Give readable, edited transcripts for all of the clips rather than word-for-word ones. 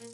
Oh,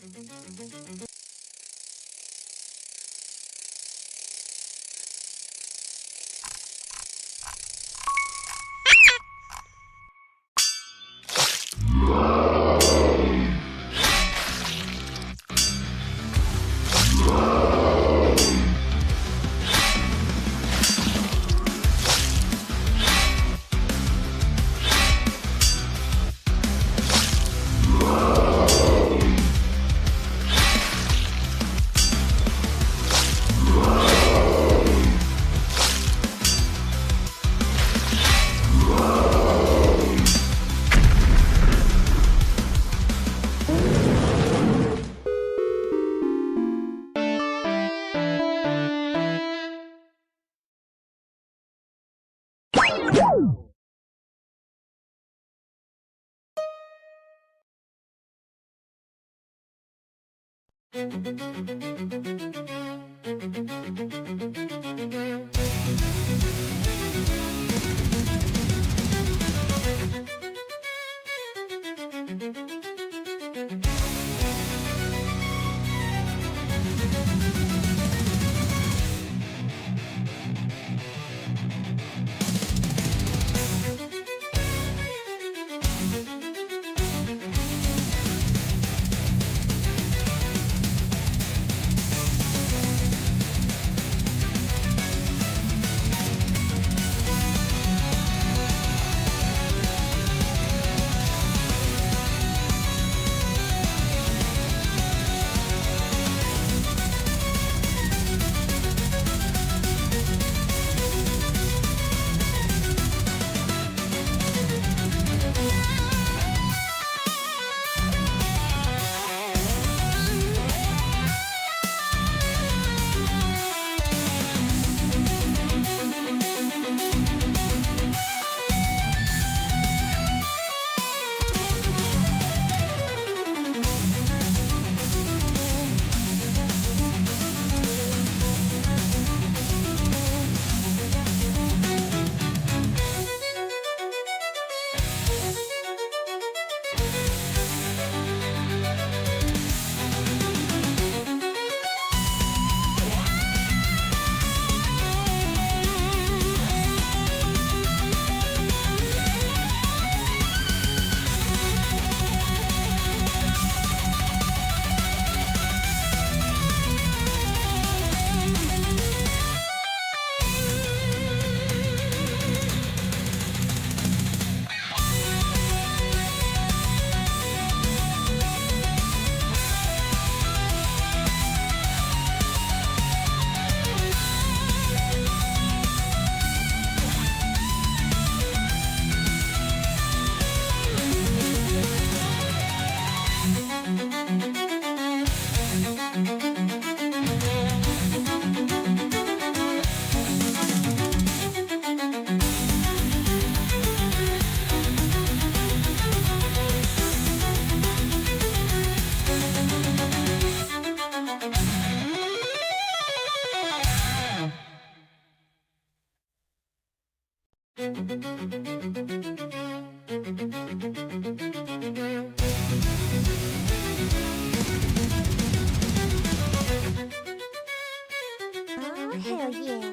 hell yeah.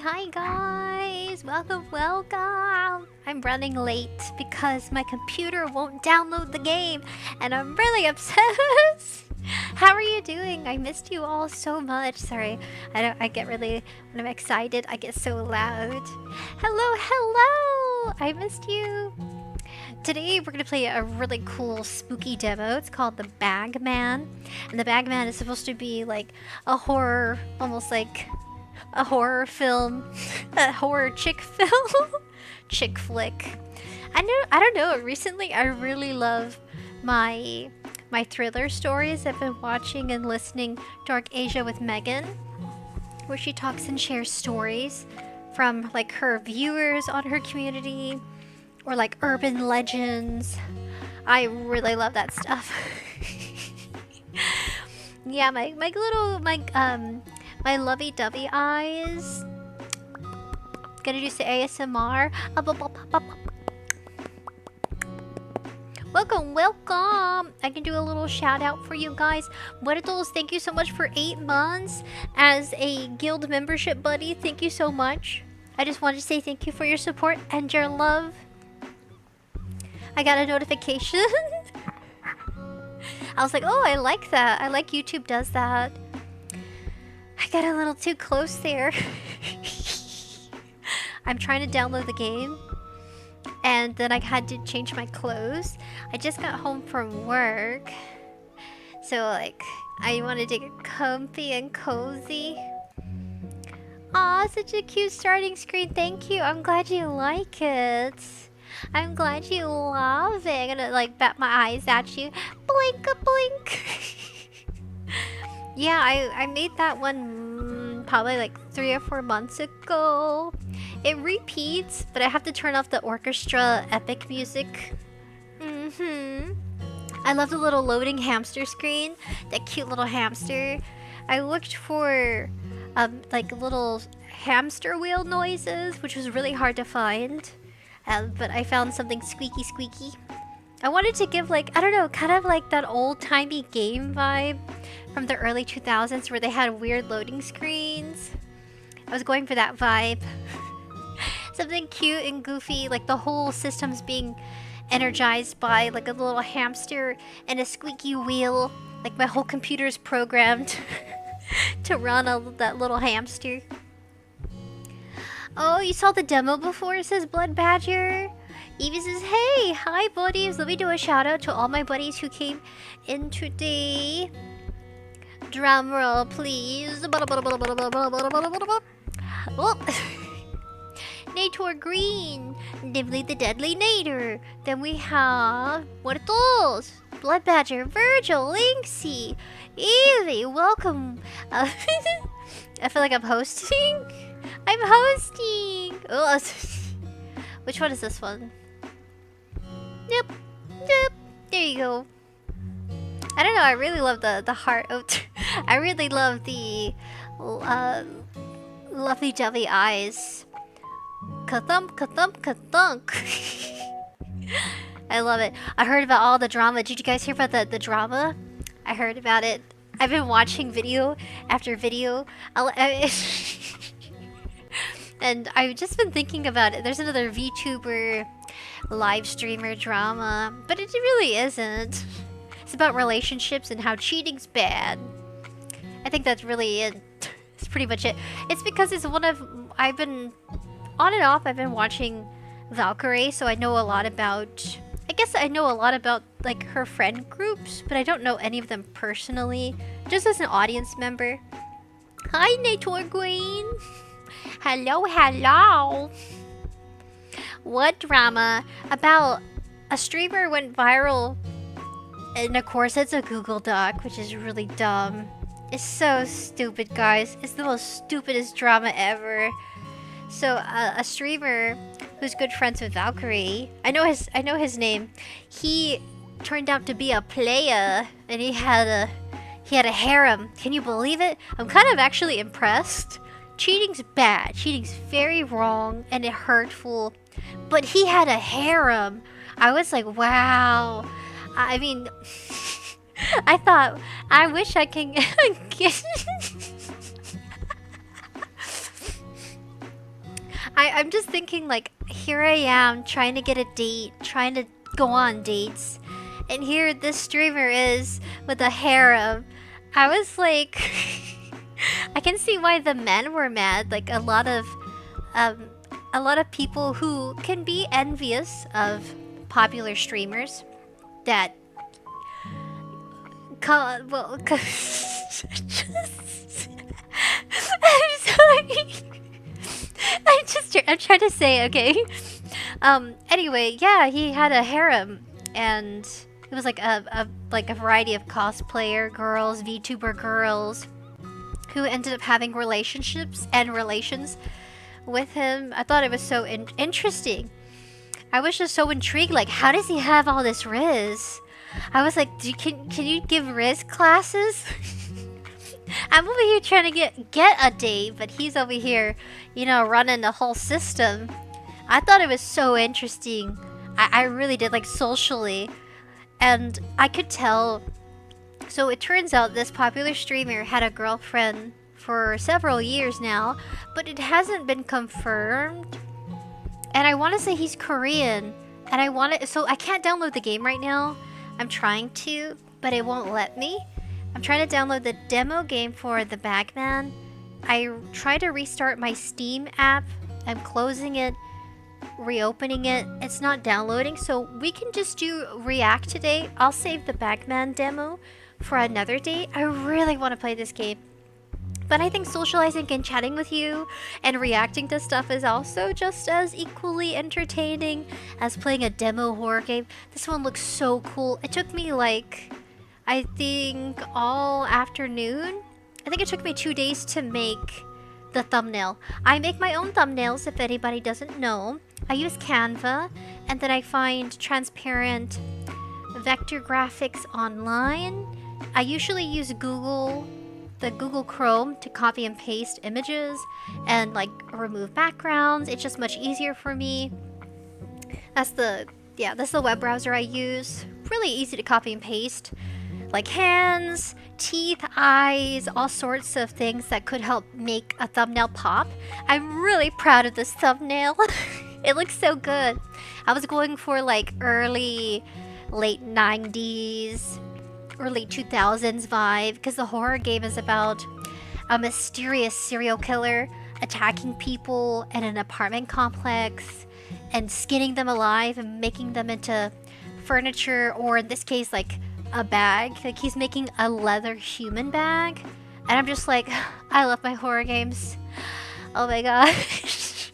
Hi guys, welcome. I'm running late because my computer won't download the game and I'm really upset. How are you doing? I missed you all so much. Sorry, I get really, when I'm excited, I get so loud. Hello, I missed you. Today we're gonna play a really cool spooky demo. It's called the Bagman, and the Bagman is supposed to be like a horror, almost like a horror film, a horror chick film, chick flick. I don't know. Recently, I really love my thriller stories. I've been watching and listening Dark Asia with Megan, where she talks and shares stories from like her viewers on her community, or like urban legends. I really love that stuff. Yeah, my lovey-dovey eyes. Gonna do some ASMR. Welcome! I can do a little shout out for you guys. Muertos, thank you so much for 8 months as a guild membership buddy. Thank you so much. I just wanted to say thank you for your support and your love. I got a notification. I was like, oh, I like that. I like YouTube does that. I got a little too close there. I'm trying to download the game, and then I had to change my clothes. I just got home from work, so like I wanted to get comfy and cozy. Aw, such a cute starting screen. Thank you. I'm glad you like it. I'm glad you love it. I'm gonna like bat my eyes at you. Blink a blink. Yeah, I made that one probably like 3 or 4 months ago. It repeats, but I have to turn off the orchestra epic music. I love the little loading hamster screen. That cute little hamster. I looked for like little hamster wheel noises, which was really hard to find. But I found something squeaky squeaky. I wanted to give like, I don't know, kind of like that old-timey game vibe from the early 2000s where they had weird loading screens. I was going for that vibe. Something cute and goofy, like the whole system's being energized by like a little hamster and a squeaky wheel. Like my whole computer's programmed to run that little hamster. Oh, you saw the demo before? It says Blood Badger. Evie says, hey, hi buddies. Let me do a shout out to all my buddies who came in today. Drum roll, please. Oh. Nator Green, Nimbly the Deadly Nader. Then we have Muertos, Blood Badger, Virgil, Linksy, Evie. Welcome. I feel like I'm hosting. I'm hosting. Oh, which one is this one? Nope. There you go. I don't know. I really love the heart. Oh, I really love the lovely dovey eyes. Ka-thump, ka-thump, ka-thunk. I love it. I heard about all the drama. Did you guys hear about the drama? I heard about it. I've been watching video after video. And I've just been thinking about it. There's another VTuber live streamer drama, but it really isn't. It's about relationships and how cheating's bad. I think that's really it. It's pretty much it. It's because it's one of... I've been... On and off, I've been watching Valkyrie, so I know a lot about... I guess I know a lot about, like, her friend groups, but I don't know any of them personally. Just as an audience member. Hi, Nator Green! Hello! What drama? About a streamer went viral, and of course it's a Google Doc, which is really dumb. It's so stupid, guys. It's the most stupidest drama ever. So a streamer who's good friends with Valkyrie, I know his name. He turned out to be a player, and he had a harem. Can you believe it? I'm kind of actually impressed. cheating's bad. Cheating's very wrong and it hurtful. But he had a harem. I was like, wow. I mean, I thought, I wish I can get... I'm just thinking, like, here I am trying to get a date, trying to go on dates, and here this streamer is with a harem. I was like, I can see why the men were mad. Like, a lot of people who can be envious of popular streamers that well, I'm sorry. I'm trying to say, okay. Anyway, yeah, he had a harem, and it was like a variety of cosplayer girls, VTuber girls, who ended up having relationships and relations with him. I thought it was so interesting. I was just so intrigued, like, how does he have all this Riz? I was like, can you give Riz classes? I'm over here trying to get a date, but he's over here, you know, running the whole system. I thought it was so interesting. I really did, like, socially. And I could tell. So it turns out this popular streamer had a girlfriend for several years now, but it hasn't been confirmed. And I want to say he's Korean. And so I can't download the game right now. I'm trying to, but it won't let me. I'm trying to download the demo game for the Bagman. I tried to restart my Steam app. I'm closing it, reopening it. It's not downloading, so we can just do React today. I'll save the Bagman demo for another day. I really want to play this game. But I think socializing and chatting with you and reacting to stuff is also just as equally entertaining as playing a demo horror game. This one looks so cool. It took me like, I think, all afternoon. I think it took me 2 days to make the thumbnail. I make my own thumbnails if anybody doesn't know. I use Canva, and then I find transparent vector graphics online. I usually use the Google Chrome to copy and paste images and like remove backgrounds. It's just much easier for me. That's the web browser I use. Really easy to copy and paste. Like hands, teeth, eyes, all sorts of things that could help make a thumbnail pop. I'm really proud of this thumbnail. It looks so good. I was going for like late 90s, early 2000s vibe, because the horror game is about a mysterious serial killer attacking people in an apartment complex and skinning them alive and making them into furniture, or in this case, like a bag. Like, he's making a leather human bag. And I'm just like, I love my horror games. Oh my gosh.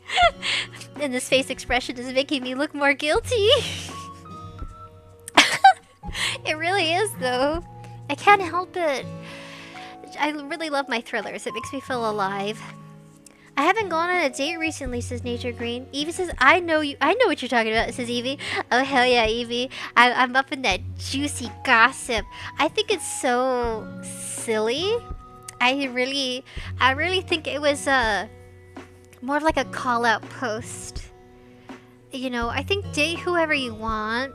And this face expression is making me look more guilty. It really is, though. I can't help it. I really love my thrillers. It makes me feel alive. I haven't gone on a date recently, says Nature Green. Evie says, I know what you're talking about, says Evie. Oh, hell yeah, Evie. I'm up in that juicy gossip. I think it's so silly. I really think it was more of like a call-out post. You know, I think date whoever you want.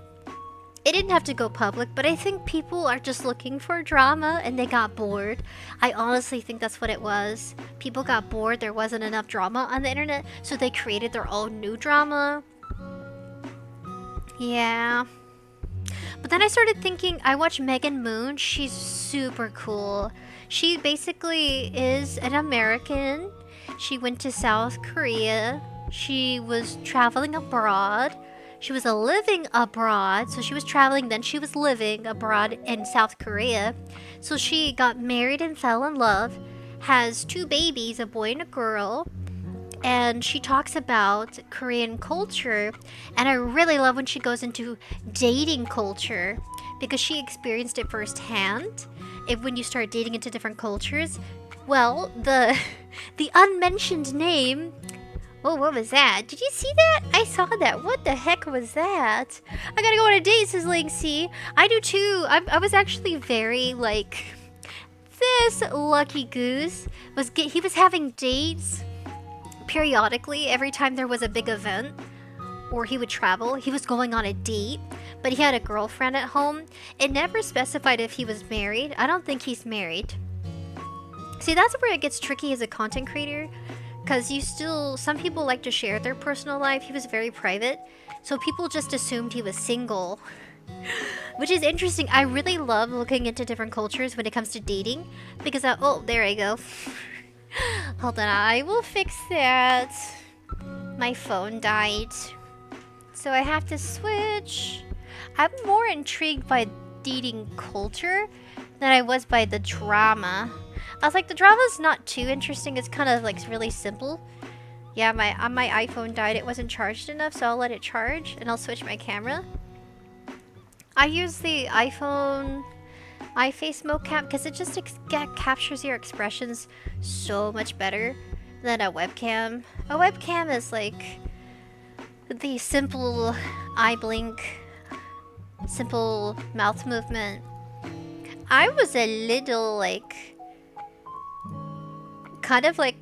It didn't have to go public, but I think people are just looking for drama and they got bored. I honestly think that's what it was. People got bored, there wasn't enough drama on the internet, so they created their own new drama. Yeah. But then I started thinking, I watched Megan Moon. She's super cool. She basically is an American. She went to South Korea. She was traveling abroad. She was living abroad, so she was traveling, then she was living abroad in South Korea. So she got married and fell in love, has 2 babies, a boy and a girl, and she talks about Korean culture. And I really love when she goes into dating culture, because she experienced it firsthand. When you start dating into different cultures, well, the unmentioned name. Oh, what was that? Did you see that? I saw that. What the heck was that? I gotta go on a date, says Linksy. I do too. I was actually very this lucky goose he was having dates periodically every time there was a big event or he would travel. He was going on a date, but he had a girlfriend at home. It never specified if he was married. I don't think he's married. See, that's where it gets tricky as a content creator, because some people like to share their personal life. He was very private, so people just assumed he was single. Which is interesting. I really love looking into different cultures when it comes to dating, because oh, there I go. Hold on, I will fix that. My phone died, so I have to switch. I'm more intrigued by dating culture than I was by the drama. I was like, the drama's not too interesting. It's kind of like really simple. Yeah, my iPhone died. It wasn't charged enough, so I'll let it charge and I'll switch my camera. I use the iPhone iFace mocap because it just captures your expressions so much better than a webcam. A webcam is like the simple eye blink, simple mouth movement. I was a little like kind of like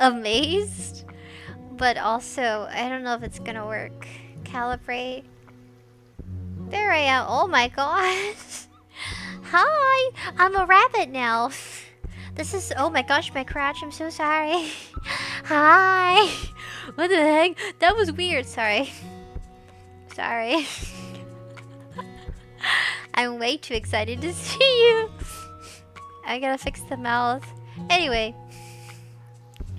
amazed, but also I don't know if it's gonna work. Calibrate. There I am. Oh my gosh. Hi, I'm a rabbit now. This is, oh my gosh, my crotch. I'm so sorry. Hi. What the heck? That was weird. Sorry. Sorry. I'm way too excited to see you. I gotta fix the mouth. Anyway.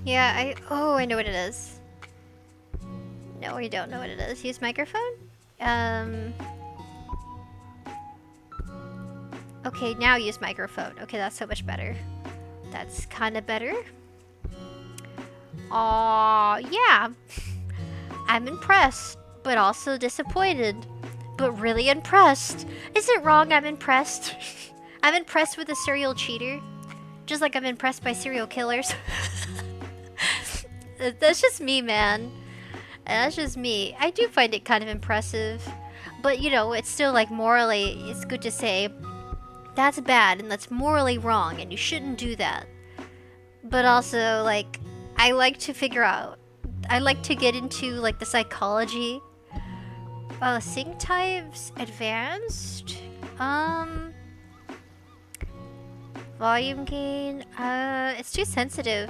Yeah, I know what it is. No, we don't know what it is. Use microphone? Okay, now use microphone. Okay, that's so much better. That's kind of better. Aw, yeah. I'm impressed, but also disappointed. But really impressed. Is it wrong I'm impressed? I'm impressed with a serial cheater. Just like I'm impressed by serial killers. That's just me, man. That's just me. I do find it kind of impressive. But, you know, it's still like morally, it's good to say, that's bad and that's morally wrong and you shouldn't do that. But also, like, I like to figure out, I like to get into like the psychology. Sync types, advanced, volume gain, it's too sensitive.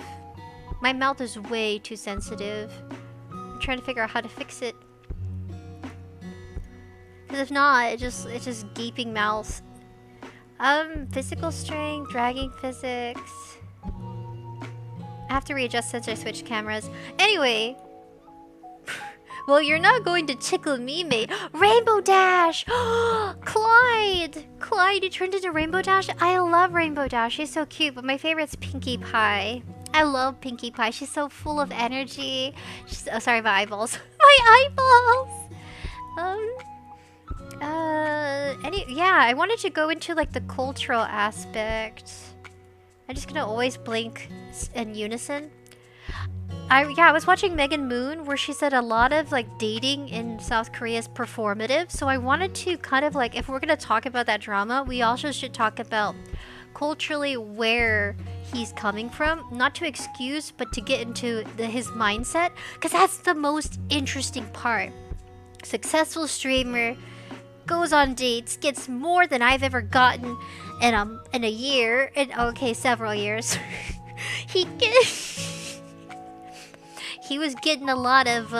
My mouth is way too sensitive. I'm trying to figure out how to fix it. Because if not, it's just gaping mouth. Physical strength, dragging physics. I have to readjust since I switched cameras. Anyway. Well, you're not going to tickle me, mate. Rainbow Dash! Clyde! Clyde, you turned into Rainbow Dash? I love Rainbow Dash. She's so cute, but my favorite's Pinkie Pie. I love Pinkie Pie. She's so full of energy. She's, oh, sorry, my eyeballs. My eyeballs! Yeah, I wanted to go into like the cultural aspect. I'm just gonna always blink in unison. I was watching Megan Moon where she said a lot of like dating in South Korea is performative. So I wanted to kind of like, if we're gonna talk about that drama, we also should talk about culturally where he's coming from. Not to excuse, but to get into his mindset, because that's the most interesting part. Successful streamer, goes on dates, gets more than I've ever gotten in a year, okay, several years. He was getting a lot of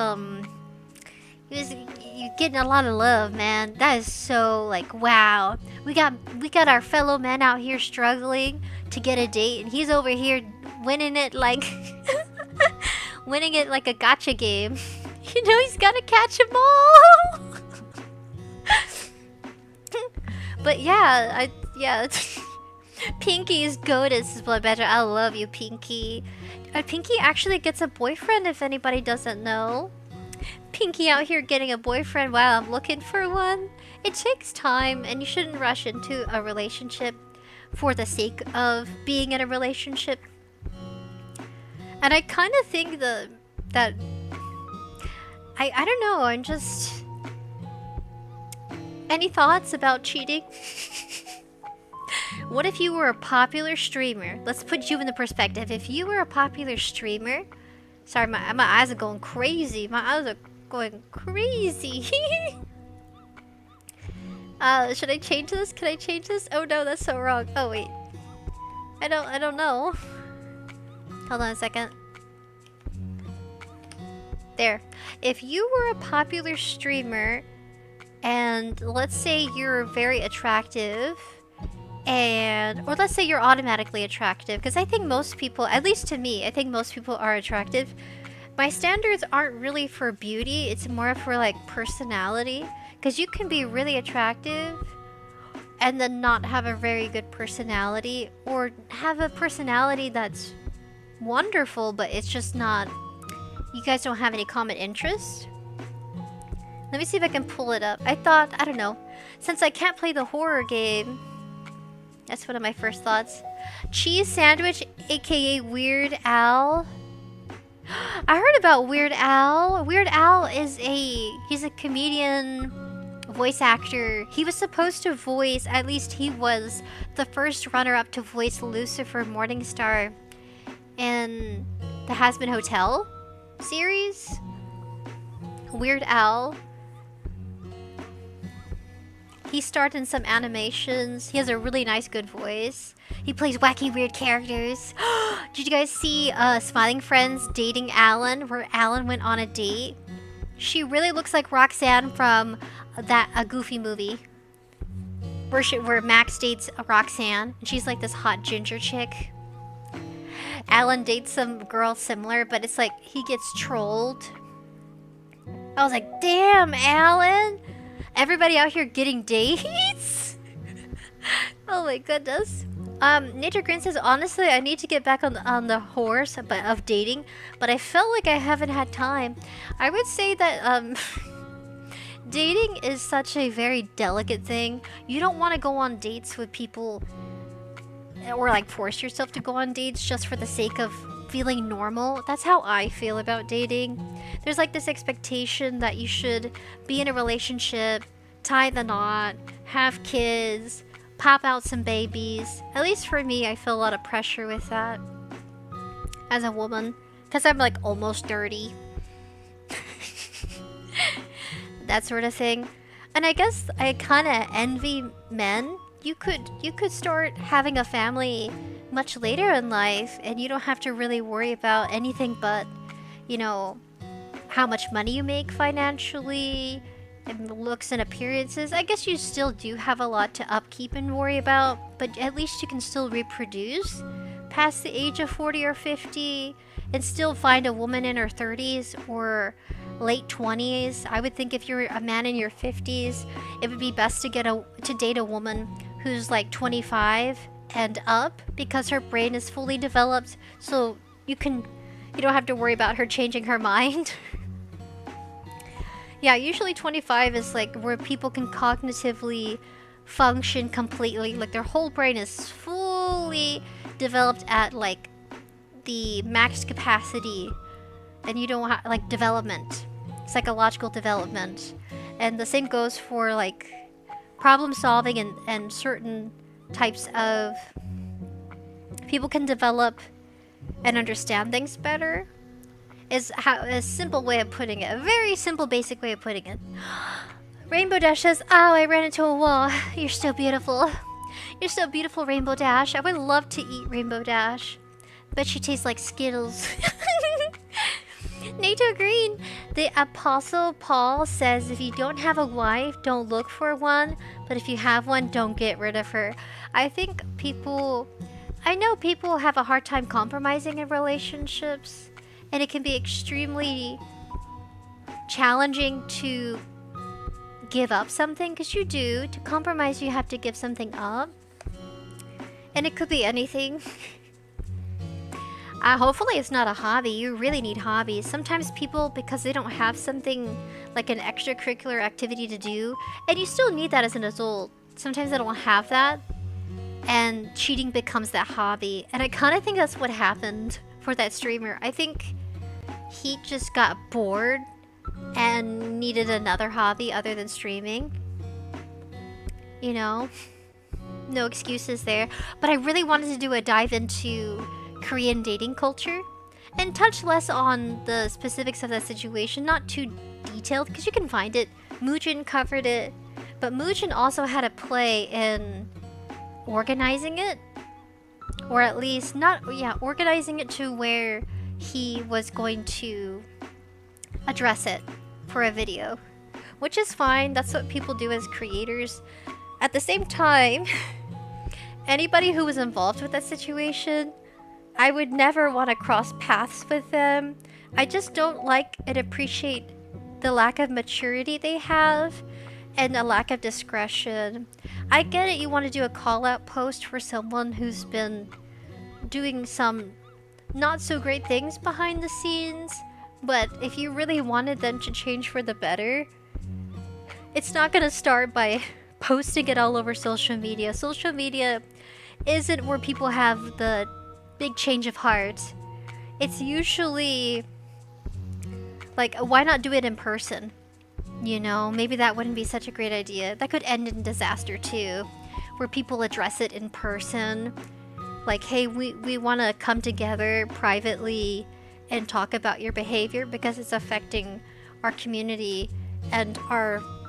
getting a lot of love, man. That is so like, wow. We got our fellow men out here struggling to get a date, and he's over here winning it like winning it like a gacha game. You know, he's gotta catch them all. But yeah, Pinkie's goddess is blood better. I love you, Pinkie. Pinkie actually gets a boyfriend, if anybody doesn't know. Pinkie out here getting a boyfriend while I'm looking for one. It takes time, and you shouldn't rush into a relationship for the sake of being in a relationship. And I kind of think that I don't know, I'm just... Any thoughts about cheating? What if you were a popular streamer? Let's put you in the perspective. If you were a popular streamer, sorry, my eyes are going crazy. My eyes are going crazy. Should I change this? Can I change this? Oh no, that's so wrong. Oh wait, I don't know. Hold on a second. There. If you were a popular streamer, and let's say you're very attractive, or let's say you're automatically attractive, because I think most people, at least to me, I think most people are attractive. My standards aren't really for beauty, it's more for like personality, because you can be really attractive and then not have a very good personality, or have a personality that's wonderful, but it's just not, you guys don't have any common interest. Let me see if I can pull it up. I don't know, since I can't play the horror game, that's one of my first thoughts. Cheese Sandwich, aka Weird Al. I heard about Weird Al. Weird Al is he's a comedian, voice actor. He was supposed to voice, at least he was, the first runner-up to voice Lucifer Morningstar in the Has Been Hotel series. Weird Al. He starred in some animations. He has a really nice, good voice. He plays wacky, weird characters. Did you guys see Smiling Friends dating Alan, where Alan went on a date? She really looks like Roxanne from a Goofy movie, where Max dates Roxanne, and she's like this hot ginger chick. Alan dates some girl similar, but it's like he gets trolled. I was like, damn, Alan! Everybody out here getting dates? Oh my goodness. Nature Green says, honestly, I need to get back on the horse of dating, but I felt like I haven't had time. I would say that dating is such a very delicate thing. You don't want to go on dates with people, or like force yourself to go on dates just for the sake of feeling normal. That's how I feel about dating. There's like this expectation that you should be in a relationship, tie the knot, have kids, pop out some babies. At least for me, I feel a lot of pressure with that as a woman, because I'm like almost 30. That sort of thing. And I guess I kind of envy men. You could start having a family much later in life, and you don't have to really worry about anything but, you know, how much money you make financially, and looks and appearances. I guess you still do have a lot to upkeep and worry about, but at least you can still reproduce past the age of 40 or 50 and still find a woman in her 30s or late 20s. I would think if you're a man in your 50s, it would be best to date a woman who's like 25 and up, because her brain is fully developed, so you don't have to worry about her changing her mind. Yeah, usually 25 is like where people can cognitively function completely, like their whole brain is fully developed at like the max capacity, and you don't have like development, psychological development. And the same goes for like problem solving, and certain types of people can develop and understand things better. Is a simple way of putting it, a very simple basic way of putting it. Rainbow Dash says, oh, I ran into a wall. You're so beautiful. You're so beautiful, Rainbow Dash. I would love to eat Rainbow Dash. Bet she tastes like Skittles. NATO Green, the Apostle Paul says, if you don't have a wife, don't look for one, but if you have one, don't get rid of her. I know people have a hard time compromising in relationships, and it can be extremely challenging to give up something, because to compromise, you have to give something up, and it could be anything. Hopefully it's not a hobby. You really need hobbies. Sometimes people, because they don't have something like an extracurricular activity to do, and you still need that as an adult. Sometimes they don't have that, and cheating becomes that hobby. And I kind of think that's what happened for that streamer. I think he just got bored and needed another hobby other than streaming. You know? no excuses there. But I really wanted to do a dive into Korean dating culture and touch less on the specifics of that situation, not too detailed, because you can find it. Moojin covered it, but Moojin also had a play in organizing it, or at least organizing it to where he was going to address it for a video, which is fine. That's what people do as creators. At the same time, anybody who was involved with that situation, I would never want to cross paths with them. I just don't like and appreciate the lack of maturity they have and a lack of discretion. I get it, you want to do a call out post for someone who's been doing some not so great things behind the scenes, but if you really wanted them to change for the better, it's not gonna start by posting it all over social media. Social media isn't where people have the big change of heart. It's usually like, why not do it in person? You know, maybe that wouldn't be such a great idea. That could end in disaster too, where people address it in person. Like, hey, we want to come together privately and talk about your behavior because it's affecting our community and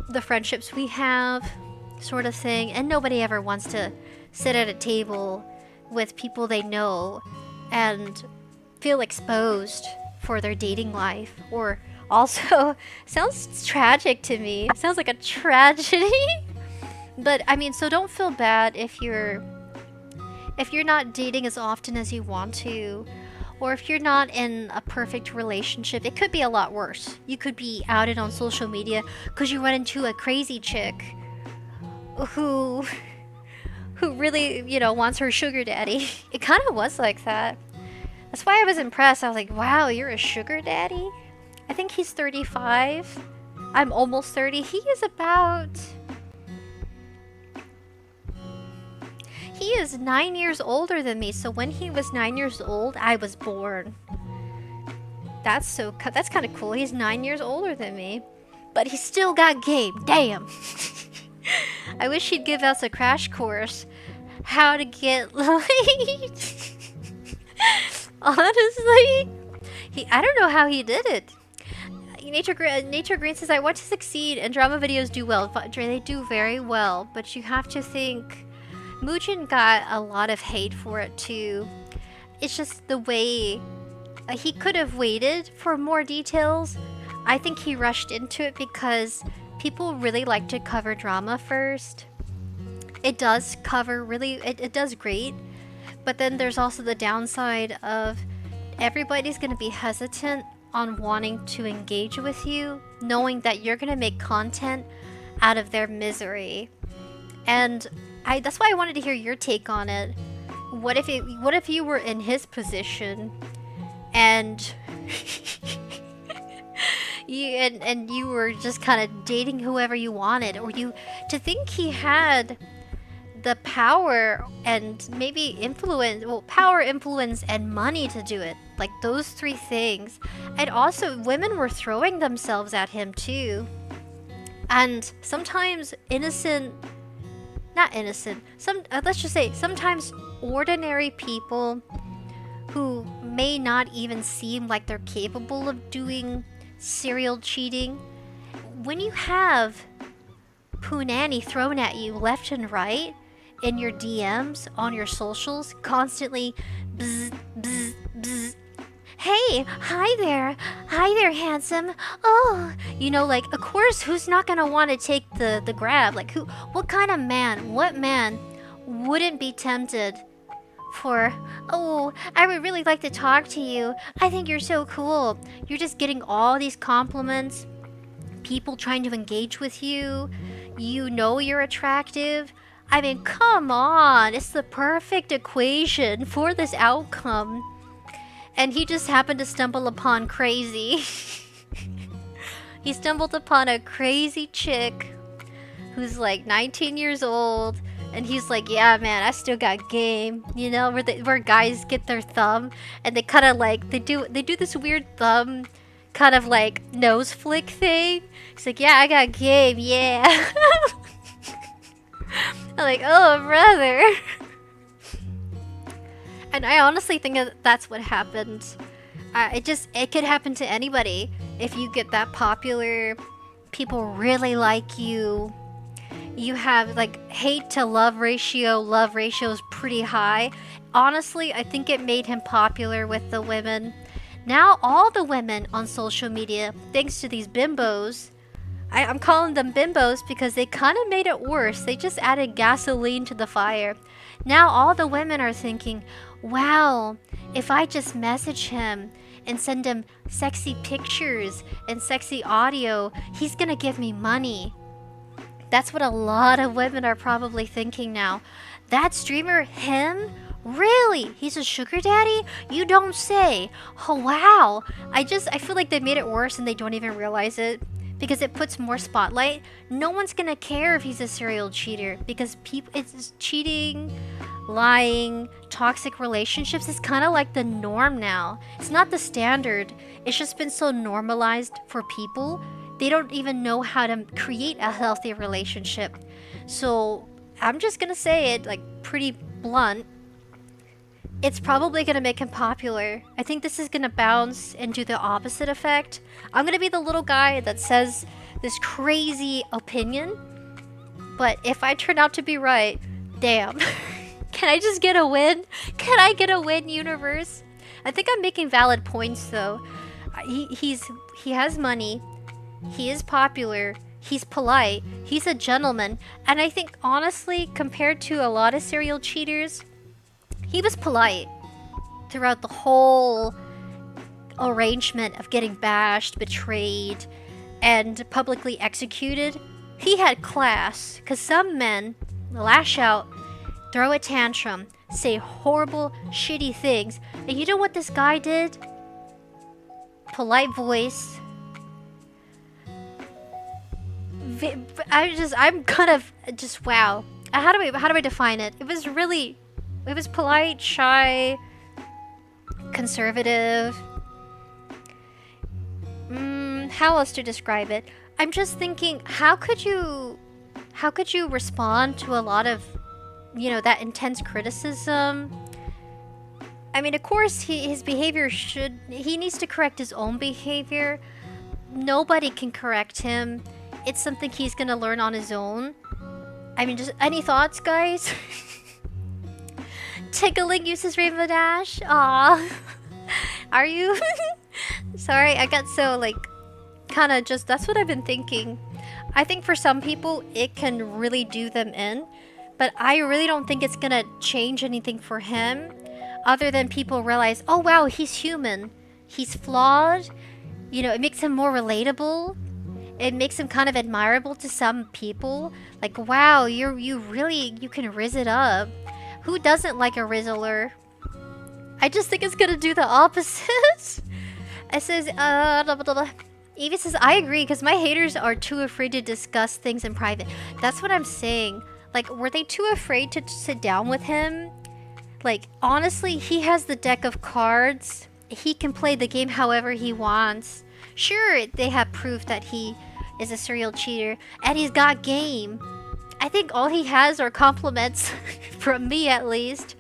the friendships we have, sort of thing. And nobody ever wants to sit at a table with people they know and feel exposed for their dating life. Or also, sounds tragic to me. It sounds like a tragedy. But I mean, so don't feel bad if you're not dating as often as you want to, or if you're not in a perfect relationship. It could be a lot worse. You could be outed on social media because you run into a crazy chick who really, you know, wants her sugar daddy. It kind of was like that. That's why I was impressed. I was like, wow, you're a sugar daddy? I think he's 35. I'm almost 30. He is 9 years older than me. So when he was 9 years old, I was born. That's kind of cool. He's 9 years older than me, but he still got game. Damn. I wish he'd give us a crash course how to get laid. Honestly, I don't know how he did it. Nature Green says, I want to succeed and drama videos do well. They do very well, but you have to think Moojin got a lot of hate for it too. It's just the way he could have waited for more details. I think he rushed into it because people really like to cover drama first. It does cover it does great, but then there's also the downside of everybody's going to be hesitant on wanting to engage with you, knowing that you're going to make content out of their misery. And that's why I wanted to hear your take on it. What if you were in his position and you were just kind of dating whoever you wanted, or to think he had the power and maybe power, influence, and money to do it. Like those three things. And also, women were throwing themselves at him too. And sometimes let's just say, sometimes ordinary people who may not even seem like they're capable of doing serial cheating, when you have punani thrown at you left and right in your DMs, on your socials, constantly bzz, bzz, bzz. Hey, hi there, handsome. Oh, you know, like, of course, who's not gonna want to take the grab? Like, what kind of man, what man wouldn't be tempted for, oh, I would really like to talk to you. I think you're so cool. You're just getting all these compliments, people trying to engage with you. You know you're attractive. I mean, come on, it's the perfect equation for this outcome. And he just happened to stumble upon crazy. He stumbled upon a crazy chick who's like 19 years old, and he's like, yeah, man, I still got game. You know, where guys get their thumb and they kind of like, they do this weird thumb kind of like nose flick thing. He's like, yeah, I got game, yeah. I'm like, oh, brother. And I honestly think that's what happened. It could happen to anybody. If you get that popular, people really like you. You have like hate to love ratio. Love ratio is pretty high. Honestly, I think it made him popular with the women. Now all the women on social media, thanks to these bimbos, I'm calling them bimbos because they kind of made it worse. They just added gasoline to the fire. Now all the women are thinking, wow, if I just message him and send him sexy pictures and sexy audio, he's gonna give me money. That's what a lot of women are probably thinking now. That streamer, him? Really? He's a sugar daddy? You don't say. Oh, wow. I feel like they made it worse and they don't even realize it. Because it puts more spotlight. No one's gonna care if he's a serial cheater. Because it's cheating, lying, toxic relationships is kind of like the norm now. It's not the standard. It's just been so normalized for people. They don't even know how to create a healthy relationship. So I'm just gonna say it like pretty blunt. It's probably gonna make him popular. I think this is gonna bounce and do the opposite effect. I'm gonna be the little guy that says this crazy opinion. But if I turn out to be right, damn. Can I just get a win? Can I get a win, universe? I think I'm making valid points though. He has money. He is popular. He's polite. He's a gentleman. And I think honestly, compared to a lot of serial cheaters, he was polite throughout the whole arrangement of getting bashed, betrayed, and publicly executed. He had class, because some men lash out, throw a tantrum, say horrible, shitty things. And you know what this guy did? Polite voice. I'm kind of just wow. How do I define it? It was polite, shy, conservative. How else to describe it? I'm just thinking, how could you respond to a lot of, that intense criticism? I mean, of course, his behavior he needs to correct his own behavior. Nobody can correct him. It's something he's gonna learn on his own. I mean, just any thoughts, guys? Tickling uses Rainbow Dash? Aw. Are you? Sorry, I got so, kinda just... That's what I've been thinking. I think for some people, it can really do them in. But I really don't think it's gonna change anything for him. Other than people realize, oh wow, he's human. He's flawed. It makes him more relatable. It makes him kind of admirable to some people. Like, wow, you can rizz it up. Who doesn't like a rizzler? I just think it's gonna do the opposite. It says, blah, blah, blah. Evie says, I agree, because my haters are too afraid to discuss things in private. That's what I'm saying. Like, were they too afraid to sit down with him? Like, honestly, he has the deck of cards. He can play the game however he wants. Sure, they have proof that he is a serial cheater, and he's got game. I think all he has are compliments, from me at least.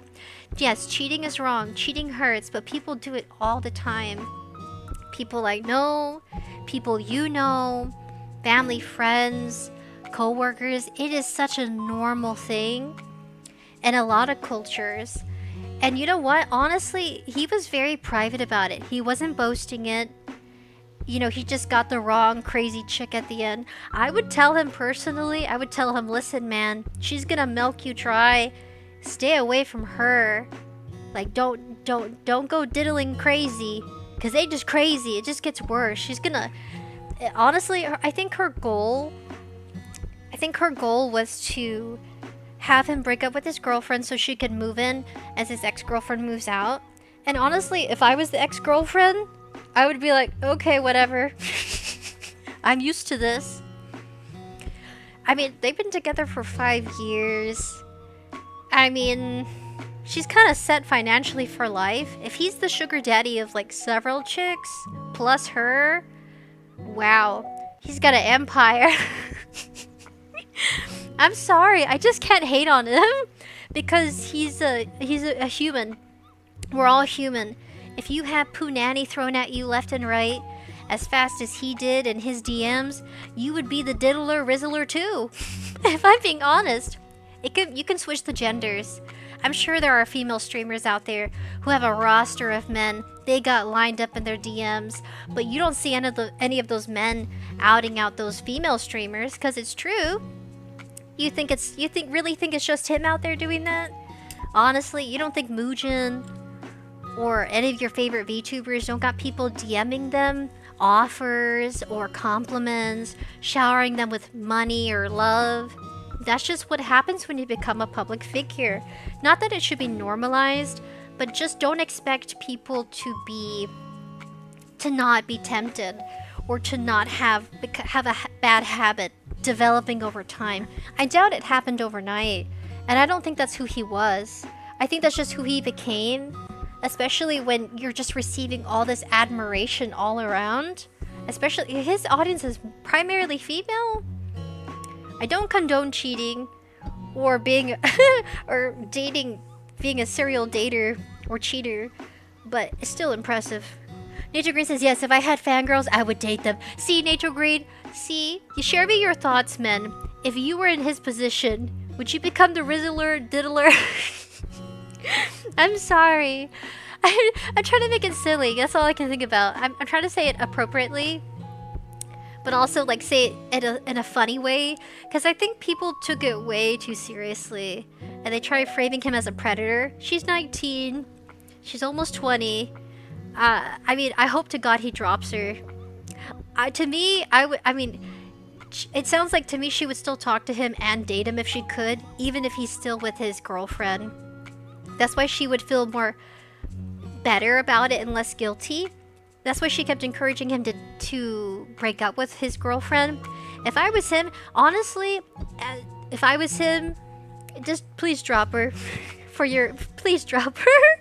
Yes, cheating is wrong. Cheating hurts, but people do it all the time. People I know, people you know, family, friends, co-workers. It is such a normal thing in a lot of cultures. And you know what? Honestly, he was very private about it. He wasn't boasting it. He just got the wrong crazy chick at the end. I would tell him personally, listen, man, she's gonna milk you dry. Stay away from her. Like, don't go diddling crazy. Because they just crazy. It just gets worse. She's gonna... Honestly, I think her goal was to have him break up with his girlfriend so she could move in as his ex-girlfriend moves out. And honestly, if I was the ex-girlfriend, I would be like, okay, whatever. I'm used to this. I mean, they've been together for 5 years. I mean, she's kind of set financially for life. If he's the sugar daddy of several chicks, plus her, wow, he's got an empire. I'm sorry, I just can't hate on him because he's a human. We're all human. If you have Poo Nanny thrown at you left and right as fast as he did in his DMs, you would be the diddler rizzler too. If I'm being honest, you can switch the genders. I'm sure there are female streamers out there who have a roster of men they got lined up in their DMs, but you don't see any of those men outing out those female streamers because it's true. You really think it's just him out there doing that? Honestly, you don't think Muujin or any of your favorite VTubers don't got people DMing them offers or compliments, showering them with money or love? That's just what happens when you become a public figure. Not that it should be normalized, but just don't expect people to not be tempted or to not have a bad habit developing over time. I doubt it happened overnight, and I don't think that's who he was. I think that's just who he became, especially when you're just receiving all this admiration all around. Especially his audience is primarily female. I don't condone cheating or being or dating, being a serial dater or cheater, but it's still impressive. Nature Green says, yes, if I had fangirls, I would date them. See, Nature Green, see? You share me your thoughts, men. If you were in his position, would you become the rizzler, diddler? I'm sorry. I'm trying to make it silly. That's all I can think about. I'm trying to say it appropriately, but also like say it in a funny way, because I think people took it way too seriously and they tried framing him as a predator. She's 19. She's almost 20. I mean, I hope to God he drops her. To me, it sounds like to me she would still talk to him and date him if she could, even if he's still with his girlfriend. That's why she would feel more better about it and less guilty. That's why she kept encouraging him to break up with his girlfriend. If I was him, honestly, just please drop her. Please drop her.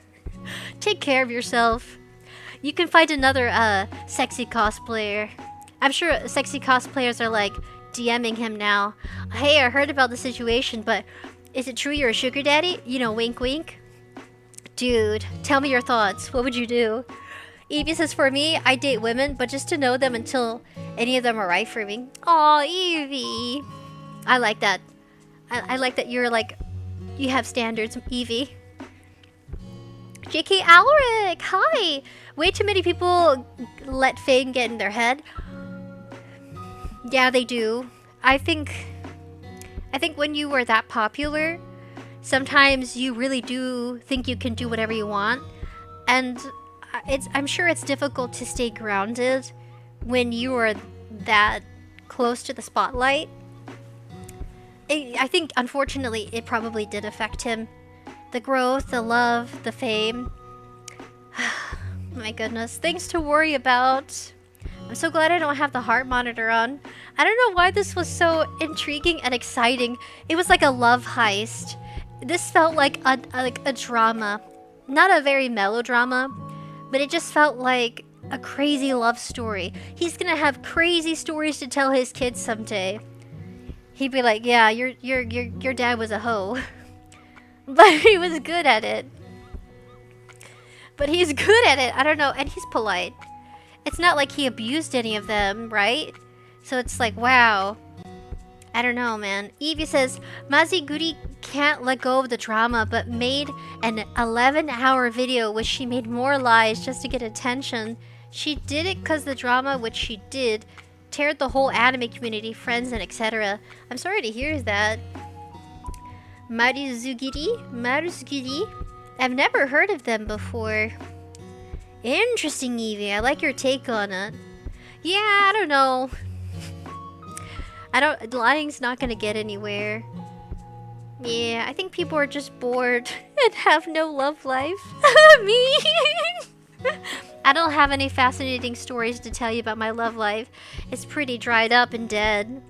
Take care of yourself. You can find another sexy cosplayer. I'm sure sexy cosplayers are like DMing him now. Hey, I heard about the situation, but is it true you're a sugar daddy? You know, wink wink. Dude, tell me your thoughts. What would you do? Evie says, for me, I date women, but just to know them until any of them are right for me. Aw, Evie. I like that. I like that you're like, you have standards, Evie. JK Alric, hi! Way too many people let fame get in their head. Yeah, they do. I think when you were that popular, sometimes you really do think you can do whatever you want. And I'm sure it's difficult to stay grounded when you are that close to the spotlight. I think, unfortunately, it probably did affect him. The growth, the love, the fame. My goodness, things to worry about. I'm so glad I don't have the heart monitor on. I don't know why this was so intriguing and exciting. It was like a love heist. This felt like a drama. Not a very melodrama, but it just felt like a crazy love story. He's gonna have crazy stories to tell his kids someday. He'd be like, yeah, your dad was a hoe. But he was good at it. But he's good at it. I don't know. And he's polite. It's not like he abused any of them, right? So it's like, wow. I don't know, man. Evie says, Maziguri can't let go of the drama, but made an 11-hour video which she made more lies just to get attention. She did it because the drama, which she did, teared the whole anime community, friends, and etc. I'm sorry to hear that. Maruzugiri? I've never heard of them before. Interesting, Evie. I like your take on it. Yeah, I don't know. Lying's not gonna get anywhere. Yeah, I think people are just bored and have no love life. Me? I don't have any fascinating stories to tell you about my love life. It's pretty dried up and dead.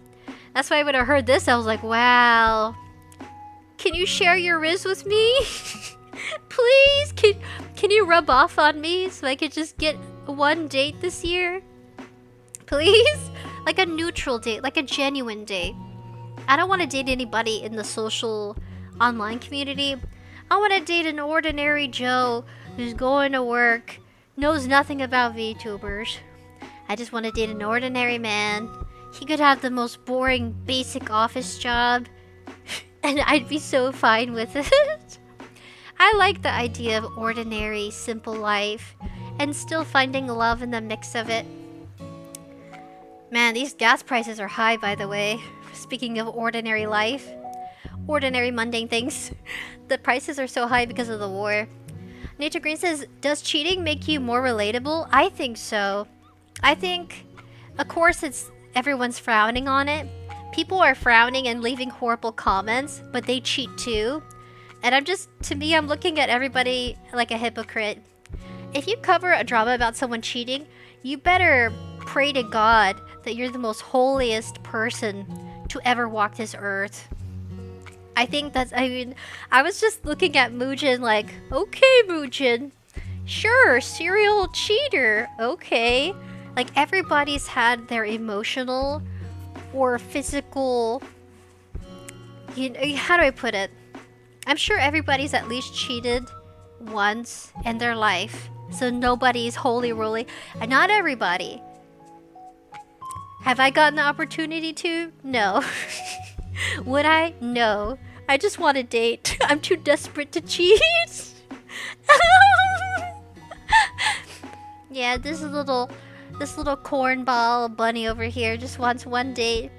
That's why when I heard this, I was like, wow. Can you share your Riz with me? Please? Can you rub off on me so I could just get one date this year? Please? Like a neutral date, like a genuine date. I don't want to date anybody in the social online community. I want to date an ordinary Joe who's going to work, knows nothing about VTubers. I just want to date an ordinary man. He could have the most boring, basic office job, and I'd be so fine with it. I like the idea of ordinary, simple life, and still finding love in the mix of it. Man, these gas prices are high, by the way. Speaking of ordinary life, ordinary mundane things, the prices are so high because of the war. Nature Green says, does cheating make you more relatable? I think so. I think, of course, everyone's frowning on it. People are frowning and leaving horrible comments, but they cheat too. And to me, I'm looking at everybody like a hypocrite. If you cover a drama about someone cheating, you better pray to God that you're the most holiest person to ever walk this earth. I was just looking at Muujin like, okay, Muujin, sure, serial cheater, okay. Like, everybody's had their emotional or physical, how do I put it? I'm sure everybody's at least cheated once in their life. So nobody's holy roly. And not everybody. Have I gotten the opportunity to? No. Would I? No. I just want to date. I'm too desperate to cheat. Yeah, this little cornball bunny over here just wants one date.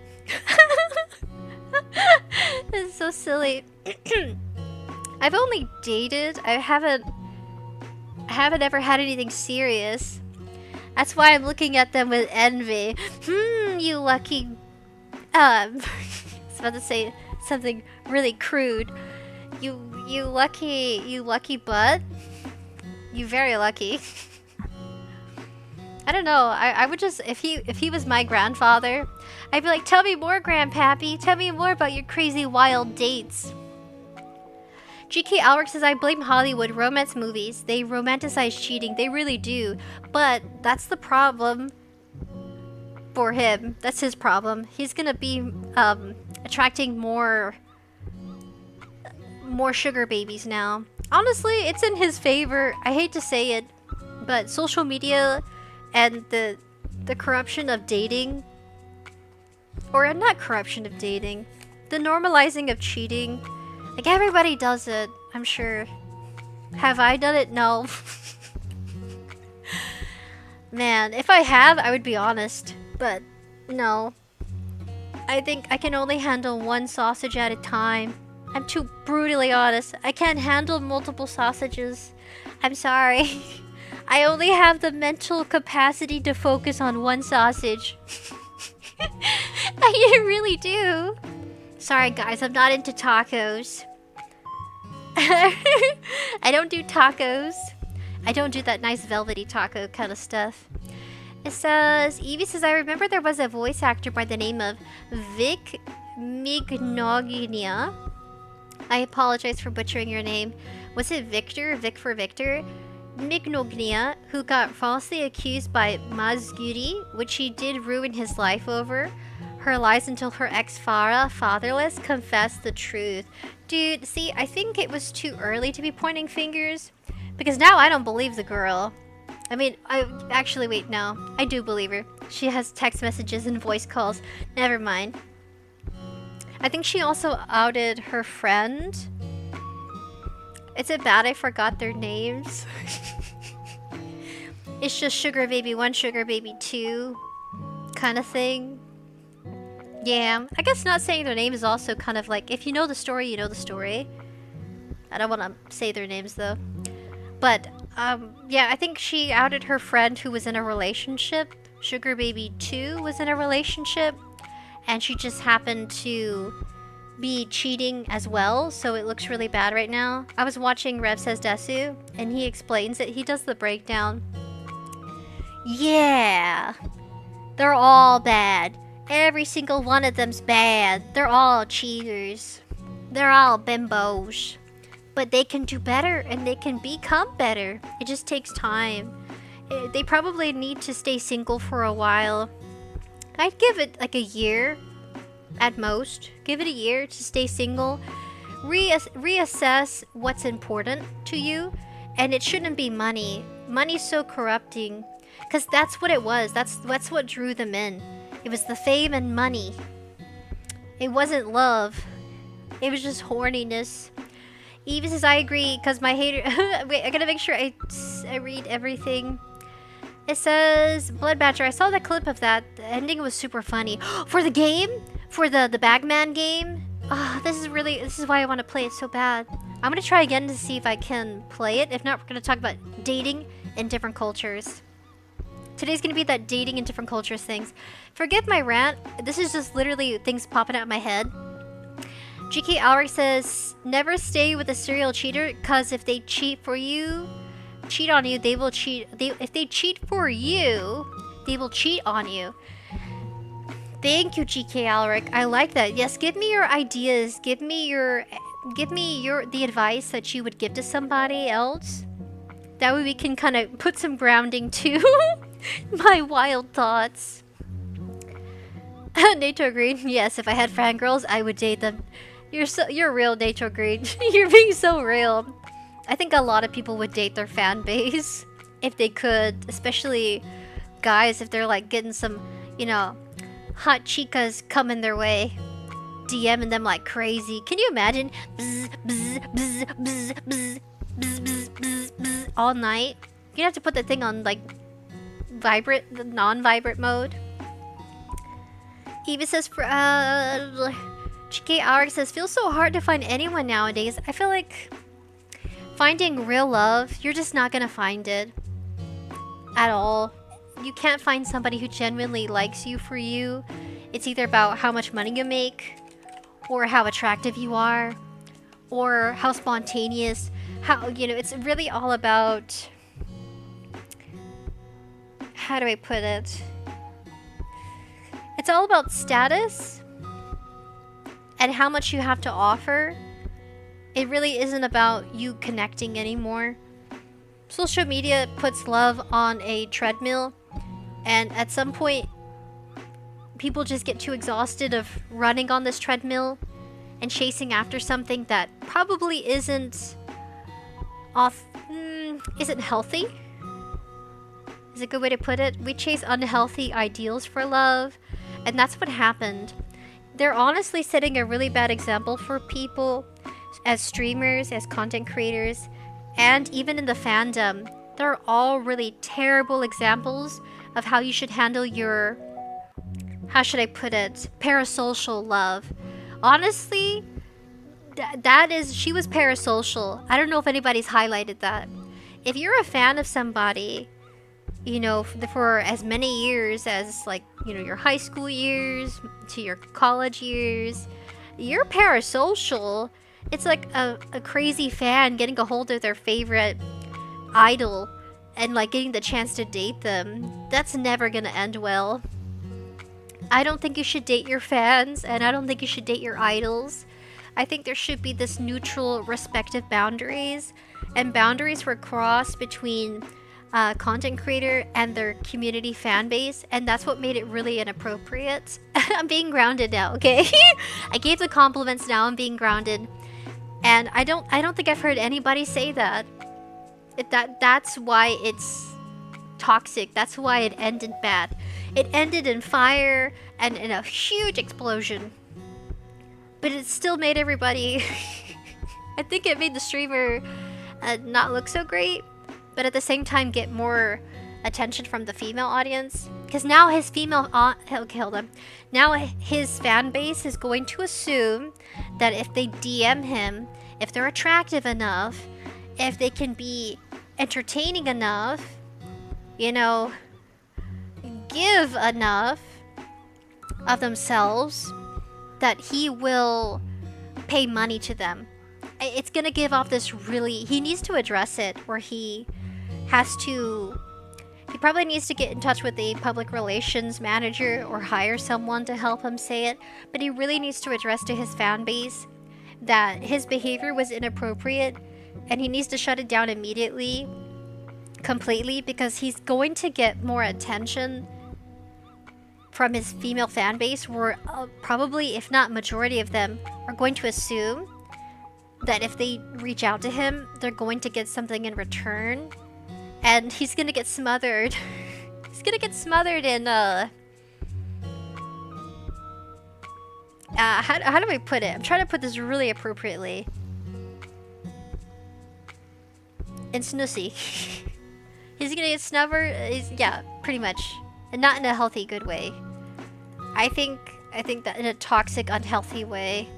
This is so silly. I've only dated. I haven't ever had anything serious. That's why I'm looking at them with envy. You lucky. I was about to say something really crude. You lucky butt. You very lucky. I don't know. I would just, if he was my grandfather, I'd be like, tell me more, Grandpappy. Tell me more about your crazy wild dates. GK Alric says, I blame Hollywood romance movies. They romanticize cheating. They really do. But that's the problem for him. That's his problem. He's gonna be attracting more sugar babies now. Honestly, it's in his favor. I hate to say it, but social media and the corruption of dating, or not corruption of dating, the normalizing of cheating. Like, everybody does it, I'm sure. Have I done it? No. Man, if I have, I would be honest. But, no. I think I can only handle one sausage at a time. I'm too brutally honest. I can't handle multiple sausages. I'm sorry. I only have the mental capacity to focus on one sausage. I really do. Sorry guys, I'm not into tacos. I don't do tacos. I don't do that nice velvety taco kind of stuff. It says, Evie says, I remember there was a voice actor by the name of Vic Mignogna. I apologize for butchering your name. Was it Victor? Vic for Victor? Mignogna, who got falsely accused by Mazguri, which she did ruin his life over. Her lies until her ex Farah, fatherless, confessed the truth. Dude, see, I think it was too early to be pointing fingers. Because now I don't believe the girl. I mean, wait, no. I do believe her. She has text messages and voice calls. Never mind. I think she also outed her friend. Is it bad I forgot their names? It's just Sugar Baby 1, Sugar Baby 2 kind of thing. Yeah, I guess not saying their name is also kind of like, if you know the story, you know the story. I don't want to say their names though. But, yeah, I think she outed her friend who was in a relationship. Sugar Baby 2 was in a relationship. And she just happened to be cheating as well, so it looks really bad right now. I was watching Rev Says Desu, and he explains it. He does the breakdown. Yeah! They're all bad. Every single one of them's bad. They're all cheaters. They're all bimbos. But they can do better, and they can become better. It just takes time. They probably need to stay single for a while. I'd give it like a year. at most. Give it a year to stay single. Reassess what's important to you, and it shouldn't be money. Money's so corrupting, because that's what it was. That's what drew them in. It was the fame and money. It wasn't love. It was just horniness. Eva says, I agree, because my hater... Wait, I gotta make sure I read everything. It says, Blood Badger, I saw the clip of that. The ending was super funny. For the game? For the Bagman game? Oh, this is why I want to play it so bad. I'm gonna try again to see if I can play it. If not, we're gonna talk about dating in different cultures. Today's gonna be that dating in different cultures things. Forgive my rant. This is just literally things popping out of my head. GK Alric says, never stay with a serial cheater, because if they cheat on you, they will cheat. If they cheat for you, they will cheat on you. Thank you, GK Alric. I like that. Yes, give me your ideas. Give me the advice that you would give to somebody else. That way we can kind of put some grounding to my wild thoughts. Nato Green. Yes, if I had fangirls, I would date them. You're real, Nato Green. You're being so real. I think a lot of people would date their fan base if they could, especially guys if they're like getting some, you know, hot chicas coming their way, DMing them like crazy. Can you imagine? Bzz, bzz, bzz, bzz, bzz, bzz, bzz, bzz, bzz, all night. You have to put the thing on like vibrate, the non-vibrate mode. Eva says, GK Arik says, feels so hard to find anyone nowadays. I feel like finding real love, you're just not gonna find it at all. You can't find somebody who genuinely likes you for you. It's either about how much money you make, or how attractive you are, or how spontaneous, how, you know, it's really all about, how do I put it? It's all about status and how much you have to offer. It really isn't about you connecting anymore. Social media puts love on a treadmill, and at some point, people just get too exhausted of running on this treadmill and chasing after something that probably isn't healthy. Is a good way to put it. We chase unhealthy ideals for love, and that's what happened. They're honestly setting a really bad example for people as streamers, as content creators, and even in the fandom. They're all really terrible examples of how you should handle your, how should I put it, parasocial love. Honestly, she was parasocial. I don't know if anybody's highlighted that. If you're a fan of somebody, you know, for as many years as, like, you know, your high school years to your college years, you're parasocial. It's like a crazy fan getting a hold of their favorite idol and like getting the chance to date them. That's never gonna end well. I don't think you should date your fans, and I don't think you should date your idols. I think there should be this neutral, respective boundaries, and boundaries were crossed between content creator and their community fan base, and that's what made it really inappropriate. I'm being grounded now, okay? I gave the compliments, now I'm being grounded. And I don't think I've heard anybody say that. That's why it's toxic. That's why it ended bad. It ended in fire and in a huge explosion. But it still made everybody... I think it made the streamer not look so great, but at the same time get more attention from the female audience. Because now his now his fan base is going to assume that if they DM him, if they're attractive enough, if they can be entertaining enough, you know, give enough of themselves, that he will pay money to them. It's gonna give off this really... He needs to address it, where he has to... He probably needs to get in touch with a public relations manager or hire someone to help him say it, but he really needs to address to his fan base that his behavior was inappropriate, and he needs to shut it down immediately, completely, because he's going to get more attention from his female fan base were probably, if not majority of them, are going to assume that if they reach out to him, they're going to get something in return. And he's gonna get smothered. He's gonna get smothered in, how do I put it? I'm trying to put this really appropriately. In Snussy. He's gonna get snubbed. Yeah, pretty much. And not in a healthy, good way. I think that in a toxic, unhealthy way.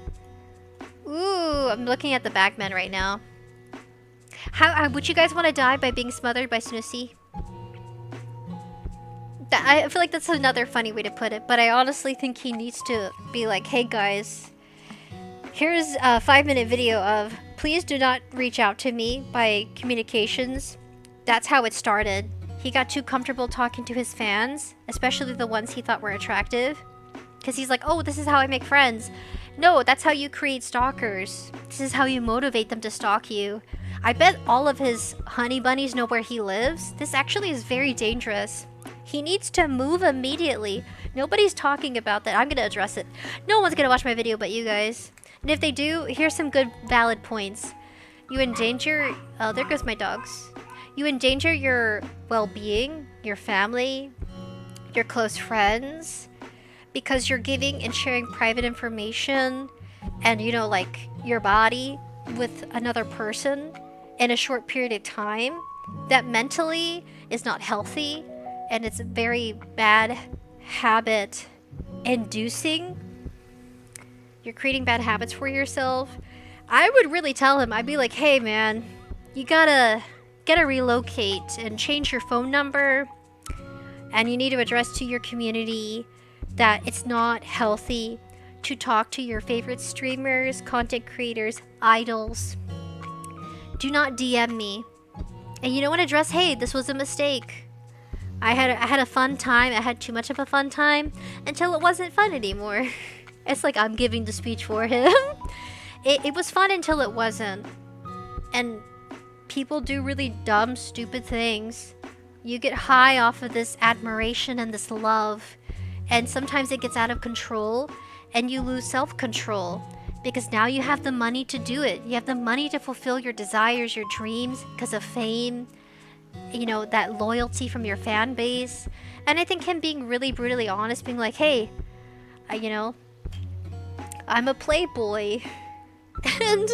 Ooh, I'm looking at the Bagman right now. How would you guys want to die by being smothered by Snussy? I feel like that's another funny way to put it, but I honestly think he needs to be like, hey guys, here's a 5-minute video of please do not reach out to me by communications. That's how it started. He got too comfortable talking to his fans, especially the ones he thought were attractive. Because he's like, oh, this is how I make friends. No, that's how you create stalkers. This is how you motivate them to stalk you. I bet all of his honey bunnies know where he lives. This actually is very dangerous. He needs to move immediately. Nobody's talking about that. I'm going to address it. No one's going to watch my video but you guys. And if they do, here's some good valid points. You endanger... Oh, there goes my dogs. You endanger your well-being, your family, your close friends, because you're giving and sharing private information and, you know, like, your body with another person in a short period of time that mentally is not healthy, and it's very bad habit inducing. You're creating bad habits for yourself. I would really tell him, I'd be like, hey man, you gotta relocate and change your phone number, and you need to address to your community that it's not healthy to talk to your favorite streamers, content creators, idols. Do not DM me. And you don't want to address, hey, this was a mistake. I had a fun time. I had too much of a fun time until it wasn't fun anymore. It's like I'm giving the speech for him. It was fun until it wasn't. And people do really dumb, stupid things. You get high off of this admiration and this love. And sometimes it gets out of control and you lose self-control. Because now you have the money to do it. You have the money to fulfill your desires, your dreams, because of fame. You know, that loyalty from your fan base. And I think him being really brutally honest, being like, hey, you know, I'm a playboy. And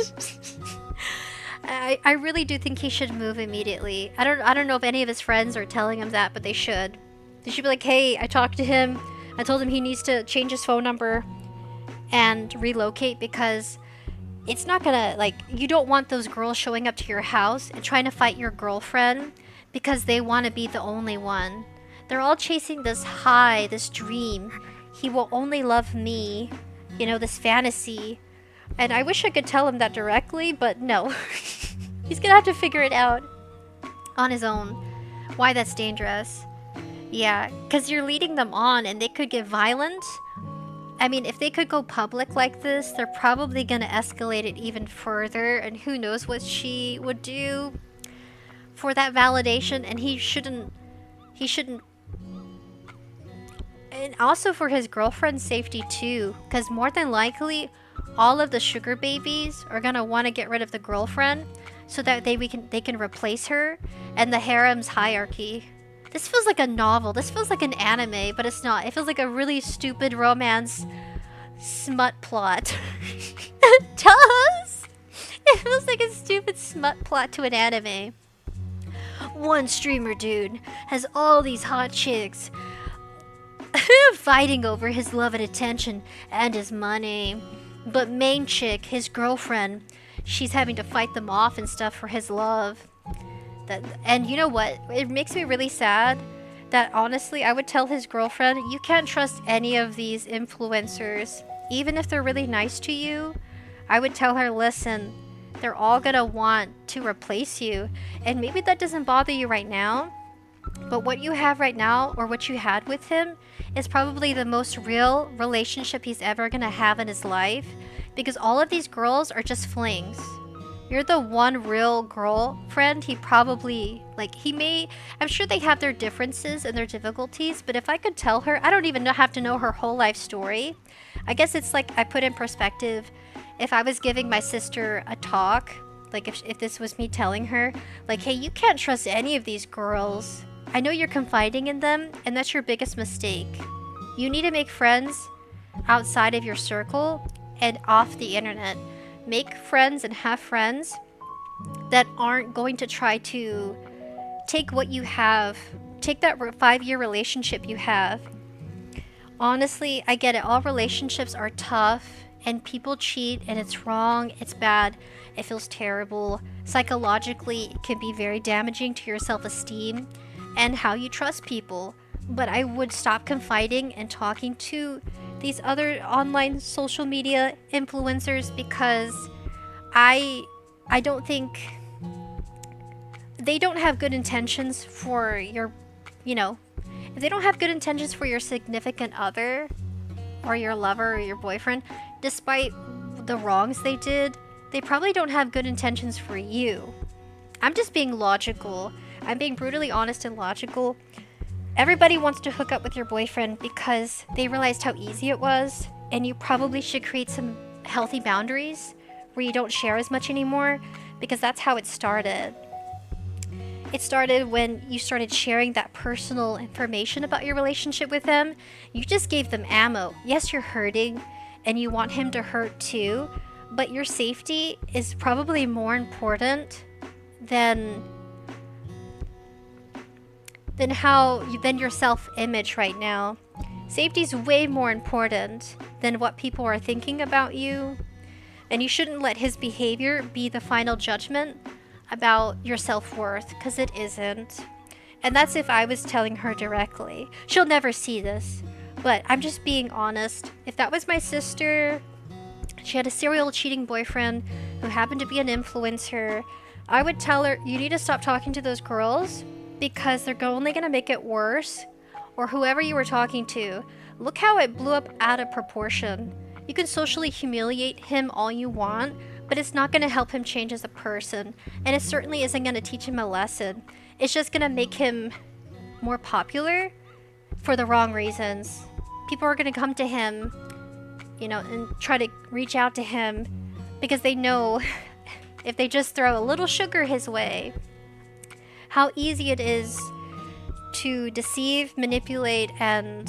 I really do think he should move immediately. I don't know if any of his friends are telling him that, but they should. They should be like, hey, I talked to him. I told him he needs to change his phone number and relocate, because it's not gonna, like, you don't want those girls showing up to your house and trying to fight your girlfriend because they want to be the only one. They're all chasing this high, this dream. He will only love me, you know, this fantasy. And I wish I could tell him that directly, but no. He's gonna have to figure it out on his own. Why that's dangerous. Yeah, because you're leading them on and they could get violent. I mean, if they could go public like this, they're probably gonna escalate it even further, and who knows what she would do for that validation. And he shouldn't, and also for his girlfriend's safety too, because more than likely all of the sugar babies are gonna want to get rid of the girlfriend so that they can replace her, and the harem's hierarchy. This feels like a novel. This feels like an anime, but it's not. It feels like a really stupid romance smut plot. It does! It feels like a stupid smut plot to an anime. One streamer dude has all these hot chicks fighting over his love and attention and his money. But main chick, his girlfriend, she's having to fight them off and stuff for his love. And you know what? It makes me really sad that honestly, I would tell his girlfriend, you can't trust any of these influencers. Even if they're really nice to you, I would tell her, listen, they're all gonna want to replace you. And maybe that doesn't bother you right now, but what you have right now, or what you had with him, is probably the most real relationship he's ever gonna have in his life. Because all of these girls are just flings. you're the one real girlfriend he probably, like, I'm sure they have their differences and their difficulties, but if I could tell her, I don't even have to know her whole life story. I guess it's like, I put in perspective, if I was giving my sister a talk, like if this was me telling her, like, hey, you can't trust any of these girls. I know you're confiding in them, and that's your biggest mistake. You need to make friends outside of your circle and off the internet. Make friends and have friends that aren't going to try to take what you have, take that 5-year relationship you have. Honestly, I get it. All relationships are tough, and people cheat, and it's wrong, it's bad, it feels terrible. Psychologically, it can be very damaging to your self-esteem and how you trust people. But I would stop confiding and talking to these other online social media influencers, because I don't think they don't have good intentions for your, if they don't have good intentions for your significant other or your lover or your boyfriend, despite the wrongs they did, they probably don't have good intentions for you. I'm just being logical. I'm being brutally honest and logical. Everybody wants to hook up with your boyfriend because they realized how easy it was, and you probably should create some healthy boundaries where you don't share as much anymore, because that's how it started. It started when you started sharing that personal information about your relationship with him. You just gave them ammo. Yes, you're hurting, and you want him to hurt too, but your safety is probably more important than your self-image right now. Safety is way more important than what people are thinking about you, and you shouldn't let his behavior be the final judgment about your self-worth, because it isn't. And that's if I was telling her directly. She'll never see this, but I'm just being honest. If that was my sister, she had a serial cheating boyfriend who happened to be an influencer, I would tell her, you need to stop talking to those girls, because they're only going to make it worse. Or whoever you were talking to. Look how it blew up out of proportion. You can socially humiliate him all you want, but it's not going to help him change as a person. And it certainly isn't going to teach him a lesson. It's just going to make him more popular for the wrong reasons. People are going to come to him, and try to reach out to him because they know if they just throw a little sugar his way, how easy it is to deceive, manipulate, and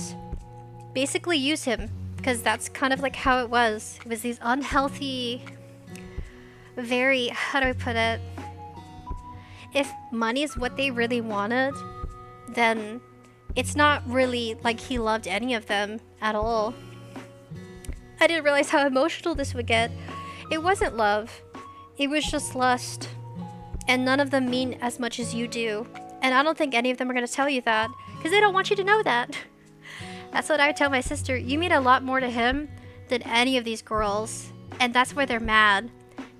basically use him. Because that's kind of like how it was. It was these unhealthy, very, how do I put it? If money is what they really wanted, then it's not really like he loved any of them at all. I didn't realize how emotional this would get. It wasn't love. It was just lust. And none of them mean as much as you do. And I don't think any of them are going to tell you that, because they don't want you to know that. That's what I would tell my sister. You mean a lot more to him than any of these girls. And that's why they're mad.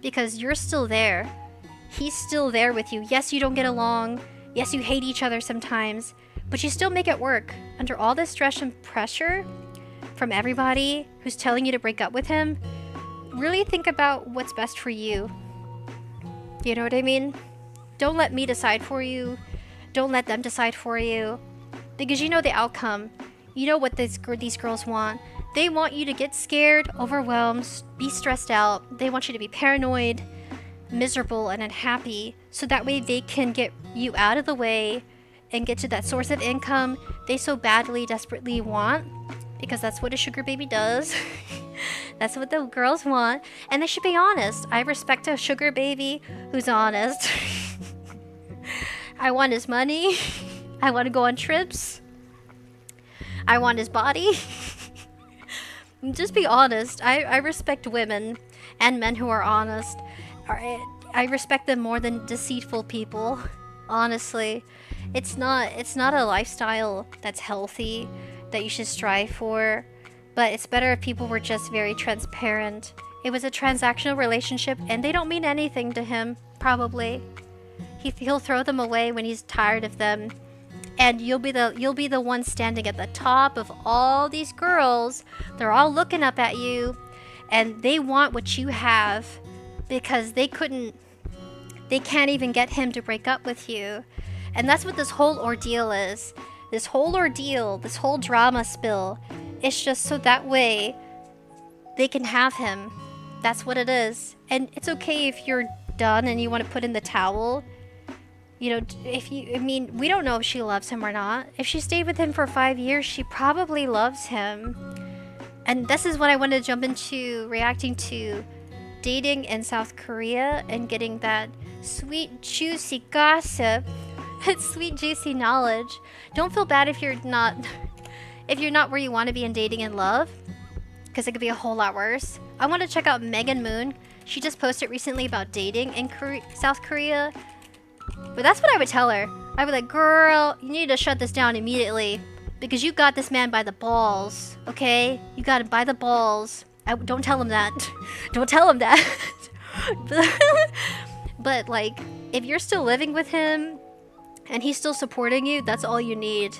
Because you're still there. He's still there with you. Yes, you don't get along. Yes, you hate each other sometimes. But you still make it work. Under all this stress and pressure from everybody who's telling you to break up with him, really think about what's best for you. You know what I mean? Don't let me decide for you. Don't let them decide for you. Because you know the outcome. You know what these girls want. They want you to get scared, overwhelmed, be stressed out. They want you to be paranoid, miserable, and unhappy. So that way they can get you out of the way and get to that source of income they so badly, desperately want. Because that's what a sugar baby does. That's what the girls want. And they should be honest. I respect a sugar baby who's honest. I want his money. I want to go on trips. I want his body. Just be honest. I respect women and men who are honest. I respect them more than deceitful people. Honestly. It's not a lifestyle that's healthy that you should strive for. But it's better if people were just very transparent. It was a transactional relationship, and they don't mean anything to him, probably. He'll throw them away when he's tired of them. And you'll be the one standing at the top of all these girls. They're all looking up at you, and they want what you have because they couldn't they can't even get him to break up with you. And that's what this whole ordeal is. This whole ordeal, this whole drama spill, it's just so that way they can have him. That's what it is. And it's okay if you're done and you want to put in the towel. You know, I mean, we don't know if she loves him or not. If she stayed with him for 5 years, she probably loves him. And this is what I wanted to jump into, reacting to dating in South Korea and getting that sweet, juicy gossip. Sweet, juicy knowledge. Don't feel bad if you're not where you want to be in dating and love, because it could be a whole lot worse. I want to check out Megan Moon. She just posted recently about dating in South Korea. But that's what I would tell her. I would be like, girl, you need to shut this down immediately, because you got this man by the balls, okay? You got him by the balls. Don't tell him that. Don't tell him that. But like, if you're still living with him and he's still supporting you, that's all you need.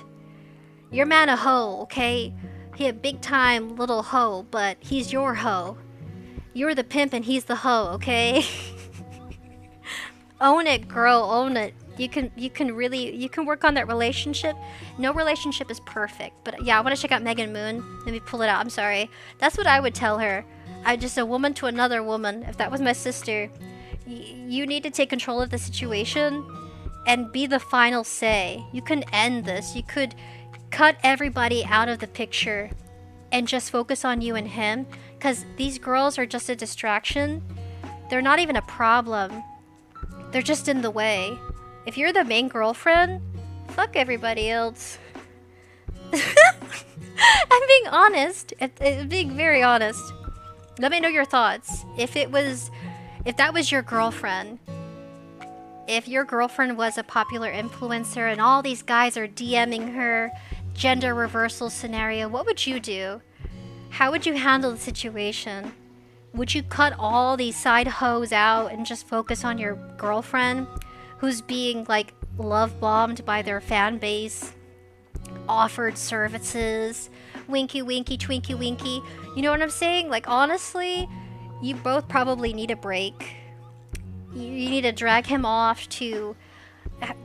Your man a hoe, okay? He a big time little hoe, but he's your hoe. You're the pimp and he's the hoe, okay? Own it, girl, own it. You can work on that relationship. No relationship is perfect, but yeah, I want to check out Megan Moon. Let me pull it out. I'm sorry. That's what I would tell her. I just a woman to another woman. If that was my sister, you need to take control of the situation and be the final say. You can end this. You could cut everybody out of the picture and just focus on you and him, because these girls are just a distraction. They're not even a problem. They're just in the way. If you're the main girlfriend, fuck everybody else. I'm being honest. I'm being very honest. Let me know your thoughts. If that was your girlfriend, if your girlfriend was a popular influencer and all these guys are DMing her, gender reversal scenario, what would you do? How would you handle the situation? Would you cut all these side hoes out and just focus on your girlfriend who's being like love bombed by their fan base, offered services, winky winky, twinky winky? You know what I'm saying? Like, honestly, you both probably need a break. You need to drag him off to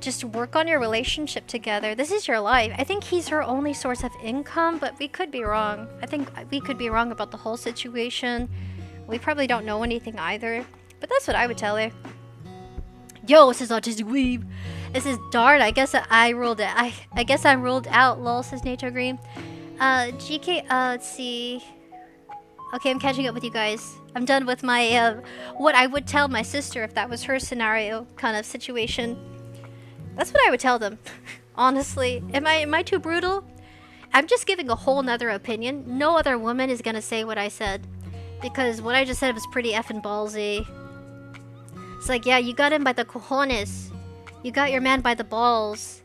just work on your relationship together. This is your life. I think he's her only source of income, but we could be wrong. I think we could be wrong about the whole situation. We probably don't know anything either, but that's what I would tell her. Yo, this is Autistic Weeb. This is Dart. I guess I ruled it. I guess I ruled out. Lol, says Nature Green. GK, let's see. Okay, I'm catching up with you guys. I'm done with my, what I would tell my sister if that was her scenario kind of situation. That's what I would tell them. Honestly. Am I too brutal? I'm just giving a whole nother opinion. No other woman is gonna say what I said, because what I just said was pretty effing ballsy. It's like, yeah, you got him by the cojones. You got your man by the balls.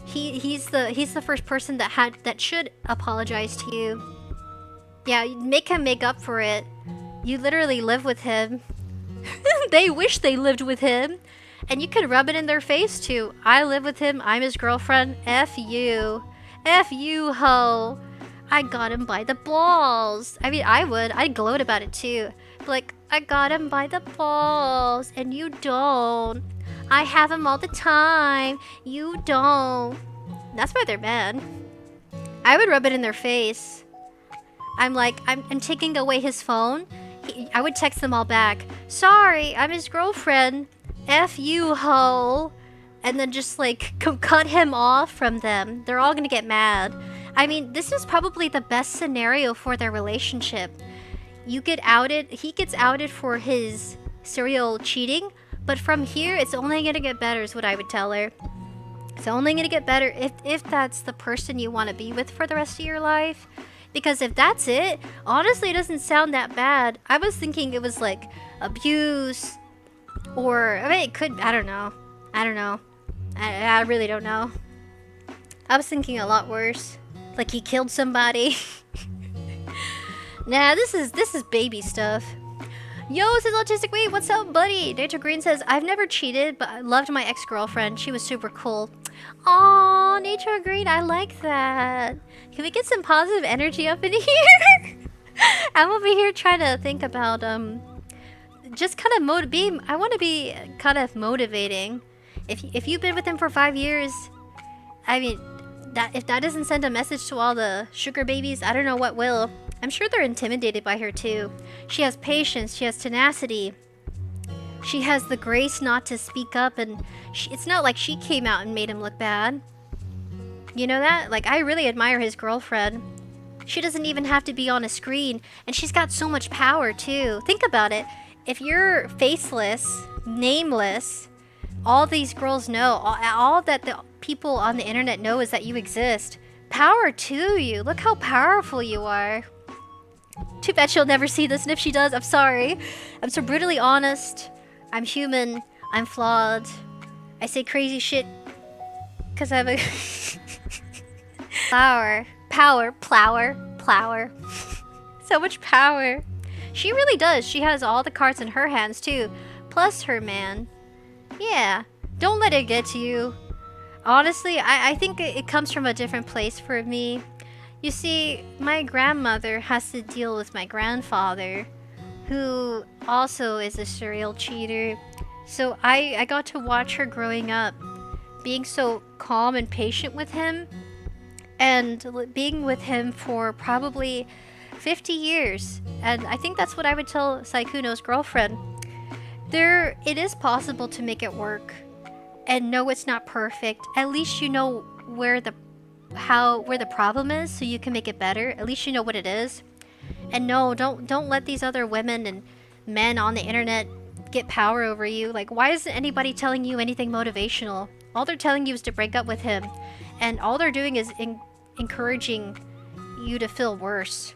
He's the first person that should apologize to you. Yeah, make him make up for it. You literally live with him. They wish they lived with him. And you can rub it in their face too. I live with him. I'm his girlfriend. F you. F you, ho. I got him by the balls. I mean, I'd gloat about it too. Like, I got him by the balls and you don't. I have him all the time. You don't. That's why they're mad. I would rub it in their face. I'm like, I'm taking away his phone. I would text them all back. Sorry, I'm his girlfriend. F you, ho. And then just like cut him off from them. They're all gonna get mad. I mean, this is probably the best scenario for their relationship. You get outed, he gets outed for his serial cheating, but from here, it's only gonna get better is what I would tell her. It's only gonna get better if that's the person you want to be with for the rest of your life. Because if that's it, honestly, it doesn't sound that bad. I was thinking it was like abuse, or I mean, it could. I don't know. I really don't know. I was thinking a lot worse, like he killed somebody. Nah, this is baby stuff. Yo, this is Autistic Wave. What's up, buddy? Nature Green says, I've never cheated, but I loved my ex-girlfriend. She was super cool. Aw, Nature Green, I like that. Can we get some positive energy up in here? I'm over here trying to think about just kind of I want to be kind of motivating. If you've been with him for 5 years, I mean, if that doesn't send a message to all the sugar babies, I don't know what will. I'm sure they're intimidated by her too. She has patience, she has tenacity. She has the grace not to speak up, and it's not like she came out and made him look bad. You know that? Like, I really admire his girlfriend. She doesn't even have to be on a screen, and she's got so much power too. Think about it. If you're faceless, nameless, all these girls know, all that the people on the internet know is that you exist. Power to you. Look how powerful you are. Too bad she'll never see this, and if she does, I'm sorry. I'm so brutally honest. I'm human. I'm flawed. I say crazy shit because I have a... Power. So much power. She really does. She has all the cards in her hands too. Plus her man. Yeah. Don't let it get to you. Honestly, I think it comes from a different place for me. You see, my grandmother has to deal with my grandfather, who also is a serial cheater. So I got to watch her growing up, being so calm and patient with him, and being with him for probably 50 years. And I think that's what I would tell Saikuno's girlfriend. It is possible to make it work. And no, it's not perfect. At least you know where the problem is, so you can make it better. At least you know what it is. And no, don't let these other women and men on the internet get power over you. Like, why isn't anybody telling you anything motivational? All they're telling you is to break up with him, and all they're doing is encouraging you to feel worse.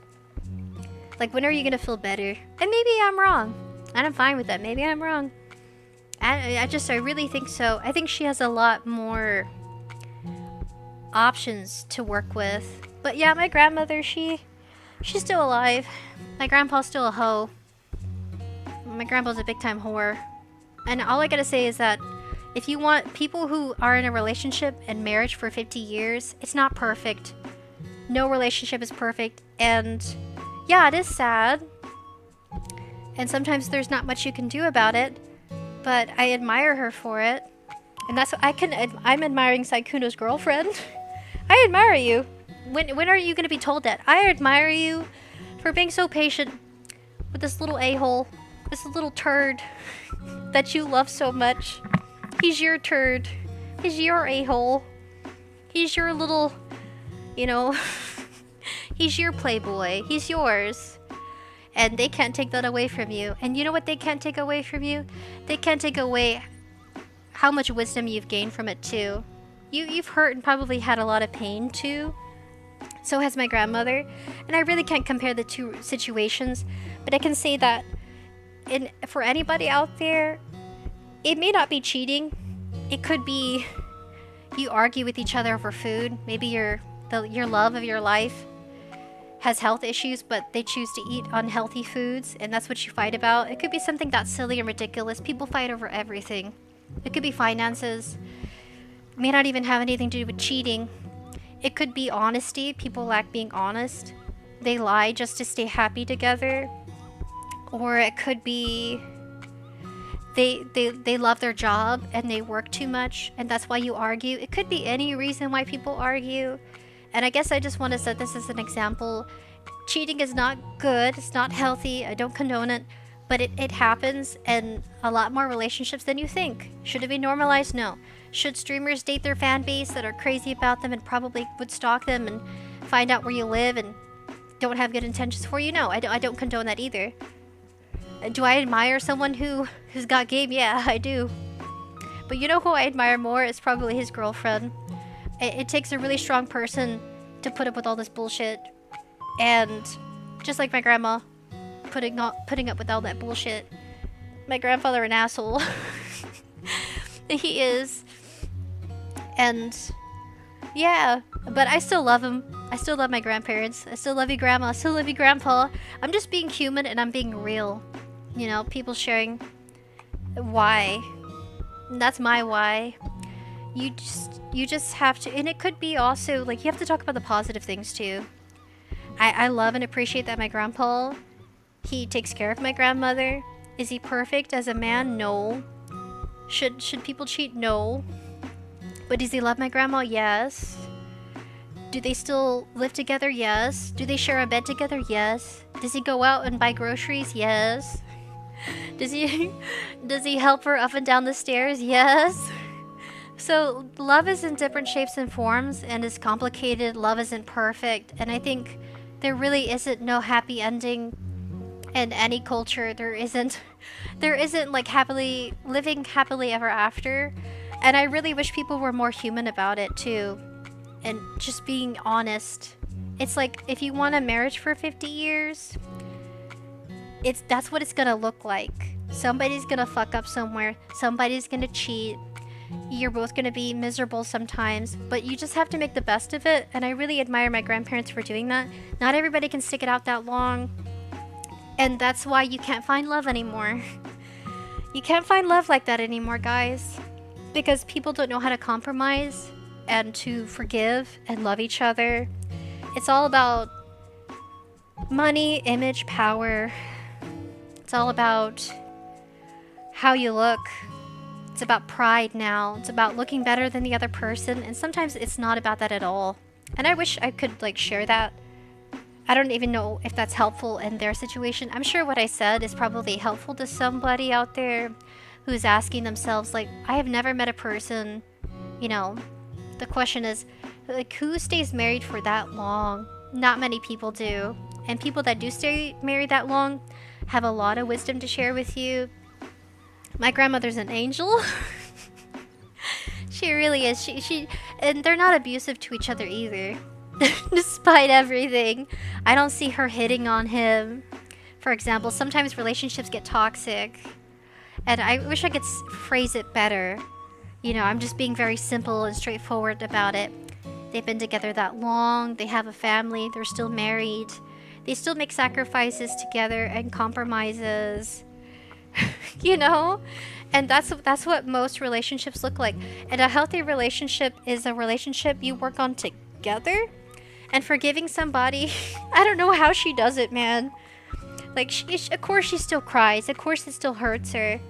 Like, when are you gonna feel better? And maybe I'm wrong, and I'm fine with that. Maybe I'm wrong. I really think so. I think she has a lot more options to work with. But yeah, my grandmother, she's still alive. My grandpa's still a hoe. My grandpa's a big time whore. And all I gotta say is that if you want people who are in a relationship and marriage for 50 years, it's not perfect. No relationship is perfect. And yeah, it is sad. And sometimes there's not much you can do about it. But I admire her for it. And that's what I'm admiring Saikuno's girlfriend. I admire you. When are you gonna be told that? I admire you for being so patient with this little a-hole, this little turd that you love so much. He's your turd. He's your a-hole. He's your little, you know, he's your playboy. He's yours. And they can't take that away from you. And you know what they can't take away from you? They can't take away how much wisdom you've gained from it too. You've hurt and probably had a lot of pain too. So has my grandmother. And I really can't compare the two situations. But I can say that for anybody out there, it may not be cheating. It could be you argue with each other over food. Maybe your love of your life has health issues, but they choose to eat unhealthy foods, and that's what you fight about. It could be something that's silly and ridiculous. People fight over everything. It could be finances. It may not even have anything to do with cheating. It could be honesty. People lack being honest. They lie just to stay happy together. Or it could be they love their job and they work too much, and that's why you argue. It could be any reason why people argue. And I guess I just want to set this as an example. Cheating is not good. It's not healthy. I don't condone it. But it happens in a lot more relationships than you think. Should it be normalized? No. Should streamers date their fan base that are crazy about them and probably would stalk them and find out where you live and don't have good intentions for you? No, I don't condone that either. Do I admire someone who's got game? Yeah, I do. But you know who I admire more? It's probably his girlfriend. It takes a really strong person to put up with all this bullshit. And just like my grandma, putting up with all that bullshit. My grandfather an asshole. He is. And yeah, but I still love him. I still love my grandparents. I still love you, Grandma. I still love you, Grandpa. I'm just being human and I'm being real. You know, people sharing why. And that's my why. You just have to, and it could be also, like, you have to talk about the positive things too. I love and appreciate that my grandpa, he takes care of my grandmother. Is he perfect as a man? No. Should people cheat? No. But does he love my grandma? Yes. Do they still live together? Yes. Do they share a bed together? Yes. Does he go out and buy groceries? Yes. Does he help her up and down the stairs? Yes. So love is in different shapes and forms and is complicated. Love isn't perfect, and I think there really isn't no happy ending in any culture. There isn't like living happily ever after. And I really wish people were more human about it too, and just being honest. It's like, if you want a marriage for 50 years, that's what it's gonna look like. Somebody's gonna fuck up somewhere, somebody's gonna cheat, you're both gonna be miserable sometimes, but you just have to make the best of it. And I really admire my grandparents for doing that. Not everybody can stick it out that long, and that's why you can't find love anymore. You can't find love like that anymore, guys, because people don't know how to compromise and to forgive and love each other. It's all about money, image, power. It's all about how you look. It's about pride now. It's about looking better than the other person, and sometimes it's not about that at all. And I wish I could like share that. I don't even know if that's helpful in their situation. I'm sure what I said is probably helpful to somebody out there who's asking themselves, like, I have never met a person, you know, the question is, like, who stays married for that long? Not many people do. And people that do stay married that long have a lot of wisdom to share with you. My grandmother's an angel. She really is. She and they're not abusive to each other either. Despite everything. I don't see her hitting on him. For example, sometimes relationships get toxic. And I wish I could phrase it better. You know, I'm just being very simple and straightforward about it. They've been together that long. They have a family. They're still married. They still make sacrifices together and compromises. You know? And that's what most relationships look like. And a healthy relationship is a relationship you work on together. And forgiving somebody, I don't know how she does it, man. Like, of course she still cries. Of course it still hurts her.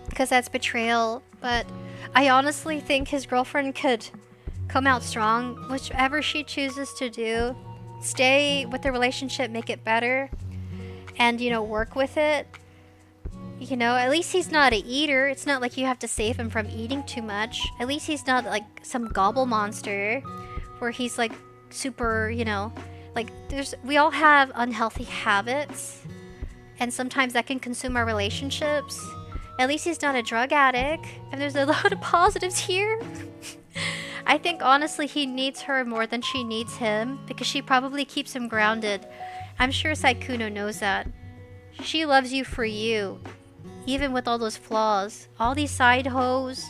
Because that's betrayal. But I honestly think his girlfriend could come out strong. Whichever she chooses to do. Stay with the relationship, make it better. And, you know, work with it. You know, at least he's not an eater. It's not like you have to save him from eating too much. At least he's not like some gobble monster. Where he's like super, you know, like we all have unhealthy habits, and sometimes that can consume our relationships. At least he's not a drug addict, and there's a lot of positives here. I think honestly he needs her more than she needs him, because she probably keeps him grounded. I'm sure Saikuno knows that. She loves you for you, even with all those flaws. All these side hoes,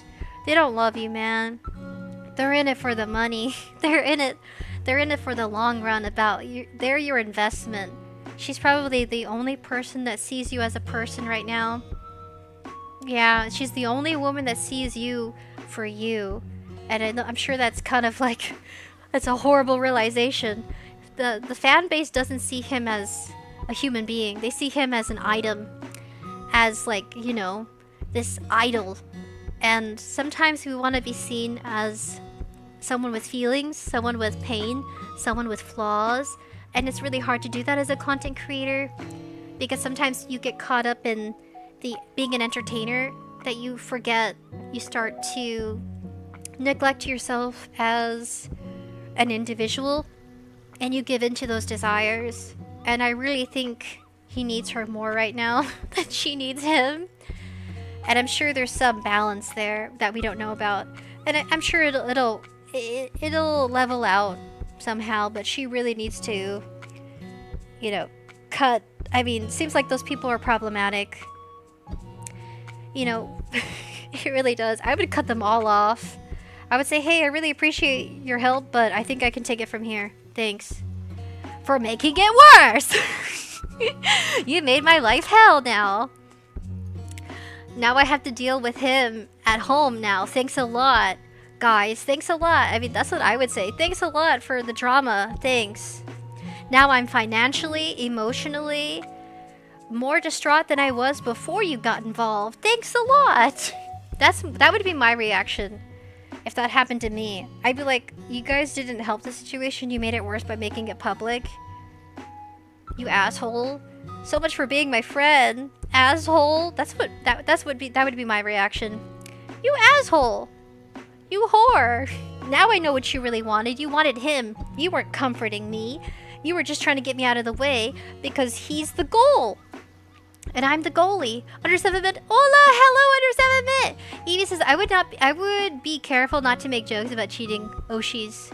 they don't love you, man. They're in it for the money. They're in it for the long run. They're your investment. She's probably the only person that sees you as a person right now. Yeah, she's the only woman that sees you for you. And I'm sure that's kind of like, it's a horrible realization. The fan base doesn't see him as a human being. They see him as an item. As like, you know, this idol. And sometimes we want to be seen as someone with feelings, someone with pain, someone with flaws. And it's really hard to do that as a content creator, because sometimes you get caught up in being an entertainer that you forget. You start to neglect yourself as an individual, and you give in to those desires. And I really think he needs her more right now than she needs him. And I'm sure there's some balance there that we don't know about. And I'm sure it'll level out somehow, but she really needs to, you know, cut. I mean, seems like those people are problematic. You know, it really does. I would cut them all off. I would say, hey, I really appreciate your help, but I think I can take it from here. Thanks for making it worse. You made my life hell now. Now I have to deal with him at home now. Thanks a lot, guys. Thanks a lot. I mean, that's what I would say. Thanks a lot for the drama. Thanks. Now I'm financially, emotionally, more distraught than I was before you got involved. Thanks a lot. That would be my reaction if that happened to me. I'd be like, you guys didn't help the situation. You made it worse by making it public. You asshole. So much for being my friend, asshole. That would be my reaction. You asshole. You whore. Now I know what you really wanted. You wanted him. You weren't comforting me. You were just trying to get me out of the way because he's the goal. And I'm the goalie. Under 7 bit. Hola, hello, Under 7 bit. Evie says, I would be careful not to make jokes about cheating Oshis.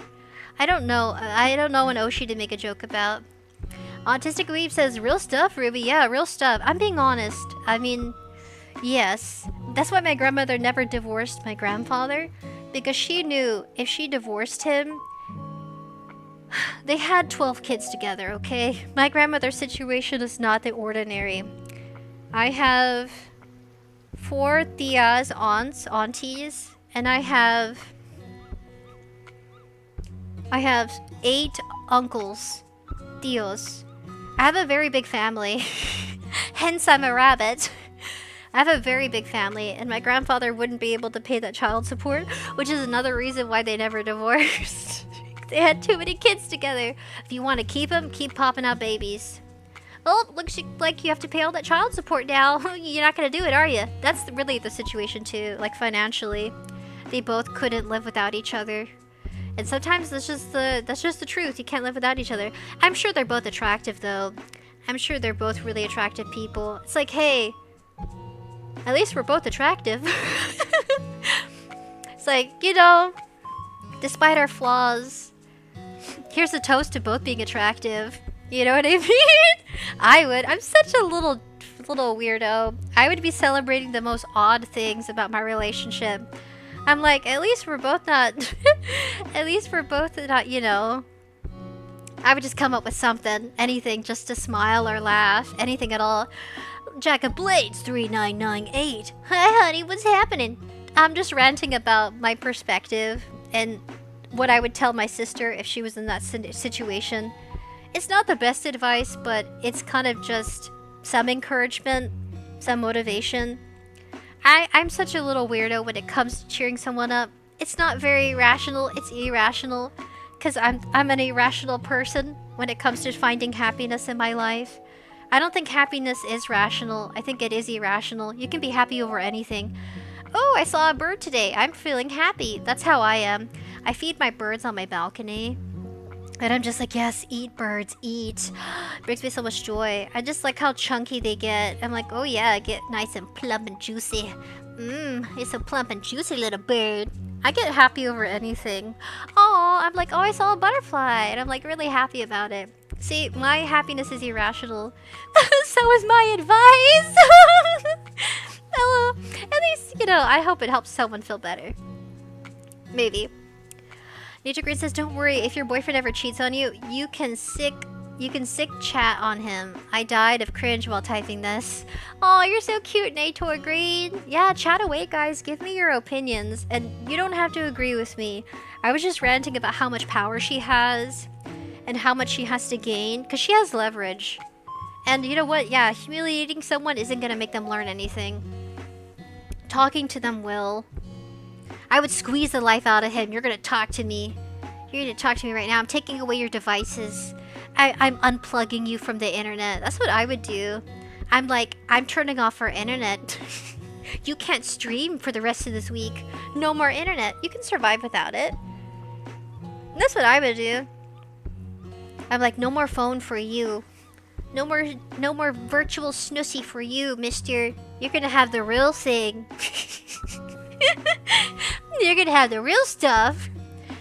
I don't know an Oshi to make a joke about. Autistic Weave says, real stuff, Ruby. Yeah, real stuff. I'm being honest. I mean, yes. That's why my grandmother never divorced my grandfather. Because she knew if she divorced him, they had 12 kids together, okay? My grandmother's situation is not the ordinary. I have 4 tias, aunties, and I have 8 uncles, tios. I have a very big family. Hence I'm a rabbit. I have a very big family, and my grandfather wouldn't be able to pay that child support, which is another reason why they never divorced. They had too many kids together. If you want to keep them, keep popping out babies. Well, looks like you have to pay all that child support now. You're not going to do it, are you? That's really the situation too, like financially. They both couldn't live without each other. And sometimes that's just the truth. You can't live without each other. I'm sure they're both attractive though. I'm sure they're both really attractive people. It's like, hey, at least we're both attractive. It's like, you know, despite our flaws, here's a toast to both being attractive. You know what I mean? I would. I'm such a little weirdo. I would be celebrating the most odd things about my relationship. I'm like, at least we're both not, you know. I would just come up with something, anything, just to smile or laugh, anything at all. Jack of Blades 3998. Hi honey, what's happening? I'm just ranting about my perspective and what I would tell my sister if she was in that situation. It's not the best advice, but it's kind of just some encouragement, some motivation. I'm such a little weirdo when it comes to cheering someone up. It's not very rational, it's irrational. Because I'm an irrational person when it comes to finding happiness in my life. I don't think happiness is rational. I think it is irrational. You can be happy over anything. Oh, I saw a bird today. I'm feeling happy. That's how I am. I feed my birds on my balcony. And I'm just like, yes, eat birds, eat. It brings me so much joy. I just like how chunky they get. I'm like, oh yeah, get nice and plump and juicy. It's a plump and juicy little bird. I get happy over anything. Oh, I'm like, oh, I saw a butterfly. And I'm like really happy about it. See, my happiness is irrational. So is my advice. Hello. At least, you know, I hope it helps someone feel better. Maybe. Nature Green says, don't worry, if your boyfriend ever cheats on you, you can sick chat on him. I died of cringe while typing this. Oh, you're so cute, Nature Green. Yeah, chat away, guys. Give me your opinions. And you don't have to agree with me. I was just ranting about how much power she has and how much she has to gain, because she has leverage. And you know what? Yeah, humiliating someone isn't going to make them learn anything. Talking to them will. I would squeeze the life out of him. You're gonna talk to me. You're gonna talk to me right now. I'm taking away your devices. I'm unplugging you from the internet. That's what I would do. I'm like, I'm turning off our internet. You can't stream for the rest of this week. No more internet. You can survive without it. That's what I would do. I'm like, no more phone for you. No more virtual snussy for you, mister. You're gonna have the real thing. You're gonna have the real stuff.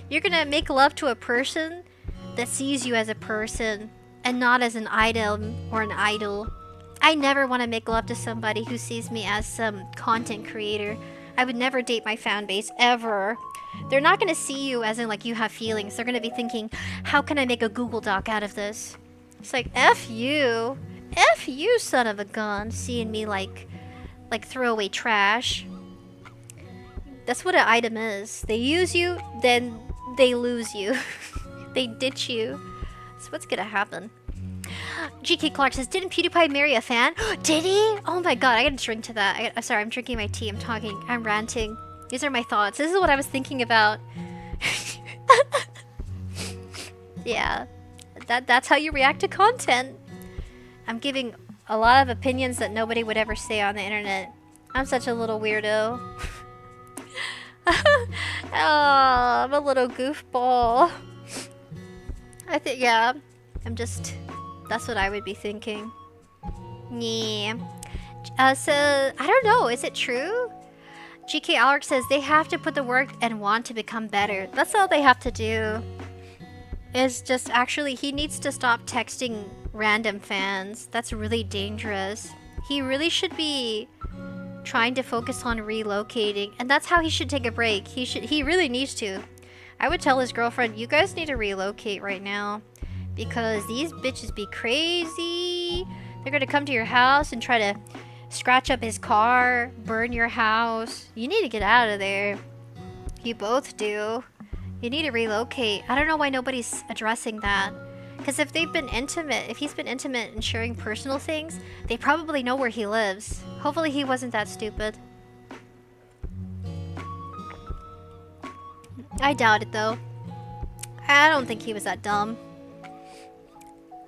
You're gonna make love to a person that sees you as a person and not as an item or an idol. I never want to make love to somebody who sees me as some content creator. I would never date my fan base, ever. They're not gonna see you as in like you have feelings. They're gonna be thinking, how can I make a Google Doc out of this? It's like, F you. F you, son of a gun, seeing me like throwaway trash. That's what an item is. They use you, then they lose you. They ditch you. That's what's gonna happen. GK Clark says, didn't PewDiePie marry a fan? Did he? Oh my god, I gotta drink to that. I'm sorry, I'm drinking my tea. I'm ranting. These are my thoughts. This is what I was thinking about. Yeah, that's how you react to content. I'm giving a lot of opinions that nobody would ever say on the internet. I'm such a little weirdo. Oh, I'm a little goofball. I think, yeah, that's what I would be thinking. Yeah. So, I don't know, is it true? GK Alex says they have to put the work and want to become better. That's all they have to do. Is just actually, he needs to stop texting random fans. That's really dangerous. He really should be trying to focus on relocating, and that's how he should take a break. He really needs to. I would tell his girlfriend, you guys need to relocate right now, because these bitches be crazy. They're gonna come to your house and try to scratch up his car, burn your house. You need to get out of there. You both do. You need to relocate. I don't know why nobody's addressing that. Because if they've been intimate, if he's been intimate and sharing personal things, they probably know where he lives. Hopefully he wasn't that stupid. I doubt it though. I don't think he was that dumb.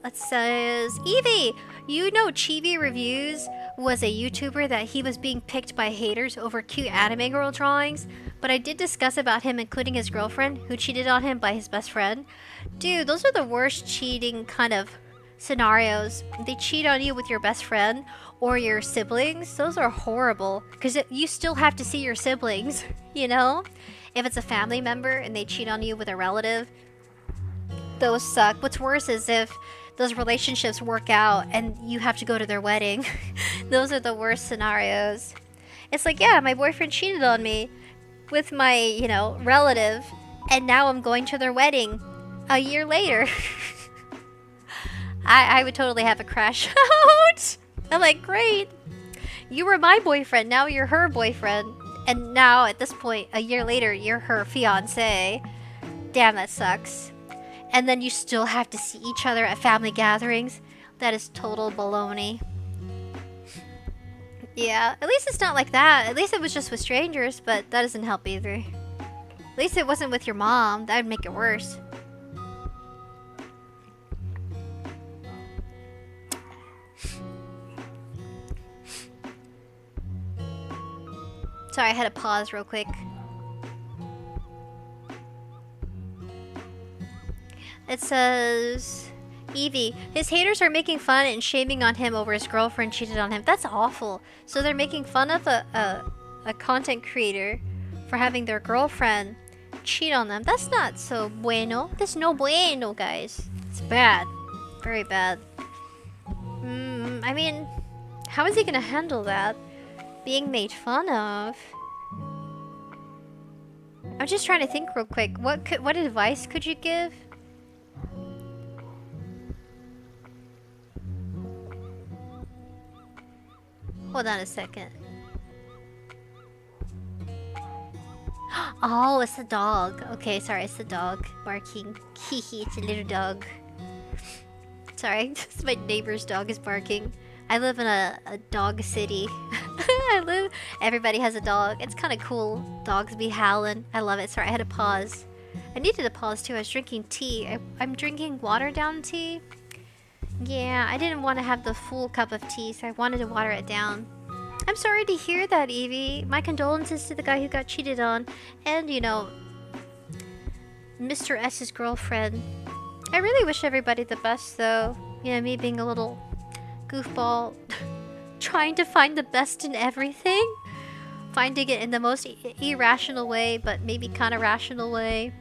It says, Evie, you know Chibi Reviews was a YouTuber that he was being picked by haters over cute anime girl drawings, but I did discuss about him including his girlfriend who cheated on him by his best friend. Dude, those are the worst cheating kind of scenarios. They cheat on you with your best friend or your siblings. Those are horrible because you still have to see your siblings, you know? If it's a family member and they cheat on you with a relative, those suck. What's worse is if those relationships work out and you have to go to their wedding. Those are the worst scenarios. It's like, yeah, my boyfriend cheated on me with my, you know, relative, and now I'm going to their wedding a year later. I would totally have a crash out. I'm like, great. You were my boyfriend, now you're her boyfriend. And now, at this point, a year later, you're her fiance. Damn, that sucks. And then you still have to see each other at family gatherings. That is total baloney. Yeah, at least it's not like that. At least it was just with strangers, but that doesn't help either. At least it wasn't with your mom. That would make it worse. Sorry, I had to pause real quick. It says, Evie, his haters are making fun and shaming on him over his girlfriend cheated on him. That's awful. So they're making fun of a content creator for having their girlfriend cheat on them. That's not so bueno. That's no bueno, guys. It's bad. Very bad. I mean, how is he gonna handle that? Being made fun of? I'm just trying to think real quick. What advice could you give? Hold on a second. Oh, it's a dog. Okay, sorry, it's a dog barking. Hehe, it's a little dog. Sorry, my neighbor's dog is barking. I live in a dog city. Everybody has a dog. It's kind of cool. Dogs be howling. I love it. Sorry, I had to pause. I needed to pause too. I was drinking tea. I'm drinking watered down tea. Yeah, I didn't want to have the full cup of tea, so I wanted to water it down. I'm sorry to hear that, Evie. My condolences to the guy who got cheated on. And, you know, Mr. S's girlfriend. I really wish everybody the best, though. You know, me being a little goofball. Trying to find the best in everything. Finding it in the most irrational way, but maybe kind of rational way.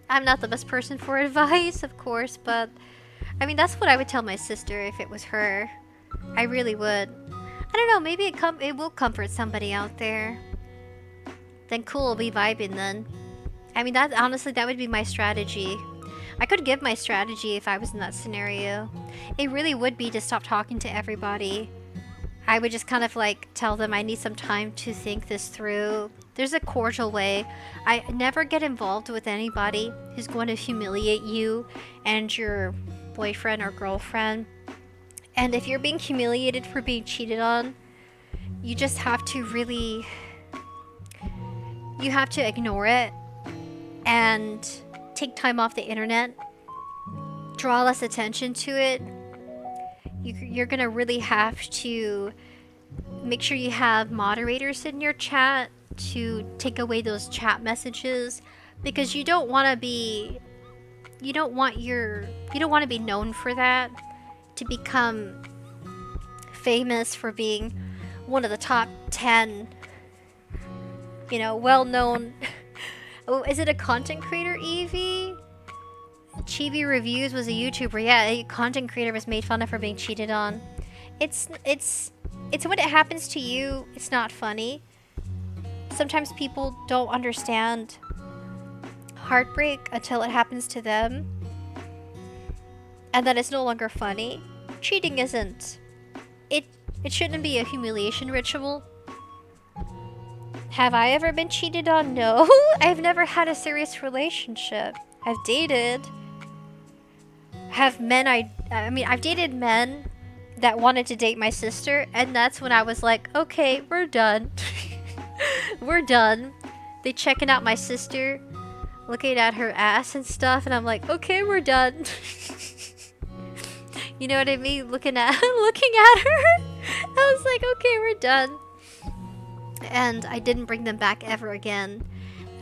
I'm not the best person for advice, of course, but... I mean, that's what I would tell my sister if it was her. I really would. I don't know, maybe it will comfort somebody out there. Then cool, we'll be vibing then. I mean, honestly, that would be my strategy. I could give my strategy if I was in that scenario. It really would be to stop talking to everybody. I would just kind of like tell them I need some time to think this through. There's a cordial way. I never get involved with anybody who's going to humiliate you and your boyfriend or girlfriend. And if you're being humiliated for being cheated on, you just have to really, you have to ignore it and take time off the internet, draw less attention to it. You're gonna really have to make sure you have moderators in your chat to take away those chat messages, because you don't want to be, you don't want to be known for that, to become famous for being one of the top 10, you know, well-known. Oh, is it a content creator, Evie? Chibi Reviews was a YouTuber. Yeah, a content creator was made fun of for being cheated on. It's when it happens to you, it's not funny. Sometimes people don't understand heartbreak until it happens to them, and then it's no longer funny. Cheating isn't. It shouldn't be a humiliation ritual. Have I ever been cheated on? No. I've never had a serious relationship. I've dated. I've dated men that wanted to date my sister, and that's when I was like, okay, we're done. We're done. They checking out my sister, looking at her ass and stuff, and I'm like, okay, we're done. You know what I mean? Looking at her. I was like, okay, we're done. And I didn't bring them back ever again.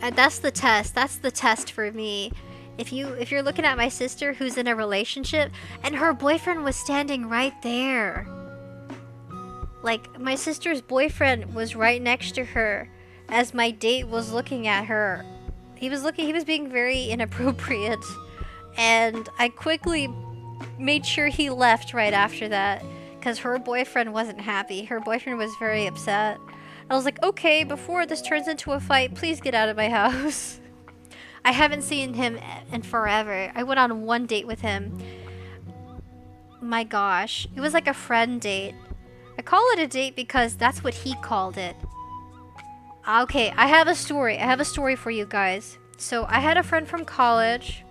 And that's the test. That's the test for me. If you're looking at my sister who's in a relationship and her boyfriend was standing right there. Like, my sister's boyfriend was right next to her as my date was looking at her. He was being very inappropriate, and I quickly made sure he left right after that, because her boyfriend wasn't happy. Her boyfriend was very upset. I was like, okay, before this turns into a fight, please get out of my house. I haven't seen him in forever. I went on one date with him. My gosh. It was like a friend date. I call it a date because that's what he called it. Okay, I have a story. I have a story for you guys. So I had a friend from college,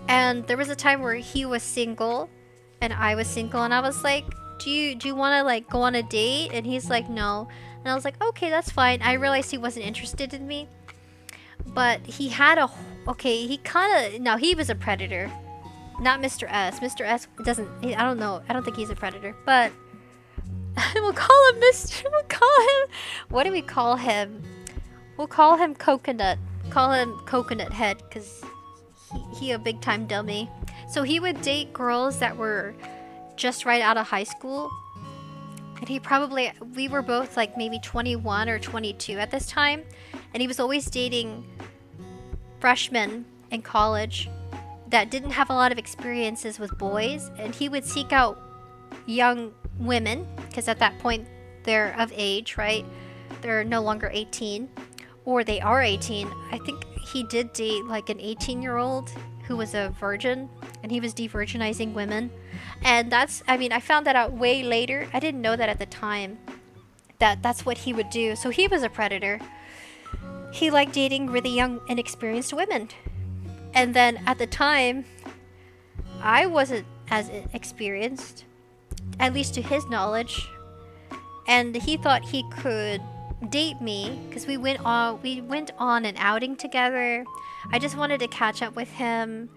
and there was a time where he was single and I was single, and I was like, do you want to like go on a date? And he's like, no. And I was like, okay, that's fine. I realized he wasn't interested in me, but he had a, okay, he kind of, no, he was a predator. Not Mr. S. Mr. S doesn't, I don't know. I don't think he's a predator, but we'll call him what do we call him? We'll call him Coconut. Call him Coconut Head, because he a big time dummy. So he would date girls that were just right out of high school. And we were both like maybe 21 or 22 at this time. And he was always dating freshmen in college that didn't have a lot of experiences with boys. And he would seek out young women, because at that point they're of age, right? They're no longer 18, or they are 18. I think he did date like an 18-year-old who was a virgin, and he was de-virginizing women. And that's, I mean, I found that out way later. I didn't know that at the time, that that's what he would do. So he was a predator. He liked dating really young, inexperienced women. And then at the time, I wasn't as experienced, at least to his knowledge. And he thought he could date me because we went on an outing together. I just wanted to catch up with him,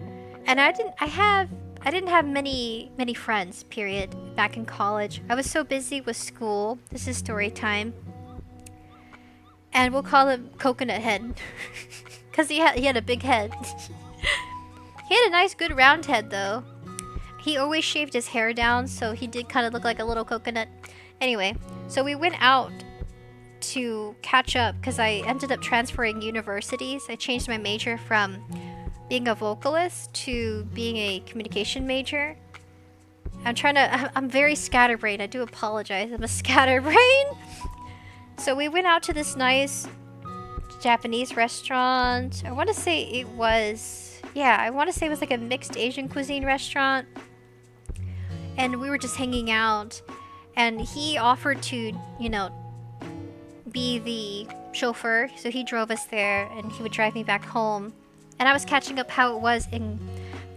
and I didn't have many friends, period, back in college. I was so busy with school. This is story time. And we'll call him Coconut Head because he had a big head. He had a nice good round head though. He always shaved his hair down, so he did kind of look like a little coconut. Anyway, so we went out to catch up because I ended up transferring universities. I changed my major from being a vocalist to being a communication major. I'm very scatterbrained. I do apologize. I'm a scatterbrain. So we went out to this nice Japanese restaurant. I want to say it was like a mixed Asian cuisine restaurant. And we were just hanging out. And he offered to, be the chauffeur. So he drove us there and he would drive me back home. And I was catching up how it was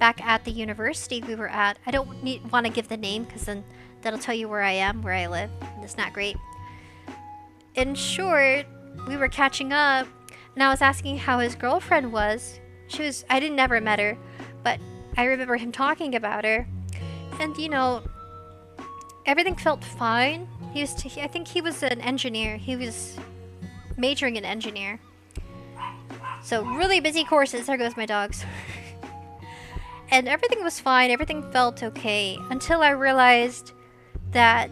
back at the university we were at. I don't want to give the name because then that'll tell you where I am, where I live. It's not great. In short, we were catching up, and I was asking how his girlfriend was. I didn't never met her, but I remember him talking about her. And you know, everything felt fine. I think he was an engineer. He was majoring in engineer. So really busy courses. There goes my dogs. And everything was fine. Everything felt okay until I realized that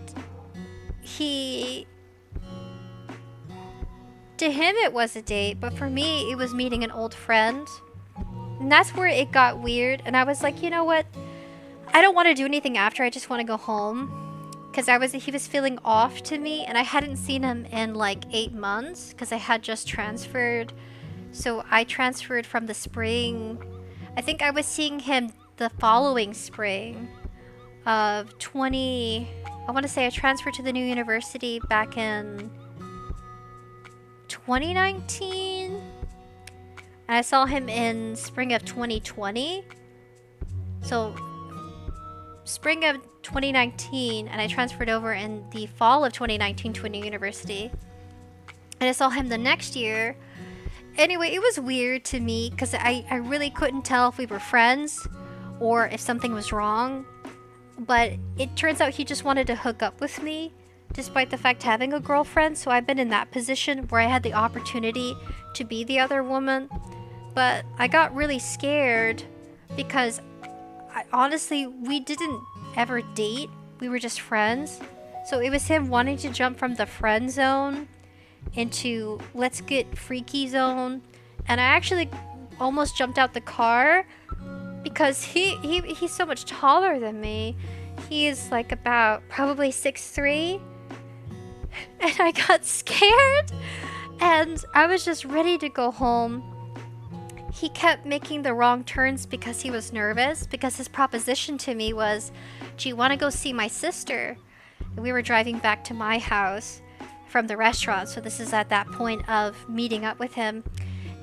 to him it was a date, but for me it was meeting an old friend. And that's where it got weird. And I was like, you know what? I don't want to do anything after. I just want to go home. Because he was feeling off to me, and I hadn't seen him in like 8 months because I had just transferred. So I transferred from the spring. I think I was seeing him the following spring of I want to say I transferred to the new university back in 2019. And I saw him in spring of 2020. So spring of 2019, and I transferred over in the fall of 2019 to a new university. And I saw him the next year. Anyway, it was weird to me because I really couldn't tell if we were friends or if something was wrong. But it turns out he just wanted to hook up with me, despite the fact having a girlfriend. So I've been in that position where I had the opportunity to be the other woman. But I got really scared because honestly, we didn't ever date. We were just friends. So it was him wanting to jump from the friend zone into let's get freaky zone. And I actually almost jumped out the car because he's so much taller than me. He is like about probably 6'3". And I got scared. And I was just ready to go home. He kept making the wrong turns because he was nervous, because his proposition to me was, do you want to go see my sister? And we were driving back to my house from the restaurant, so this is at that point of meeting up with him.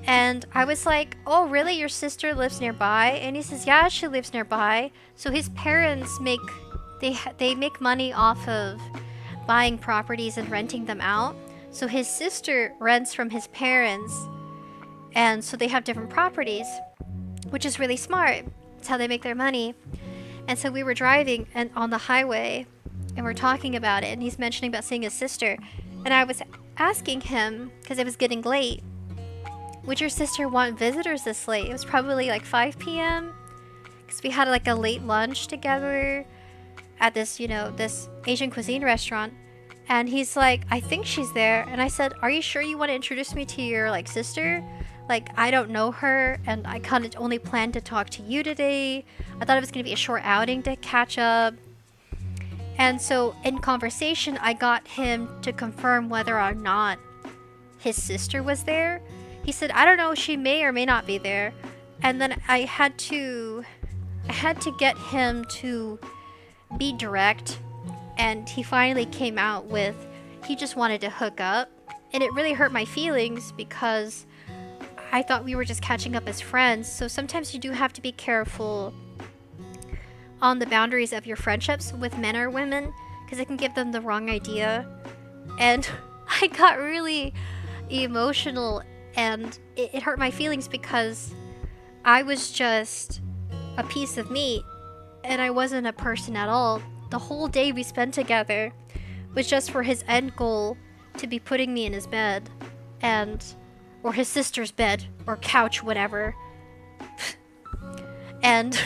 And I was like, oh really, your sister lives nearby? And he says, yeah, she lives nearby. So his parents make money off of buying properties and renting them out. So his sister rents from his parents, and so they have different properties, which is really smart. It's how they make their money. And so we were driving and on the highway, and we're talking about it, and he's mentioning about seeing his sister. And I was asking him, because it was getting late, would your sister want visitors this late? It was probably like 5 p.m. because we had like a late lunch together at this, this Asian cuisine restaurant. And he's like, I think she's there. And I said, are you sure you want to introduce me to your like sister? Like, I don't know her, and I kind of only planned to talk to you today. I thought it was going to be a short outing to catch up. And so in conversation, I got him to confirm whether or not his sister was there. He said, I don't know, she may or may not be there. And then I had to get him to be direct. And he finally came out with, he just wanted to hook up. And it really hurt my feelings because I thought we were just catching up as friends. So sometimes you do have to be careful on the boundaries of your friendships with men or women, because it can give them the wrong idea. And I got really emotional, and it hurt my feelings because I was just a piece of meat and I wasn't a person at all. The whole day we spent together was just for his end goal to be putting me in his bed, or his sister's bed, or couch, whatever. And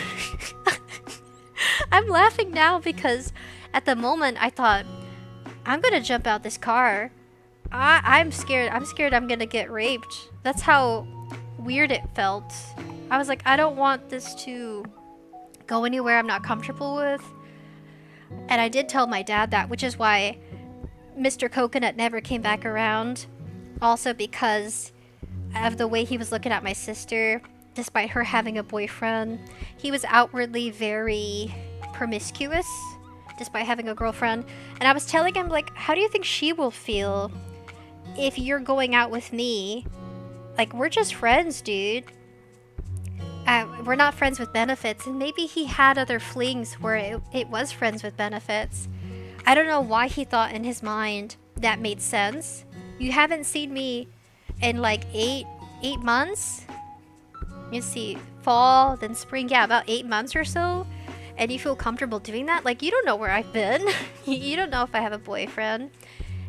I'm laughing now because at the moment I thought, I'm gonna jump out this car. I'm scared. I'm scared I'm gonna get raped. That's how weird it felt. I was like, I don't want this to go anywhere I'm not comfortable with. And I did tell my dad that, which is why Mr. Coconut never came back around. Also because of the way he was looking at my sister, despite her having a boyfriend. He was outwardly very promiscuous, despite having a girlfriend. And I was telling him, like, how do you think she will feel if you're going out with me? Like, we're just friends, dude. we're not friends with benefits, and maybe he had other flings where it was friends with benefits. I don't know why he thought in his mind that made sense. You haven't seen me in like eight months. You see, fall, then spring, yeah, about 8 months or so, and you feel comfortable doing that? Like, you don't know where I've been. You don't know if I have a boyfriend.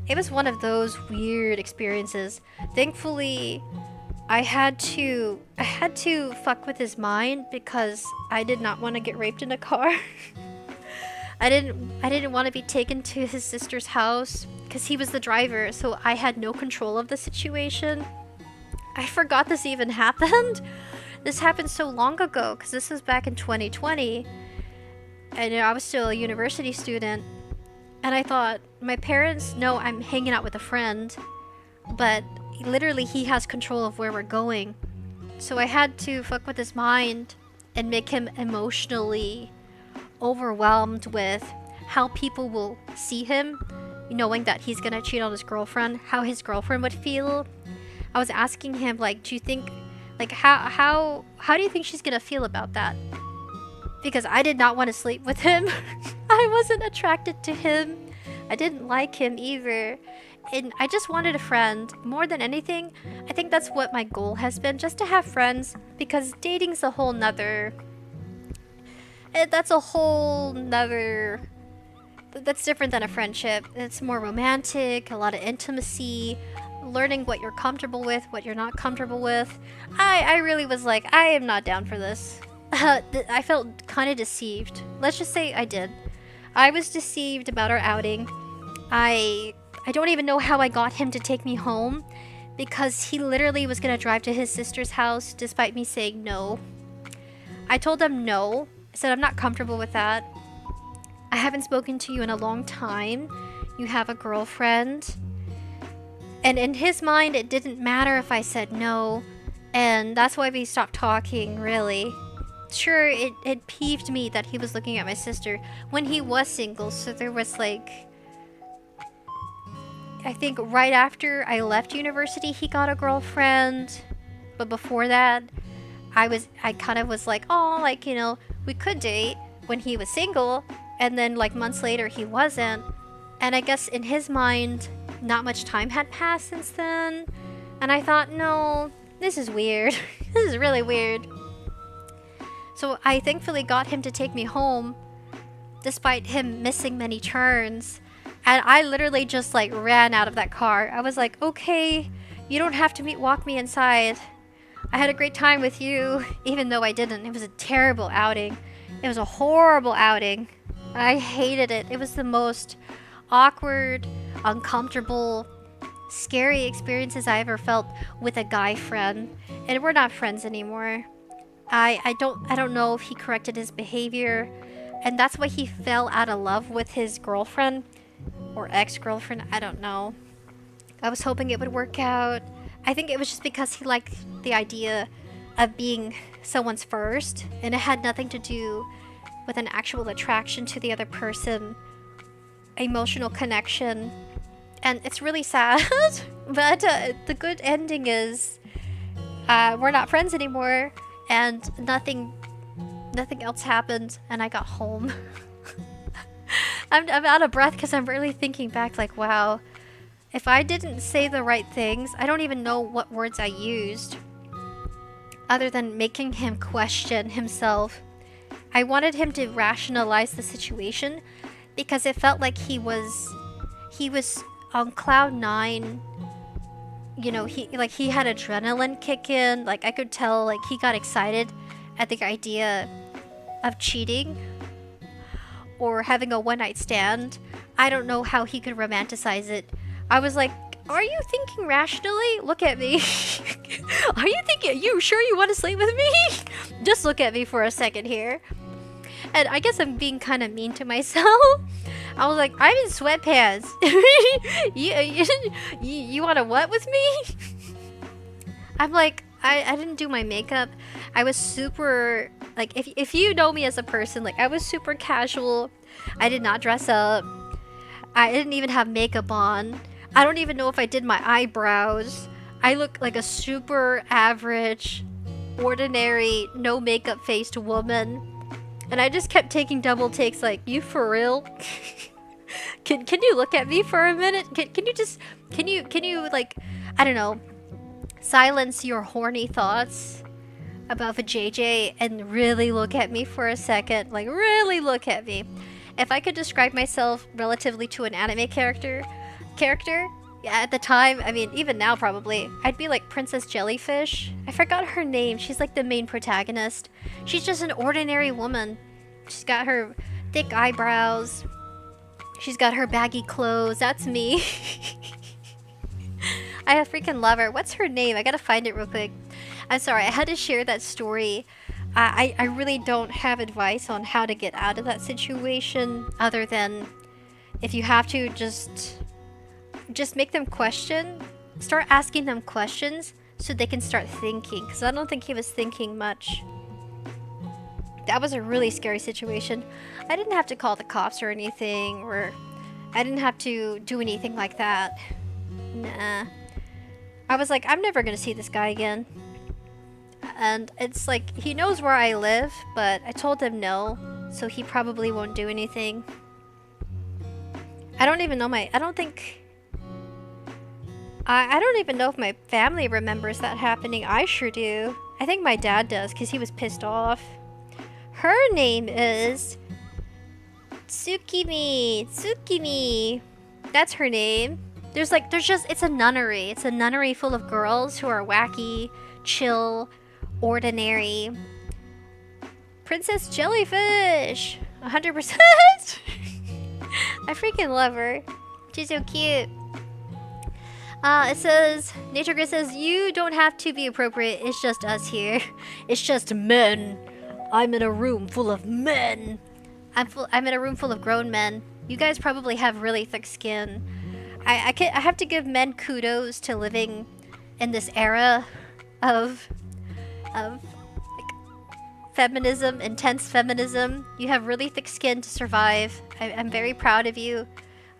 It was one of those weird experiences. Thankfully, I had to fuck with his mind because I did not want to get raped in a car. I didn't want to be taken to his sister's house because he was the driver, so I had no control of the situation. I forgot this even happened. This happened so long ago because this was back in 2020, and I was still a university student. And I thought, my parents know I'm hanging out with a friend, but literally he has control of where we're going. So I had to fuck with his mind and make him emotionally overwhelmed with how people will see him, knowing that he's gonna cheat on his girlfriend, how his girlfriend would feel. I was asking him, like, do you think, like, how do you think she's gonna feel about that? Because I did not want to sleep with him. I wasn't attracted to him. I didn't like him either. And I just wanted a friend. More than anything, I think that's what my goal has been, just to have friends. Because dating's a whole nother... That's a whole nother... That's different than a friendship. It's more romantic, a lot of intimacy, learning what you're comfortable with, what you're not comfortable with. I really was like, I am not down for this. I felt kind of deceived. Let's just say I did. I was deceived about our outing. I don't even know how I got him to take me home, because he literally was gonna drive to his sister's house despite me saying no. I told him no. I said I'm not comfortable with that. I haven't spoken to you in a long time. You have a girlfriend. And in his mind, it didn't matter if I said no. And that's why we stopped talking, really. Sure, it peeved me that he was looking at my sister when he was single, so there was like... I think right after I left university, he got a girlfriend. But before that, I kind of was like, oh, like, you know, we could date when he was single. And then like months later, he wasn't. And I guess in his mind, not much time had passed since then. And I thought, no, this is weird. This is really weird. So I thankfully got him to take me home, despite him missing many turns. And I literally just like ran out of that car. I was like, okay, you don't have to walk me inside. I had a great time with you, even though I didn't. It was a terrible outing. It was a horrible outing. I hated it. It was the most awkward, uncomfortable, scary experiences I ever felt with a guy friend. And we're not friends anymore. I don't know if he corrected his behavior, and that's why he fell out of love with his girlfriend or ex-girlfriend. I don't know. I was hoping it would work out. I think it was just because he liked the idea of being someone's first, and it had nothing to do with an actual attraction to the other person, emotional connection. And it's really sad, but the good ending is we're not friends anymore. And nothing else happened, and I got home. I'm out of breath because I'm really thinking back, like, wow, if I didn't say the right things, I don't even know what words I used, other than making him question himself. I wanted him to rationalize the situation, because it felt like he was on cloud 9. You know, he had adrenaline kick in. Like, I could tell, like, he got excited at the idea of cheating or having a one-night stand. I don't know how he could romanticize it. I was like, are you thinking rationally? Look at me. Are you sure you want to sleep with me? Just look at me for a second here. And I guess I'm being kind of mean to myself. I was like, I'm in sweatpants. you want to what with me? I'm like, I didn't do my makeup. I was super, like, if you know me as a person, like, I was super casual. I did not dress up. I didn't even have makeup on. I don't even know if I did my eyebrows. I look like a super average ordinary, no makeup faced woman. And I just kept taking double takes like, you for real? Can you look at me for a minute? Can you like, I don't know, silence your horny thoughts about the JJ and really look at me for a second? Like, really look at me. If I could describe myself relatively to an anime character, yeah, at the time, I mean, even now probably, I'd be like Princess Jellyfish. I forgot her name. She's like the main protagonist. She's just an ordinary woman. She's got her thick eyebrows. She's got her baggy clothes. That's me. I freaking love her. What's her name? I gotta find it real quick. I'm sorry, I had to share that story. I really don't have advice on how to get out of that situation other than if you have to just make them question. Start asking them questions so they can start thinking, because I don't think he was thinking much. That was a really scary situation. I didn't have to call the cops or anything, or I didn't have to do anything like that. Nah. I was like, I'm never gonna see this guy again. And it's like, he knows where I live, but I told him no, so he probably won't do anything. I don't even know I don't even know if my family remembers that happening. I sure do. I think my dad does, because he was pissed off. Her name is Tsukimi. Tsukimi. That's her name. It's a nunnery. It's a nunnery full of girls who are wacky, chill, ordinary. Princess Jellyfish. 100%. I freaking love her. She's so cute. It says, Nature Grid says, you don't have to be appropriate. It's just us here. It's just men. I'm in a room full of men. I'm in a room full of grown men. You guys probably have really thick skin. I have to give men kudos to living in this era of like feminism, intense feminism. You have really thick skin to survive. I'm very proud of you.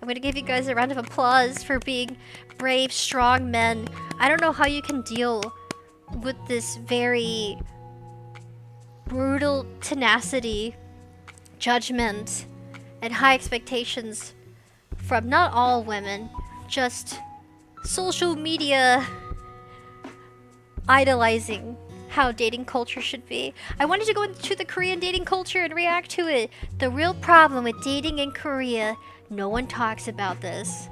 I'm gonna give you guys a round of applause for being brave, strong men. I don't know how you can deal with this very brutal tenacity, judgment, and high expectations from not all women, just social media idolizing how dating culture should be. I wanted to go into the Korean dating culture and react to it. The real problem with dating in Korea, no one talks about this.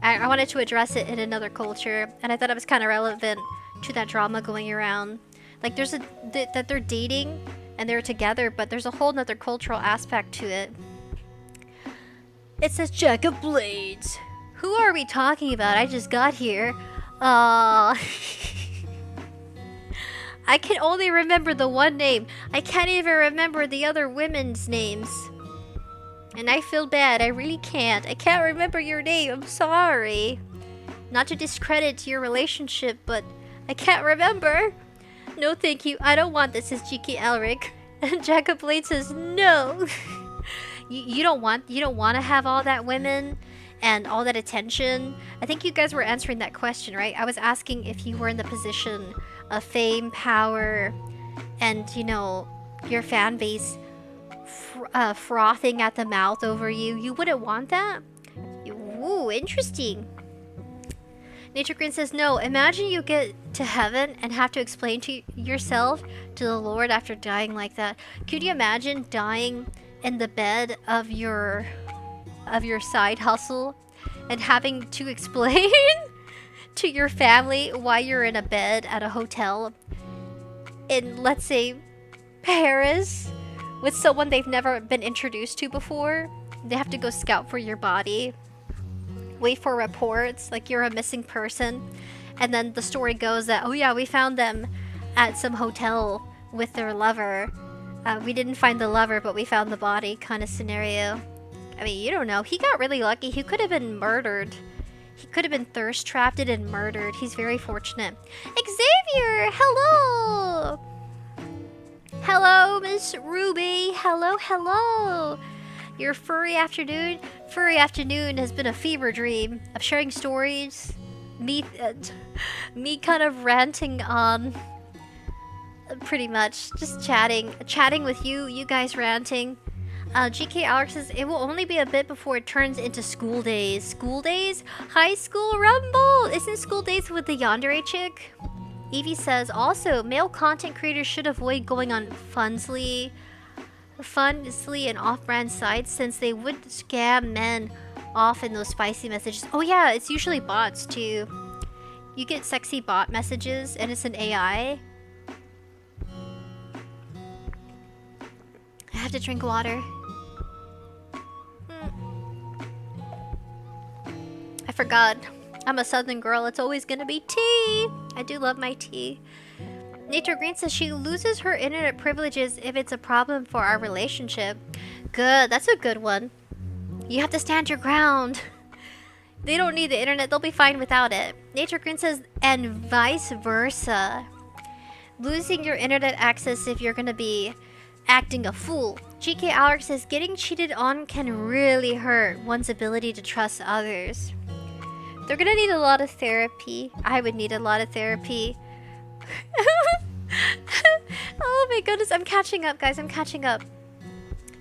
I wanted to address it in another culture, and I thought it was kind of relevant to that drama going around. Like, there's that they're dating and they're together, but there's a whole nother cultural aspect to it. It says Jack of Blades. Who are we talking about? I just got here. I can only remember the one name. I can't even remember the other women's names. And I feel bad. I really can't. I can't remember your name. I'm sorry. Not to discredit your relationship, but I can't remember. No, thank you. I don't want this, says Jiki Elric. And Jack of Blades says no. You don't want to have all that women and all that attention. I think you guys were answering that question, right? I was asking if you were in the position of fame, power, and, you know, your fan base frothing at the mouth over you. You wouldn't want that? Ooh, interesting. Nature Green says, no, imagine you get to heaven and have to explain to yourself to the Lord after dying like that. Could you imagine dying in the bed of your side hustle and having to explain to your family why you're in a bed at a hotel in, let's say, Paris with someone they've never been introduced to before? They have to go scout for your body, wait for reports like you're a missing person, and then the story goes that, oh yeah, we found them at some hotel with their lover. We didn't find the lover, but we found the body, kind of scenario. I mean, you don't know. He got really lucky. He could have been murdered. He could have been thirst trapped and murdered. He's very fortunate. Xavier, hello! Hello, Miss Ruby. Hello, hello. Your furry afternoon? Furry afternoon has been a fever dream of sharing stories. Me kind of ranting on Pretty much. Just chatting with you guys ranting. GK Alex says, it will only be a bit before it turns into school days. School days? High school rumble! Isn't school days with the yandere chick? Evie says, also, male content creators should avoid going on Funsly and off-brand sites since they would scam men off in those spicy messages. Oh yeah, it's usually bots too. You get sexy bot messages and it's an AI. I have to drink water. I forgot. I'm a southern girl. It's always gonna be tea. I do love my tea. Nature Green says she loses her internet privileges if it's a problem for our relationship. Good. That's a good one. You have to stand your ground. They don't need the internet. They'll be fine without it. Nature Green says, and vice versa. Losing your internet access if you're gonna be acting a fool. GK Alex says, getting cheated on can really hurt one's ability to trust others. They're gonna need a lot of therapy. I would need a lot of therapy. Oh my goodness, I'm catching up, guys. I'm catching up.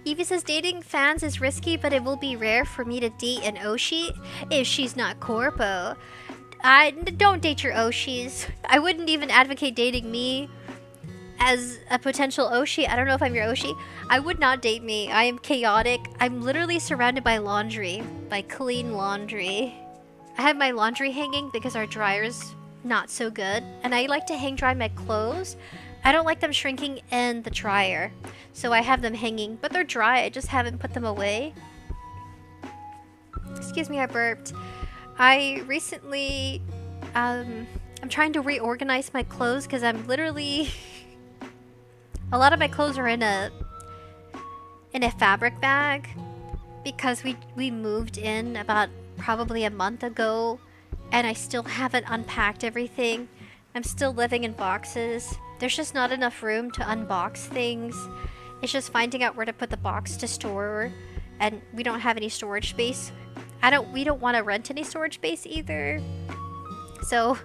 Evie says, dating fans is risky, but it will be rare for me to date an Oshi if she's not corpo. Don't date your Oshis. I wouldn't even advocate dating me as a potential Oshi. I don't know if I'm your Oshi. I would not date me. I am chaotic. I'm literally surrounded by laundry, by clean laundry. I have my laundry hanging because our dryer's not so good, and I like to hang dry my clothes. I don't like them shrinking in the dryer, so I have them hanging, but they're dry. I just haven't put them away. Excuse me, I burped. I recently, I'm trying to reorganize my clothes because I'm literally a lot of my clothes are in a fabric bag because we moved in about probably a month ago, and I still haven't unpacked everything. I'm still living in boxes. There's just not enough room to unbox things. It's just finding out where to put the box to store, and we don't have any storage space. We don't want to rent any storage space either. So,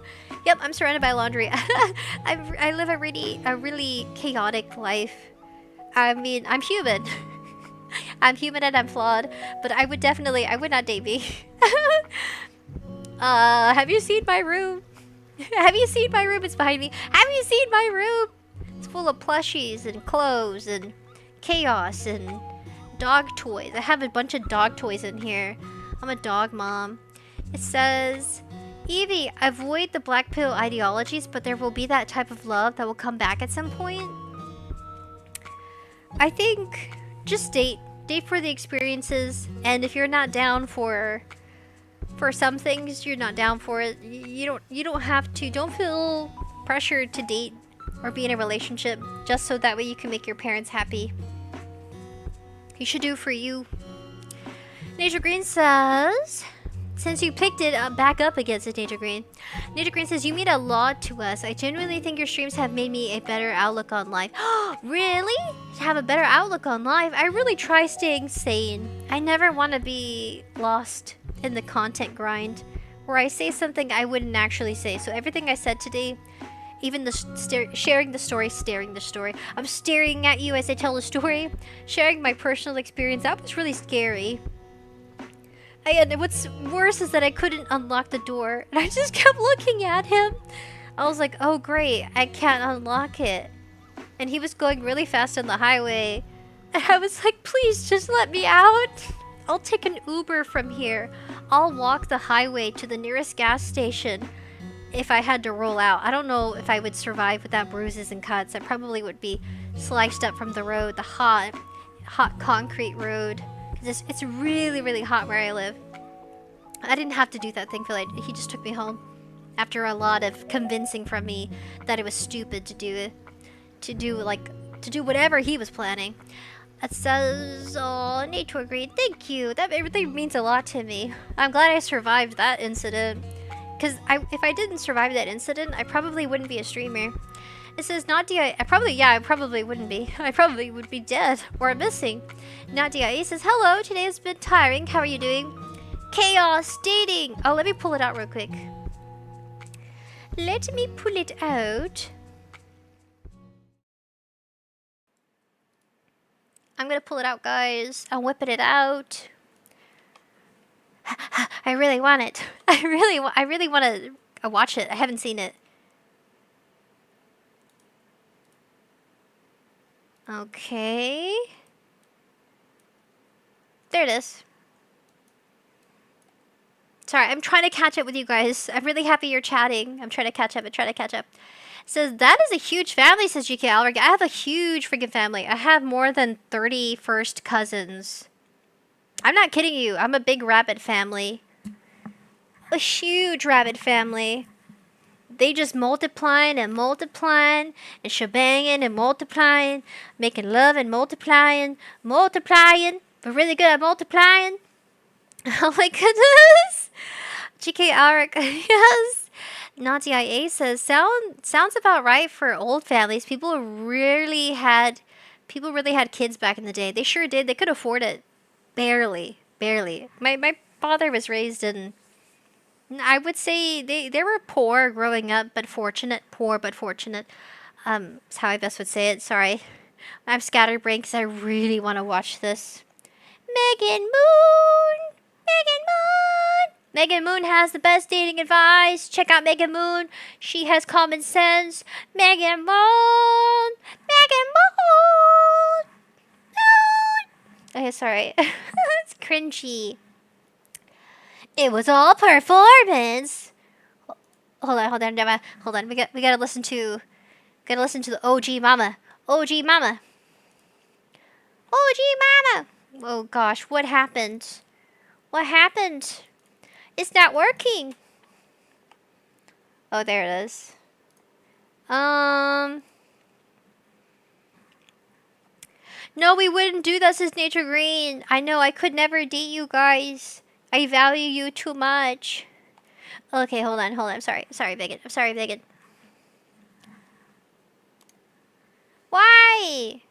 yep, I'm surrounded by laundry. I live a really chaotic life. I mean, I'm human. I'm human and I'm flawed, but I would not date me. Have you seen my room? Have you seen my room? It's behind me. Have you seen my room? It's full of plushies and clothes and chaos and dog toys. I have a bunch of dog toys in here. I'm a dog mom. It says, Evie, avoid the black pill ideologies, but there will be that type of love that will come back at some point. I think just date for the experiences, and if you're not down for some things, you're not down for it. You don't have to. Don't feel pressured to date or be in a relationship just so that way you can make your parents happy. You should do for you. Nature Green says, since you picked it back up against it, Nature Green. Nature Green says, you mean a lot to us. I genuinely think your streams have made me a better outlook on life. Really? To have a better outlook on life? I really try staying sane. I never want to be lost in the content grind where I say something I wouldn't actually say. So everything I said today, even the sharing the story, staring the story. I'm staring at you as I tell the story. Sharing my personal experience, that was really scary. And what's worse is that I couldn't unlock the door, and I just kept looking at him. I was like, oh great, I can't unlock it. And he was going really fast on the highway. And I was like, please just let me out. I'll take an Uber from here. I'll walk the highway to the nearest gas station if I had to roll out. I don't know if I would survive without bruises and cuts. I probably would be sliced up from the road, the hot concrete road. It's really, really hot where I live. I didn't have to do that, thankfully. He just took me home after a lot of convincing from me that it was stupid to do whatever he was planning. It says, oh, Nature Green, thank you. That everything means a lot to me. I'm glad I survived that incident. Because if I didn't survive that incident, I probably wouldn't be a streamer. It says, Nadia, I probably wouldn't be. I probably would be dead or missing. Nadia A says, hello, today has been tiring. How are you doing? Chaos, dating. Oh, let me pull it out real quick. Let me pull it out. I'm gonna pull it out, guys. I'm whipping it out. I really want it. I really want to watch it. I haven't seen it. Okay. There it is. Sorry, I'm trying to catch up with you guys. I'm really happy you're chatting. I'm trying to catch up and trying to catch up. Says, that is a huge family, says GK Alric. I have a huge freaking family. I have more than 30 first cousins. I'm not kidding you. I'm a big rabbit family. A huge rabbit family. They just multiplying and multiplying and shebanging and multiplying, making love and multiplying. We're really good at multiplying. Oh my goodness. GK Alric, yes. Naughty IA says, sounds about right for old families. People really had kids back in the day. They sure did. They could afford it. Barely. My father was raised in, I would say they were poor growing up, but fortunate. Poor but fortunate. Is how I best would say it. Sorry. I'm scatterbrained because I really want to watch this. Megan Moon! Megan Moon has the best dating advice. Check out Megan Moon. She has common sense. Megan Moon! Okay, sorry. It's cringy. It was all performance. Hold on. We gotta listen to the OG mama. Oh gosh, what happened? It's not working. Oh, there it is. No, we wouldn't do this as Nature Green. I know, I could never date you guys. I value you too much. Okay, hold on. I'm sorry, Megan. Why?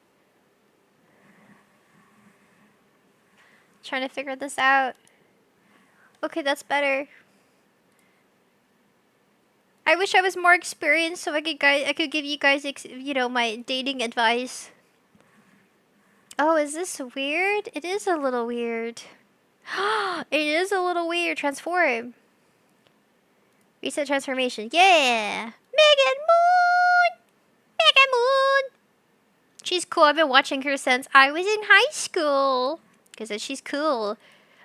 Trying to figure this out. Okay, that's better. I wish I was more experienced so I could give you guys, my dating advice. Oh, is this weird? It is a little weird. It is a little weird. Transform. Reset transformation. Yeah! Megan Moon! She's cool. I've been watching her since I was in high school. Because she's cool.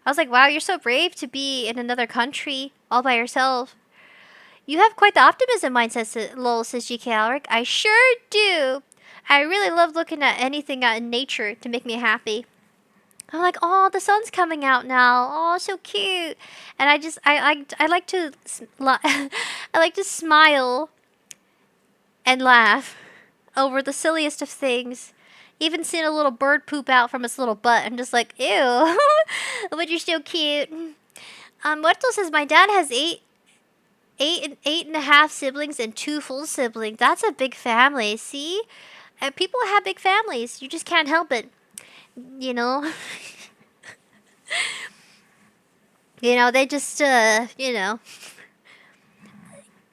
I was like, wow, you're so brave to be in another country all by yourself. You have quite the optimism mindset, lol, says GK Alric. I sure do. I really love looking at anything out in nature to make me happy. I'm like, oh, the sun's coming out now. Oh, so cute. And I like to I like to smile and laugh over the silliest of things. Even seeing a little bird poop out from its little butt. I'm just like, ew. But you're so cute. Muerto says, my dad has eight and a half siblings and 2 full siblings. That's a big family, see? People have big families. You just can't help it. You know? They just, get a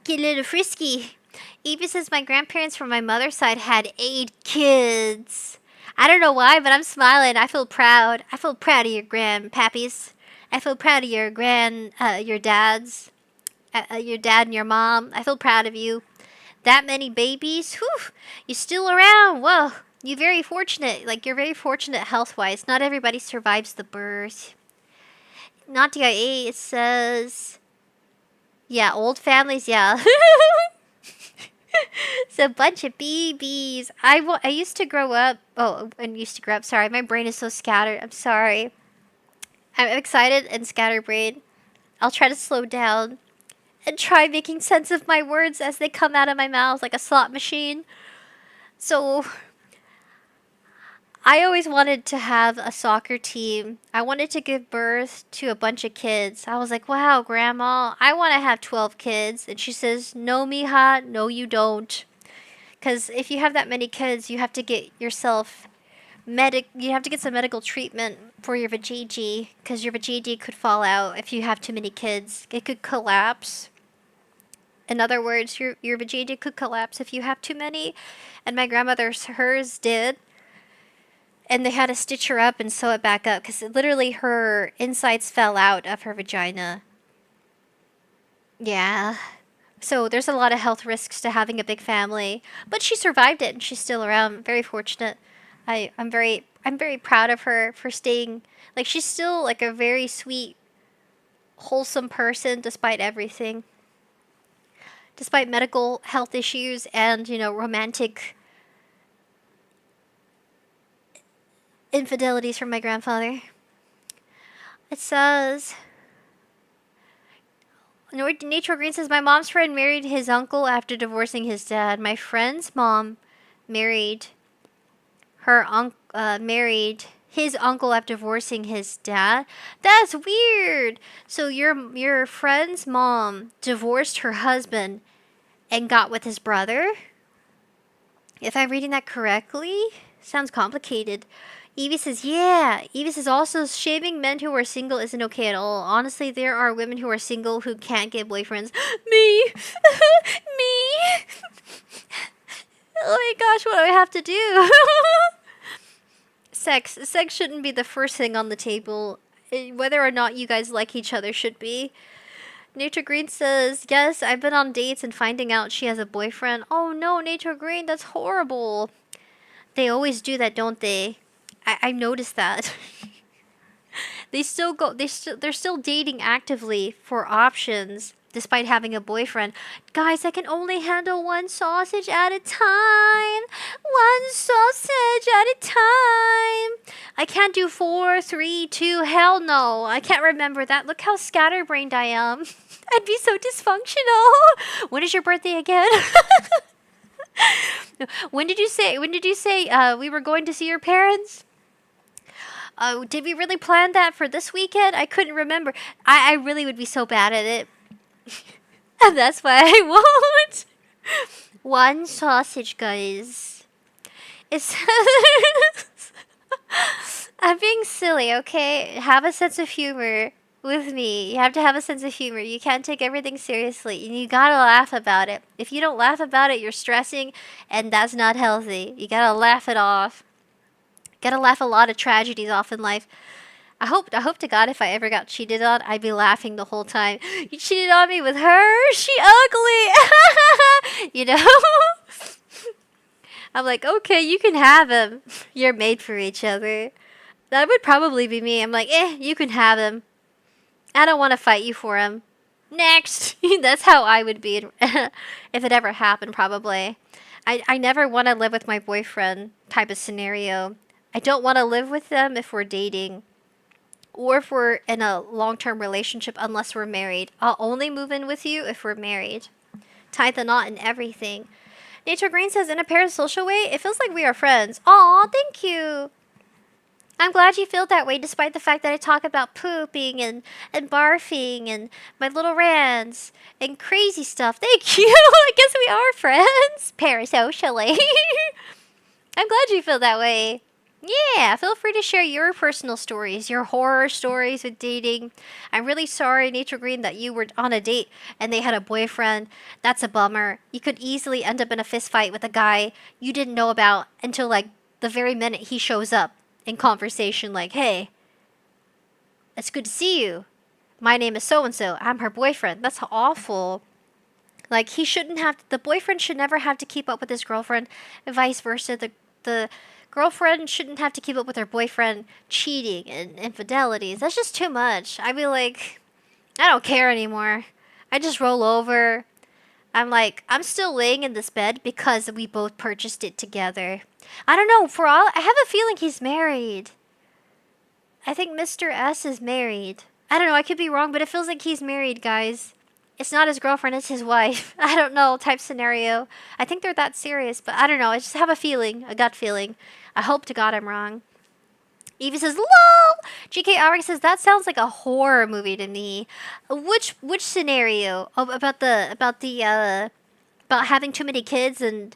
little frisky. Evie says, my grandparents from my mother's side had 8 kids. I don't know why, but I'm smiling. I feel proud. I feel proud of your grandpappies. I feel proud of your dads. Your dad and your mom. I feel proud of you. That many babies. Whew. You're still around. Whoa. You're very fortunate. You're very fortunate health-wise. Not everybody survives the birth. Not DIA, it says... Yeah, old families, yeah. It's a bunch of babies. I used to grow up... Oh, I used to grow up. Sorry, my brain is so scattered. I'm sorry. I'm excited and scatterbrained. I'll try to slow down and try making sense of my words as they come out of my mouth like a slot machine. So... I always wanted to have a soccer team. I wanted to give birth to a bunch of kids. I was like, wow, Grandma, I want to have 12 kids. And she says, no, mija, no, you don't. Because if you have that many kids, you have to get yourself you have to get some medical treatment for your vajayjay. Because your vajayjay could fall out if you have too many kids. It could collapse. In other words, your vajayjay could collapse if you have too many. And my grandmother's, hers did. And they had to stitch her up and sew it back up because literally her insides fell out of her vagina. Yeah. So there's a lot of health risks to having a big family, but she survived it and she's still around. Very fortunate. I'm very proud of her for staying. Like, she's still like a very sweet, wholesome person despite everything. Despite medical health issues and, romantic infidelities from my grandfather. It says, Nature Green says, my mom's friend married his uncle after divorcing his dad. My friend's mom married married his uncle after divorcing his dad. That's weird. So your friend's mom divorced her husband and got with his brother? If I'm reading that correctly, sounds complicated. Evie says, yeah. Evie says, also, shaming men who are single isn't okay at all. Honestly, there are women who are single who can't get boyfriends. Me! Me! Oh my gosh, what do I have to do? Sex. Sex shouldn't be the first thing on the table. Whether or not you guys like each other should be. Nature Green says, yes, I've been on dates and finding out she has a boyfriend. Oh no, Nature Green, that's horrible. They always do that, don't they? I noticed that. They're still dating actively for options despite having a boyfriend. Guys, I can only handle one sausage at a time. One sausage at a time. I can't do 4, 3, 2. Hell no. I can't remember that. Look how scatterbrained I am. I'd be so dysfunctional. When is your birthday again? When did you say we were going to see your parents? Did we really plan that for this weekend? I couldn't remember. I really would be so bad at it. And that's why I won't. One sausage, guys. It's I'm being silly, okay? Have a sense of humor with me. You have to have a sense of humor. You can't take everything seriously. And you gotta laugh about it. If you don't laugh about it, you're stressing, and that's not healthy. You gotta laugh it off. Gotta laugh a lot of tragedies off in life. I hope to God if I ever got cheated on, I'd be laughing the whole time. You cheated on me with her? She ugly! You know? I'm like, okay, you can have him. You're made for each other. That would probably be me. I'm like, you can have him. I don't want to fight you for him. Next! That's how I would be if it ever happened, probably. I never want to live with my boyfriend type of scenario. I don't want to live with them if we're dating or if we're in a long-term relationship unless we're married. I'll only move in with you if we're married. Tie the knot and everything. Nature Green says, in a parasocial way, it feels like we are friends. Aw, thank you. I'm glad you feel that way despite the fact that I talk about pooping and barfing and my little rants and crazy stuff. Thank you. I guess we are friends. Parasocially. I'm glad you feel that way. Yeah, feel free to share your personal stories, your horror stories with dating. I'm really sorry, Nature Green, that you were on a date and they had a boyfriend. That's a bummer. You could easily end up in a fist fight with a guy you didn't know about until like the very minute he shows up in conversation, like, hey, it's good to see you. My name is so-and-so. I'm her boyfriend. That's awful. Like, the boyfriend should never have to keep up with his girlfriend and vice versa. The girlfriend shouldn't have to keep up with her boyfriend cheating and infidelities. That's just too much. I'd be like, I don't care anymore. I just roll over. I'm like, I'm still laying in this bed because we both purchased it together. I don't know, I have a feeling he's married. I think Mr. S is married. I don't know, I could be wrong, but it feels like he's married, guys. It's not his girlfriend, it's his wife. I don't know, type scenario. I think they're that serious, but I don't know. I just have a feeling, a gut feeling. I hope to God I'm wrong. Evie says, LOL! GK Auric says, that sounds like a horror movie to me. Which scenario? Oh, about having too many kids and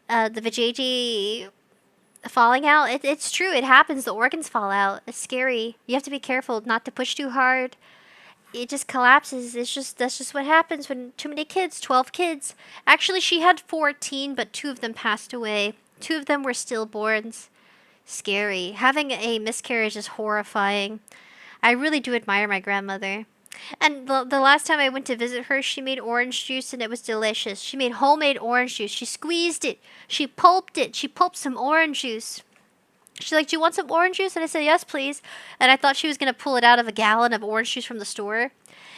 the vajayjay falling out? It's true, it happens. The organs fall out. It's scary. You have to be careful not to push too hard. It just collapses. That's just what happens when too many kids. 12 kids. Actually, she had 14, but 2 of them passed away. 2 of them were stillborns. scary. Having a miscarriage is horrifying. I really do admire my grandmother. And the last time I went to visit her, she made orange juice and it was delicious. She made homemade orange juice. She squeezed it. She pulped it. She pulped some orange juice. She's like, "Do you want some orange juice?" And I said, "Yes, please." And I thought she was going to pull it out of a gallon of orange juice from the store.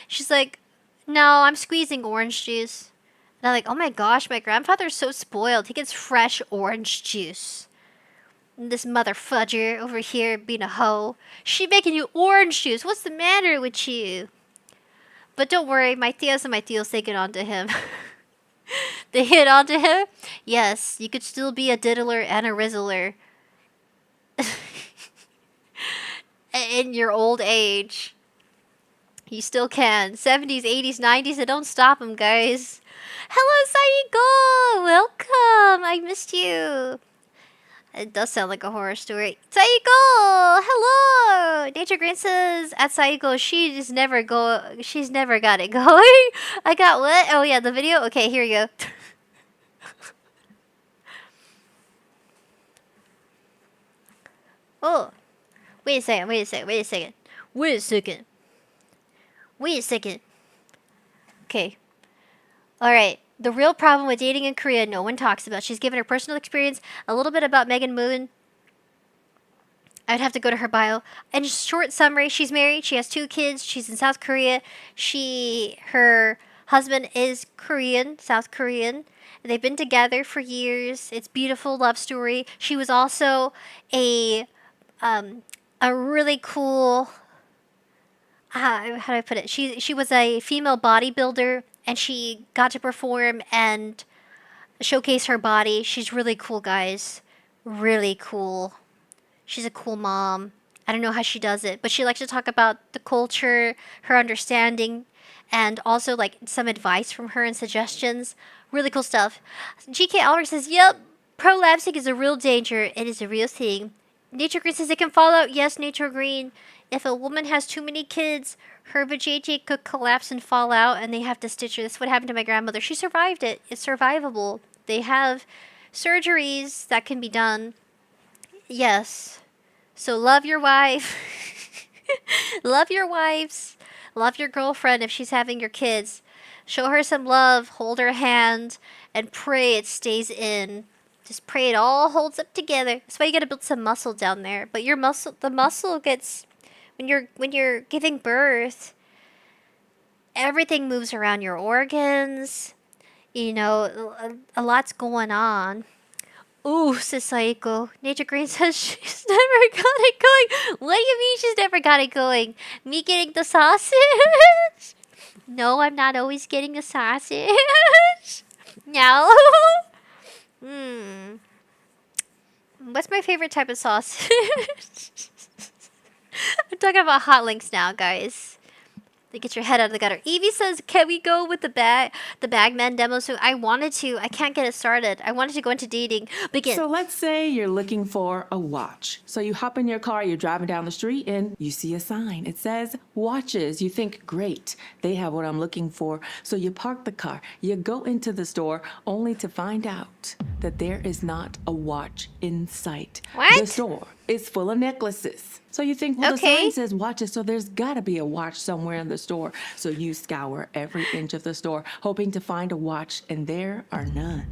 She's like, "No, I'm squeezing orange juice." And I'm like, "Oh my gosh, my grandfather's so spoiled. He gets fresh orange juice. And this mother fudger over here being a hoe. She making you orange juice. What's the matter with you?" But don't worry, my tias and my tios, they get onto him. They hit onto him? Yes, you could still be a diddler and a rizzler. In your old age. You still can. 70s, 80s, 90s, and don't stop him, guys. Hello, Saiko! Welcome! I missed you. It does sound like a horror story. Saiko! Hello! Nature Green says at Saiko, she's never got it going. I got what? Oh yeah, the video? Okay, here we go. Oh. Wait a second. Okay. Alright. The real problem with dating in Korea, no one talks about. She's given her personal experience, a little bit about Megan Moon. I'd have to go to her bio. And just short summary, she's married, she has 2 kids, she's in South Korea. Her husband is Korean, South Korean. They've been together for years. It's beautiful love story. She was also a really cool, how do I put it? She was a female bodybuilder, and she got to perform and showcase her body. She's really cool, guys. Really cool. She's a cool mom. I don't know how she does it, but she likes to talk about the culture, her understanding, and also like some advice from her and suggestions. Really cool stuff. GK Albert says, "Yep, prolapsing is a real danger. It is a real thing." Nature Green says, "It can fall out." Yes, Nature Green. If a woman has too many kids, her vajayjay could collapse and fall out, and they have to stitch her. That's what happened to my grandmother. She survived it. It's survivable. They have surgeries that can be done. Yes. So love your wife. Love your wives. Love your girlfriend if she's having your kids. Show her some love. Hold her hand. And pray it stays in. Just pray it all holds up together. That's why you gotta build some muscle down there. But the muscle gets... When you're giving birth, everything moves around your organs. You know, a lot's going on. Ooh, says Saiko. Nature Green says she's never got it going. What do you mean she's never got it going? Me getting the sausage? No, I'm not always getting the sausage. No. What's my favorite type of sausage? I'm talking about hot links now, guys. To get your head out of the gutter. Evie says, "Can we go with the Bagman demo?" So I wanted to. I can't get it started. I wanted to go into dating. Begin. So let's say you're looking for a watch. So you hop in your car, you're driving down the street, and you see a sign. It says watches. You think, great, they have what I'm looking for. So you park the car. You go into the store only to find out that there is not a watch in sight. What? The store is full of necklaces. So you think, well, Okay. the sign says watches, so there's got to be a watch somewhere in the store. So you scour every inch of the store, hoping to find a watch, and there are none.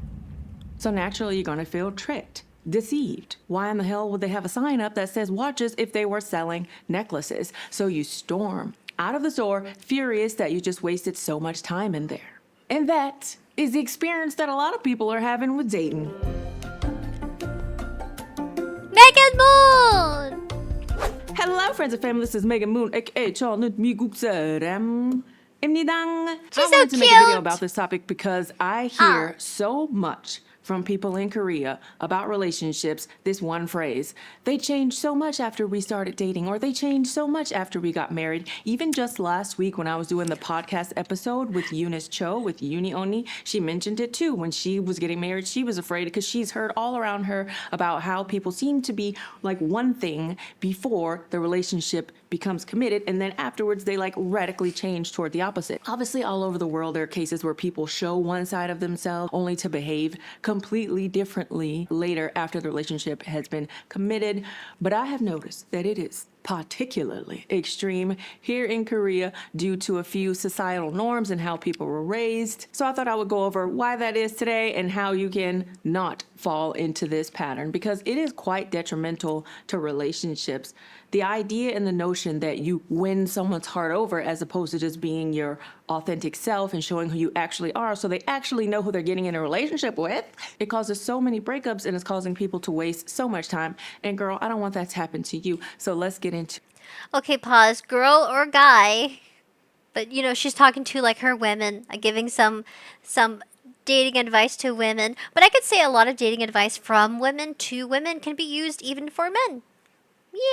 So naturally, you're going to feel tricked, deceived. Why in the hell would they have a sign up that says watches if they were selling necklaces? So you storm out of the store, furious that you just wasted so much time in there. And that is the experience that a lot of people are having with dating. Megan Moon! Hello, friends and family. This is Megan Moon, aka 저는 미국 사람입니다. She's I wanted so to make a video cute. about this topic because I hear so much from people in Korea about relationships, this one phrase. They changed so much after we started dating, or they changed so much after we got married. Even just last week when I was doing the podcast episode with Eunice Cho, with Uni Oni, she mentioned it too. When she was getting married, she was afraid because she's heard all around her about how people seem to be like one thing before the relationship becomes committed, and then afterwards they like radically change toward the opposite. Obviously, all over the world, there are cases where people show one side of themselves only to behave completely completely differently later after the relationship has been committed. But I have noticed that it is particularly extreme here in Korea due to a few societal norms and how people were raised. So I thought I would go over why that is today and how you can not fall into this pattern, because it is quite detrimental to relationships. The idea and the notion that you win someone's heart over as opposed to just being your authentic self and showing who you actually are so they actually know who they're getting in a relationship with, it causes so many breakups and it's causing people to waste so much time. And girl, I don't want that to happen to you. So let's get into. Okay, pause. Girl or guy? But you know, she's talking to like her women, giving some dating advice to women. But I could say a lot of dating advice from women to women can be used even for men.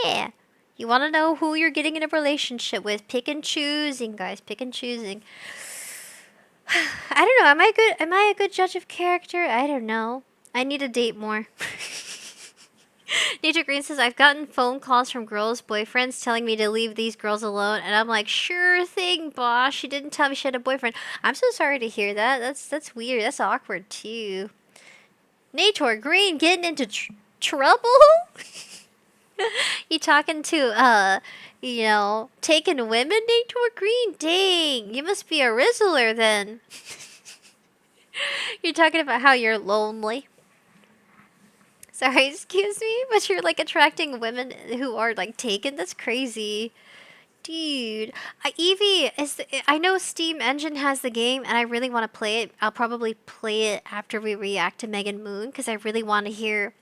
Yeah. You want to know who you're getting in a relationship with. Pick and choosing, guys. Pick and choosing. I don't know. Am I a good judge of character? I don't know. I need to date more. Nature Green says, I've gotten phone calls from girls' boyfriends telling me to leave these girls alone. And I'm like, sure thing, boss. She didn't tell me she had a boyfriend. I'm so sorry to hear that. That's weird. That's awkward, too. Nature Green getting into trouble? You talking to, taking women, Nature Green? Dang, you must be a Rizzler then. You're talking about how you're lonely. Sorry, excuse me, but you're like attracting women who are like taken? That's crazy. Dude, Eevee I know Steam Engine has the game and I really want to play it. I'll probably play it after we react to Megan Moon because I really want to hear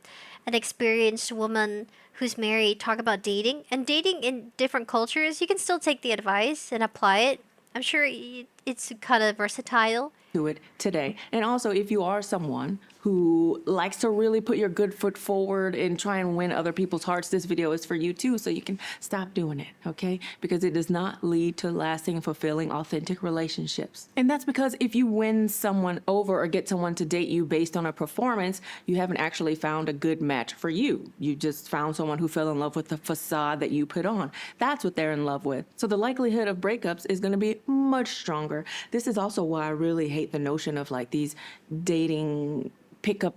an experienced woman who's married talk about dating. And dating in different cultures, you can still take the advice and apply it. I'm sure it's kind of versatile. To it today. And also, if you are someone who likes to really put your good foot forward and try and win other people's hearts, this video is for you too, so you can stop doing it, okay? Because it does not lead to lasting, fulfilling, authentic relationships. And that's because if you win someone over or get someone to date you based on a performance, you haven't actually found a good match for you. You just found someone who fell in love with the facade that you put on. That's what they're in love with. So the likelihood of breakups is going to be much stronger. This is also why I really hate the notion of like these dating pickup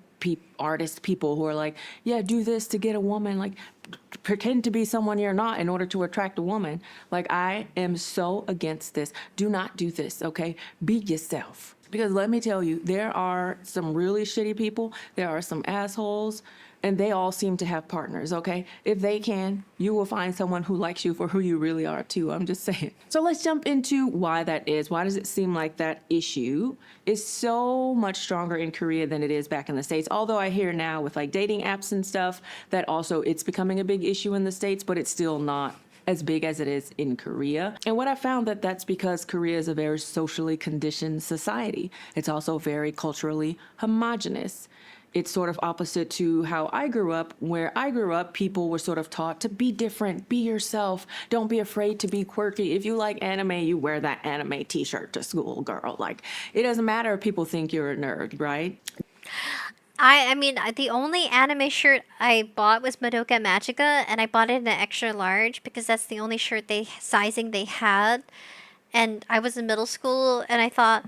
artist people who are like, yeah, do this to get a woman, like pretend to be someone you're not in order to attract a woman. Like, I am so against this. Do not do this, okay? Be yourself. Because let me tell you, there are some really shitty people, there are some assholes, and they all seem to have partners, okay? If they can, you will find someone who likes you for who you really are too. I'm just saying. So let's jump into why that is. Why does it seem like that issue is so much stronger in Korea than it is back in the States? Although I hear now with like dating apps and stuff that also it's becoming a big issue in the States, but it's still not as big as it is in Korea. And what I found that's because Korea is a very socially conditioned society. It's also very culturally homogenous. It's sort of opposite to how I grew up. Where I grew up, people were sort of taught to be different, be yourself, don't be afraid to be quirky. If you like anime, you wear that anime t-shirt to school, girl. Like, it doesn't matter if people think you're a nerd, right? I mean, the only anime shirt I bought was Madoka Magica, and I bought it in an extra large because that's the only shirt sizing they had. And I was in middle school, and I thought,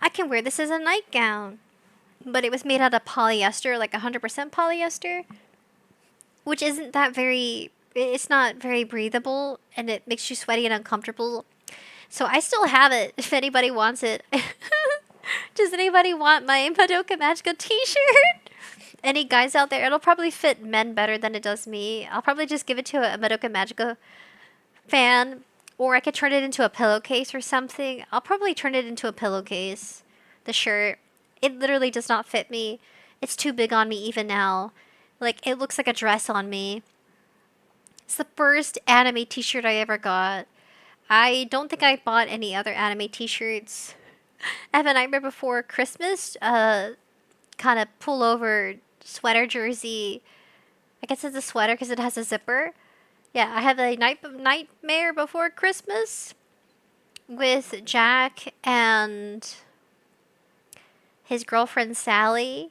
I can wear this as a nightgown. But it was made out of polyester, like 100% polyester, which isn't that it's not very breathable, and it makes you sweaty and uncomfortable. So I still have it, if anybody wants it. Does anybody want my Madoka Magica t-shirt? Any guys out there? It'll probably fit men better than it does me. I'll probably just give it to a Madoka Magica fan, or I could turn it into a pillowcase or something. I'll probably turn it into a pillowcase, the shirt. It literally does not fit me. It's too big on me even now. Like, it looks like a dress on me. It's the first anime t-shirt I ever got. I don't think I bought any other anime t-shirts. I have a Nightmare Before Christmas, kind of pullover sweater jersey. I guess it's a sweater because it has a zipper. Yeah, I have a Nightmare Before Christmas with Jack and his girlfriend Sally.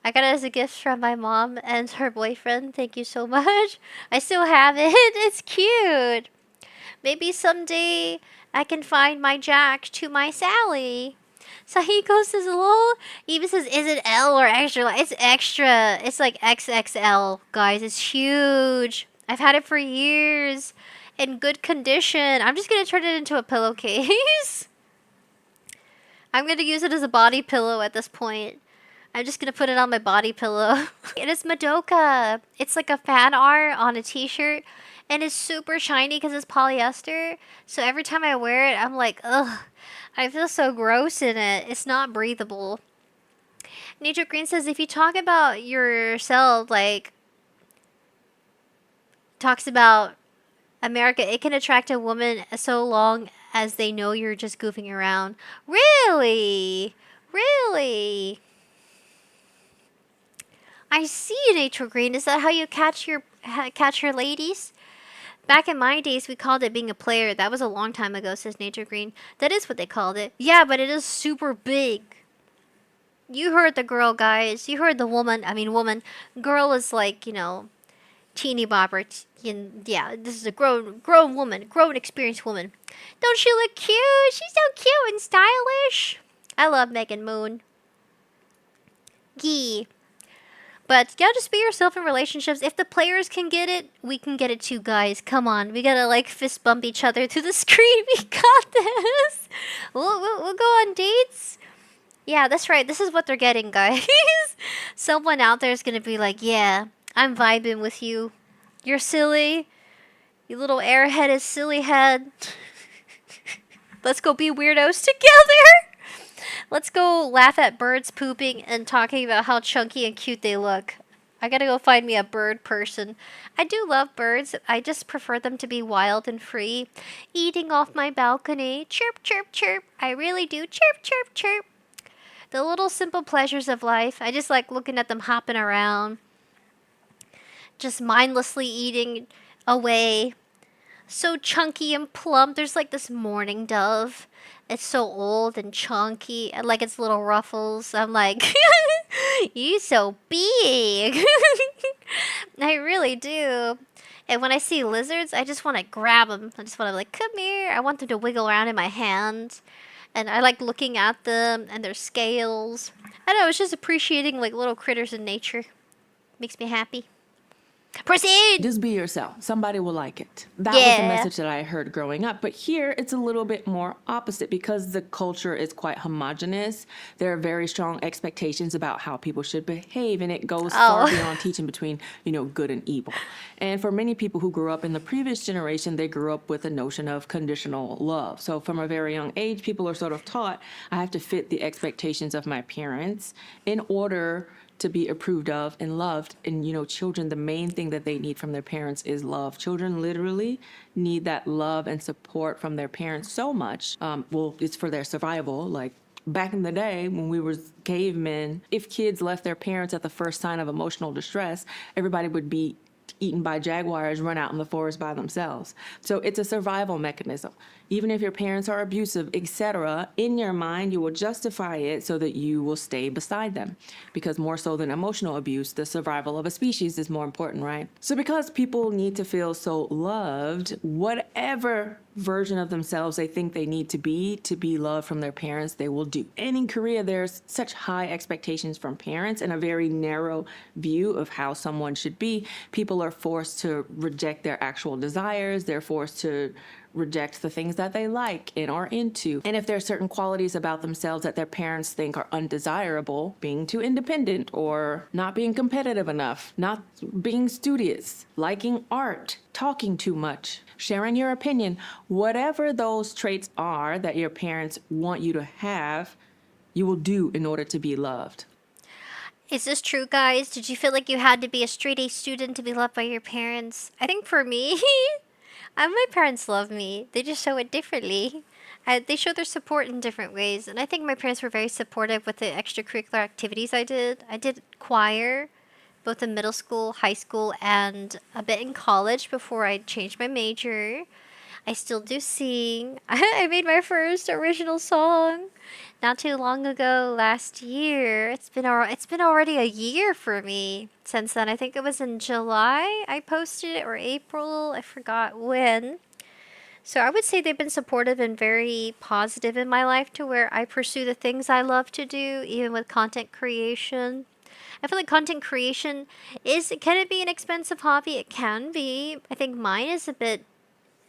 I got it as a gift from my mom and her boyfriend. Thank you so much. I still have it. It's cute. Maybe someday I can find my Jack to my Sally. Sahiko says lol. Eva says, is it L or extra? It's extra. It's like XXL, guys. It's huge. I've had it for years. In good condition. I'm just gonna turn it into a pillowcase. I'm gonna use it as a body pillow at this point. I'm just gonna put it on my body pillow. It is Madoka. It's like a fan art on a t-shirt. And it's super shiny because it's polyester. So every time I wear it, I'm like, ugh. I feel so gross in it. It's not breathable. Nature Green says, if you talk about yourself, like, talks about America, it can attract a woman so long as they know you're just goofing around. Really? Really? I see, Nature Green. Is that how you catch your ladies? Back in my days, we called it being a player. That was a long time ago, says Nature Green. That is what they called it. Yeah, but it is super big. You heard the girl, guys. You heard the woman. I mean, woman. Girl is like, you know, teeny bopper. Yeah, this is a grown woman. Grown, experienced woman. Don't she look cute? She's so cute and stylish. I love Megan Moon. Gee. But yeah, just be yourself in relationships. If the players can get it, we can get it too, guys. Come on. We gotta like fist bump each other through the screen. We got this. We'll go on dates. Yeah, that's right. This is what they're getting, guys. Someone out there is gonna be like, yeah, I'm vibing with you. You're silly. You little airheaded silly head. Let's go be weirdos together. Let's go laugh at birds pooping and talking about how chunky and cute they look. I gotta go find me a bird person. I do love birds. I just prefer them to be wild and free. Eating off my balcony. Chirp, chirp, chirp. I really do. Chirp, chirp, chirp. The little simple pleasures of life. I just like looking at them hopping around. Just mindlessly eating away. So chunky and plump. There's like this mourning dove. It's so old and chunky, and like its little ruffles. I'm like, you so big. I really do. And when I see lizards, I just want to grab them. I just want to like, come here. I want them to wiggle around in my hand. And I like looking at them and their scales. I don't know, it's just appreciating like little critters in nature. Makes me happy. Proceed! Just be yourself. Somebody will like it. That was the message that I heard growing up. But here, it's a little bit more opposite because the culture is quite homogenous. There are very strong expectations about how people should behave, and it goes far beyond teaching between, you know, good and evil. And for many people who grew up in the previous generation, they grew up with a notion of conditional love. So from a very young age, people are sort of taught, I have to fit the expectations of my parents in order to be approved of and loved. And, you know, children, the main thing that they need from their parents is love. Children literally need that love and support from their parents so much. Well, it's for their survival. Like back in the day when we were cavemen, if kids left their parents at the first sign of emotional distress, everybody would be eaten by jaguars, run out in the forest by themselves. So it's a survival mechanism. Even if your parents are abusive, etc., in your mind, you will justify it so that you will stay beside them. Because more so than emotional abuse, the survival of a species is more important, right? So because people need to feel so loved, whatever version of themselves they think they need to be loved from their parents, they will do. And in Korea, there's such high expectations from parents and a very narrow view of how someone should be. People are forced to reject their actual desires. They're forced to reject the things that they like and are into. And if there are certain qualities about themselves that their parents think are undesirable, being too independent or not being competitive enough, not being studious, liking art, talking too much, sharing your opinion, whatever those traits are that your parents want you to have, you will do in order to be loved. Is this true, guys? Did you feel like you had to be a straight A student to be loved by your parents? I think for me, my parents love me. They just show it differently. They show their support in different ways. And I think my parents were very supportive with the extracurricular activities I did. I did choir, both in middle school, high school, and a bit in college before I changed my major. I still do sing. I made my first original song not too long ago, last year. It's been already a year for me since then. I think it was in July I posted it, or April. I forgot when. So I would say they've been supportive and very positive in my life to where I pursue the things I love to do, even with content creation. I feel like content creation can it be an expensive hobby? It can be. I think mine is a bit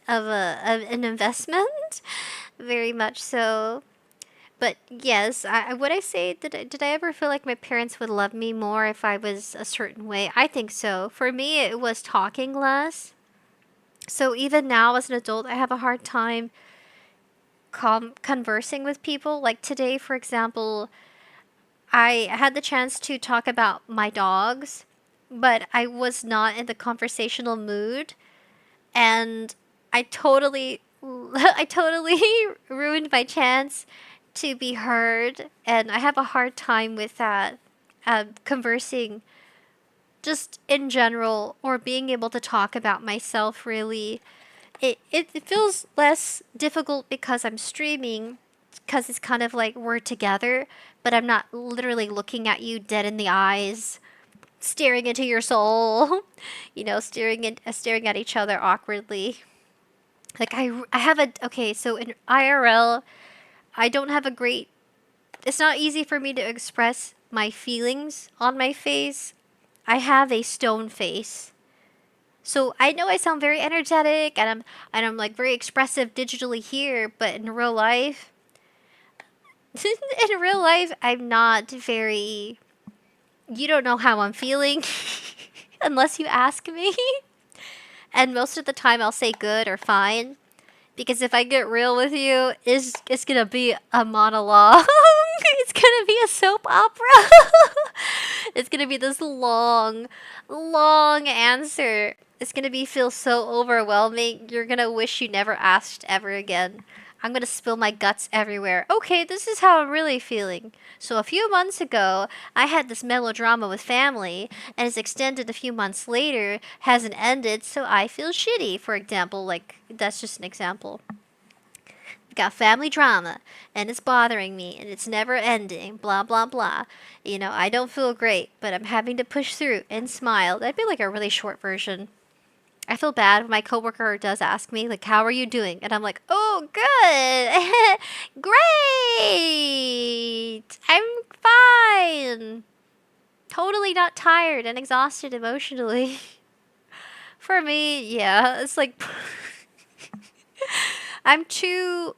of an investment, very much so. But yes, would I say did I ever feel like my parents would love me more if I was a certain way? I think so. For me, it was talking less. So even now as an adult, I have a hard time conversing with people. Like today, for example, I had the chance to talk about my dogs, but I was not in the conversational mood, and I totally I totally ruined my chance to be heard, and I have a hard time with that. Conversing just in general or being able to talk about myself really. It feels less difficult because I'm streaming, because it's kind of like we're together, but I'm not literally looking at you dead in the eyes, staring into your soul, staring at each other awkwardly. Like I have a okay, so in IRL, I don't have a great. It's not easy for me to express my feelings on my face. I have a stone face. So I know I sound very energetic and I'm like very expressive digitally here, but in real life, I'm not very. You don't know how I'm feeling unless you ask me. And most of the time I'll say good or fine. Because if I get real with you, it's gonna be a monologue. It's gonna be a soap opera. It's gonna be this long, long answer. It's gonna feel so overwhelming. You're gonna wish you never asked ever again. I'm gonna spill my guts everywhere. Okay, this is how I'm really feeling. So a few months ago, I had this melodrama with family, and it's extended a few months later, hasn't ended, so I feel shitty, for example. Like, that's just an example. Got family drama, and it's bothering me, and it's never ending, blah, blah, blah. I don't feel great, but I'm having to push through and smile. That'd be like a really short version. I feel bad when my coworker does ask me, like, how are you doing? And I'm like, oh, good. Great. I'm fine. Totally not tired and exhausted emotionally. For me, yeah, it's like I'm too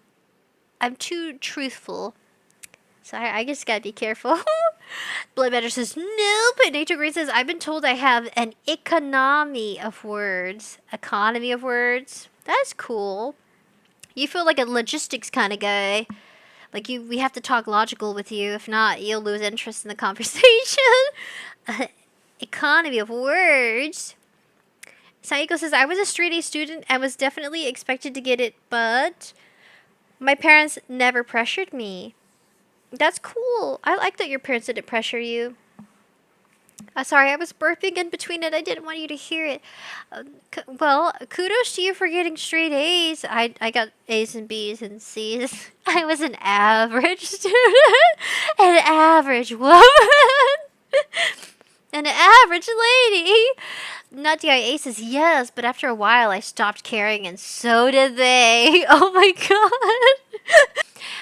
truthful. So I just gotta be careful. Blood Matter says, nope. Nature Green says, I've been told I have an economy of words. Economy of words. That's cool. You feel like a logistics kind of guy. Like we have to talk logical with you. If not, you'll lose interest in the conversation. Economy of words. Saiko says, I was a straight A student and was definitely expected to get it, but my parents never pressured me. That's cool. I like that your parents didn't pressure you. Sorry, I was burping in between it. I didn't want you to hear it. Well, kudos to you for getting straight A's. I got A's and B's and C's. I was an average student. An average woman. An average lady. Nadia A says, yes, but after a while I stopped caring and so did they. Oh my god.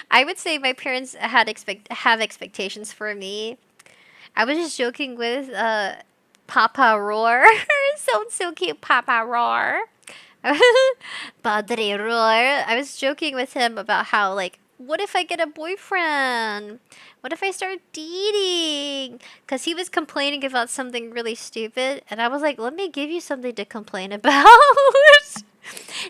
I would say my parents have expectations for me. I was just joking with Papa Roar. Sounds so cute, Papa Roar. Padre Roar. I was joking with him about how, like, what if I get a boyfriend? What if I start dating? Because he was complaining about something really stupid. And I was like, let me give you something to complain about.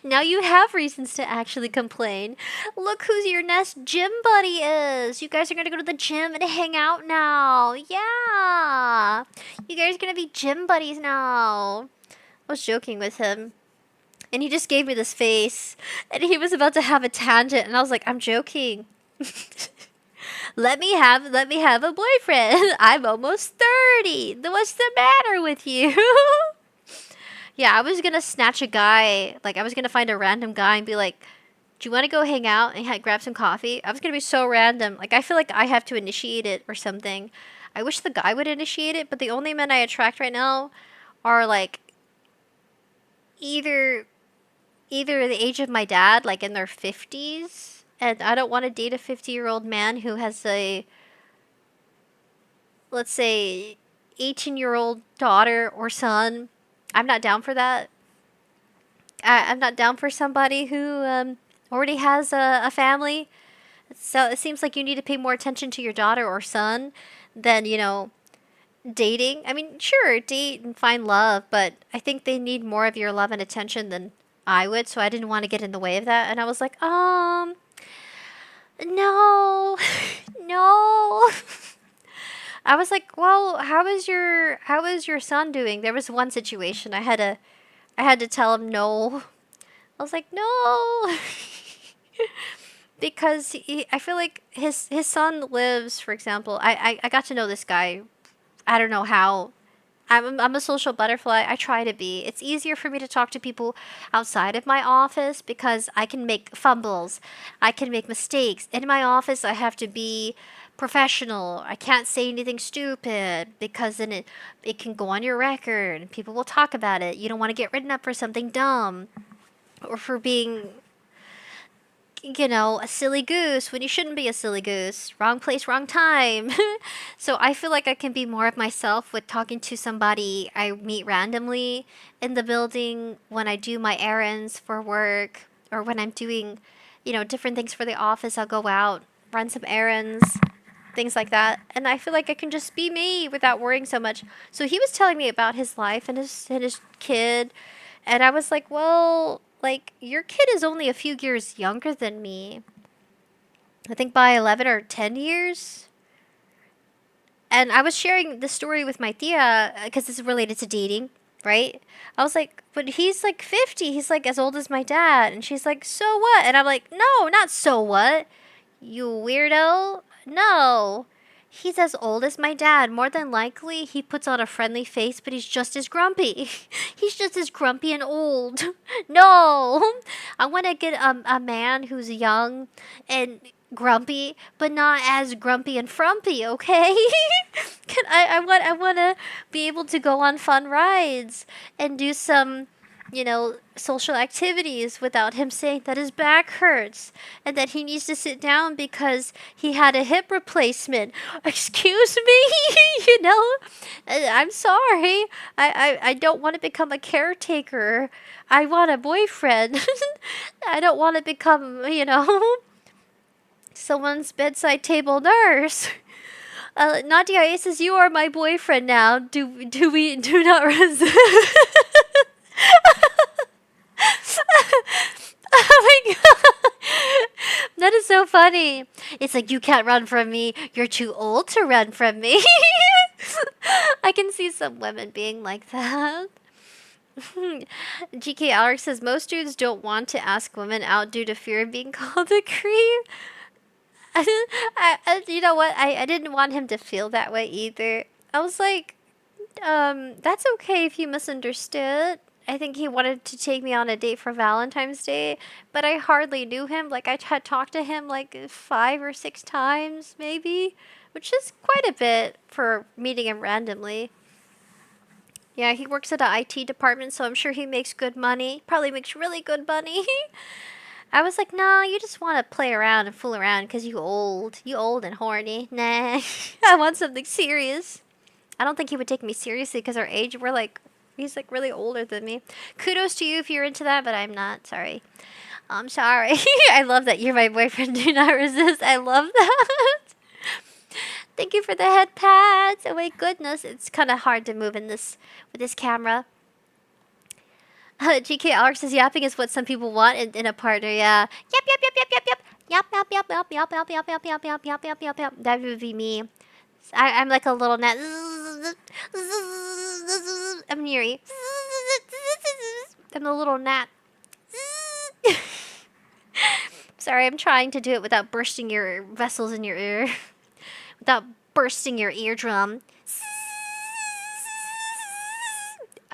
Now you have reasons to actually complain. Look who's your next gym buddy is. You guys are going to go to the gym and hang out now. Yeah. You guys are going to be gym buddies now. I was joking with him. And he just gave me this face. And he was about to have a tangent. And I was like, I'm joking. Let me have a boyfriend. I'm almost 30. What's the matter with you? Yeah, I was gonna snatch a guy. Like, I was gonna find a random guy and be like, do you want to go hang out and grab some coffee? I was gonna be so random. Like, I feel like I have to initiate it or something. I wish the guy would initiate it, but the only men I attract right now are, like, either either the age of my dad, like in their 50s, and I don't want to date a 50-year-old man who has a, let's say, 18-year-old daughter or son. I'm not down for that. I'm not down for somebody who already has a family. So it seems like you need to pay more attention to your daughter or son than, dating. I mean, sure, date and find love, but I think they need more of your love and attention than I would, so I didn't want to get in the way of that. And I was like, no, no. I was like, well, how is your son doing? There was one situation I had to tell him no. I was like, no. Because I feel like his son lives, for example, I got to know this guy. I don't know how. I'm a social butterfly. I try to be. It's easier for me to talk to people outside of my office because I can make fumbles. I can make mistakes. In my office, I have to be professional. I can't say anything stupid because then it can go on your record and people will talk about it. You don't want to get written up for something dumb or for being, a silly goose when you shouldn't be a silly goose. Wrong place, wrong time. So I feel like I can be more of myself with talking to somebody I meet randomly in the building when I do my errands for work or when I'm doing, different things for the office. I'll go out, run some errands, things like that. And I feel like I can just be me without worrying so much. So he was telling me about his life and his kid. And I was like, well, like, your kid is only a few years younger than me. I think by 11 or 10 years. And I was sharing this story with my tia because this is related to dating, right? I was like, but he's like 50. He's like as old as my dad. And she's like, so what? And I'm like, no, not so what. You weirdo. No. He's as old as my dad. More than likely, he puts on a friendly face, but he's just as grumpy. He's just as grumpy and old. No! I want to get a man who's young and grumpy, but not as grumpy and frumpy, okay? I want to be able to go on fun rides and do some social activities without him saying that his back hurts and that he needs to sit down because he had a hip replacement. Excuse me? I'm sorry. I don't want to become a caretaker. I want a boyfriend. I don't want to become, someone's bedside table nurse. Nadia Aces, you are my boyfriend now. Do not resist? Oh my god. That is so funny. It's like, you can't run from me. You're too old to run from me. I can see some women being like that. GK Alex says, most dudes don't want to ask women out due to fear of being called a creep. You know what? I didn't want him to feel that way either. I was like, that's okay if you misunderstood. I think he wanted to take me on a date for Valentine's Day, but I hardly knew him. Like, I had talked to him like 5 or 6 times, maybe, which is quite a bit for meeting him randomly. Yeah, he works at an IT department, so I'm sure he makes good money. Probably makes really good money. I was like, no, you just want to play around and fool around because you old. You old and horny. Nah, I want something serious. I don't think he would take me seriously because our age, he's like really older than me. Kudos to you if you're into that, but I'm not. Sorry. I'm sorry. I love that you're my boyfriend. Do not resist. I love that. Thank you for the head pats. Oh my goodness, it's kind of hard to move with this camera. GK Alex says yapping is what some people want in a partner. Yeah. Yap yap yap yap yap yap. Yap yap yap yap yap yap yap yap yap yap yap yap yap yap. That would be me. I'm like a little gnat. I'm Neri. I'm the little gnat. Sorry, I'm trying to do it without bursting your vessels in your ear. Without bursting your eardrum.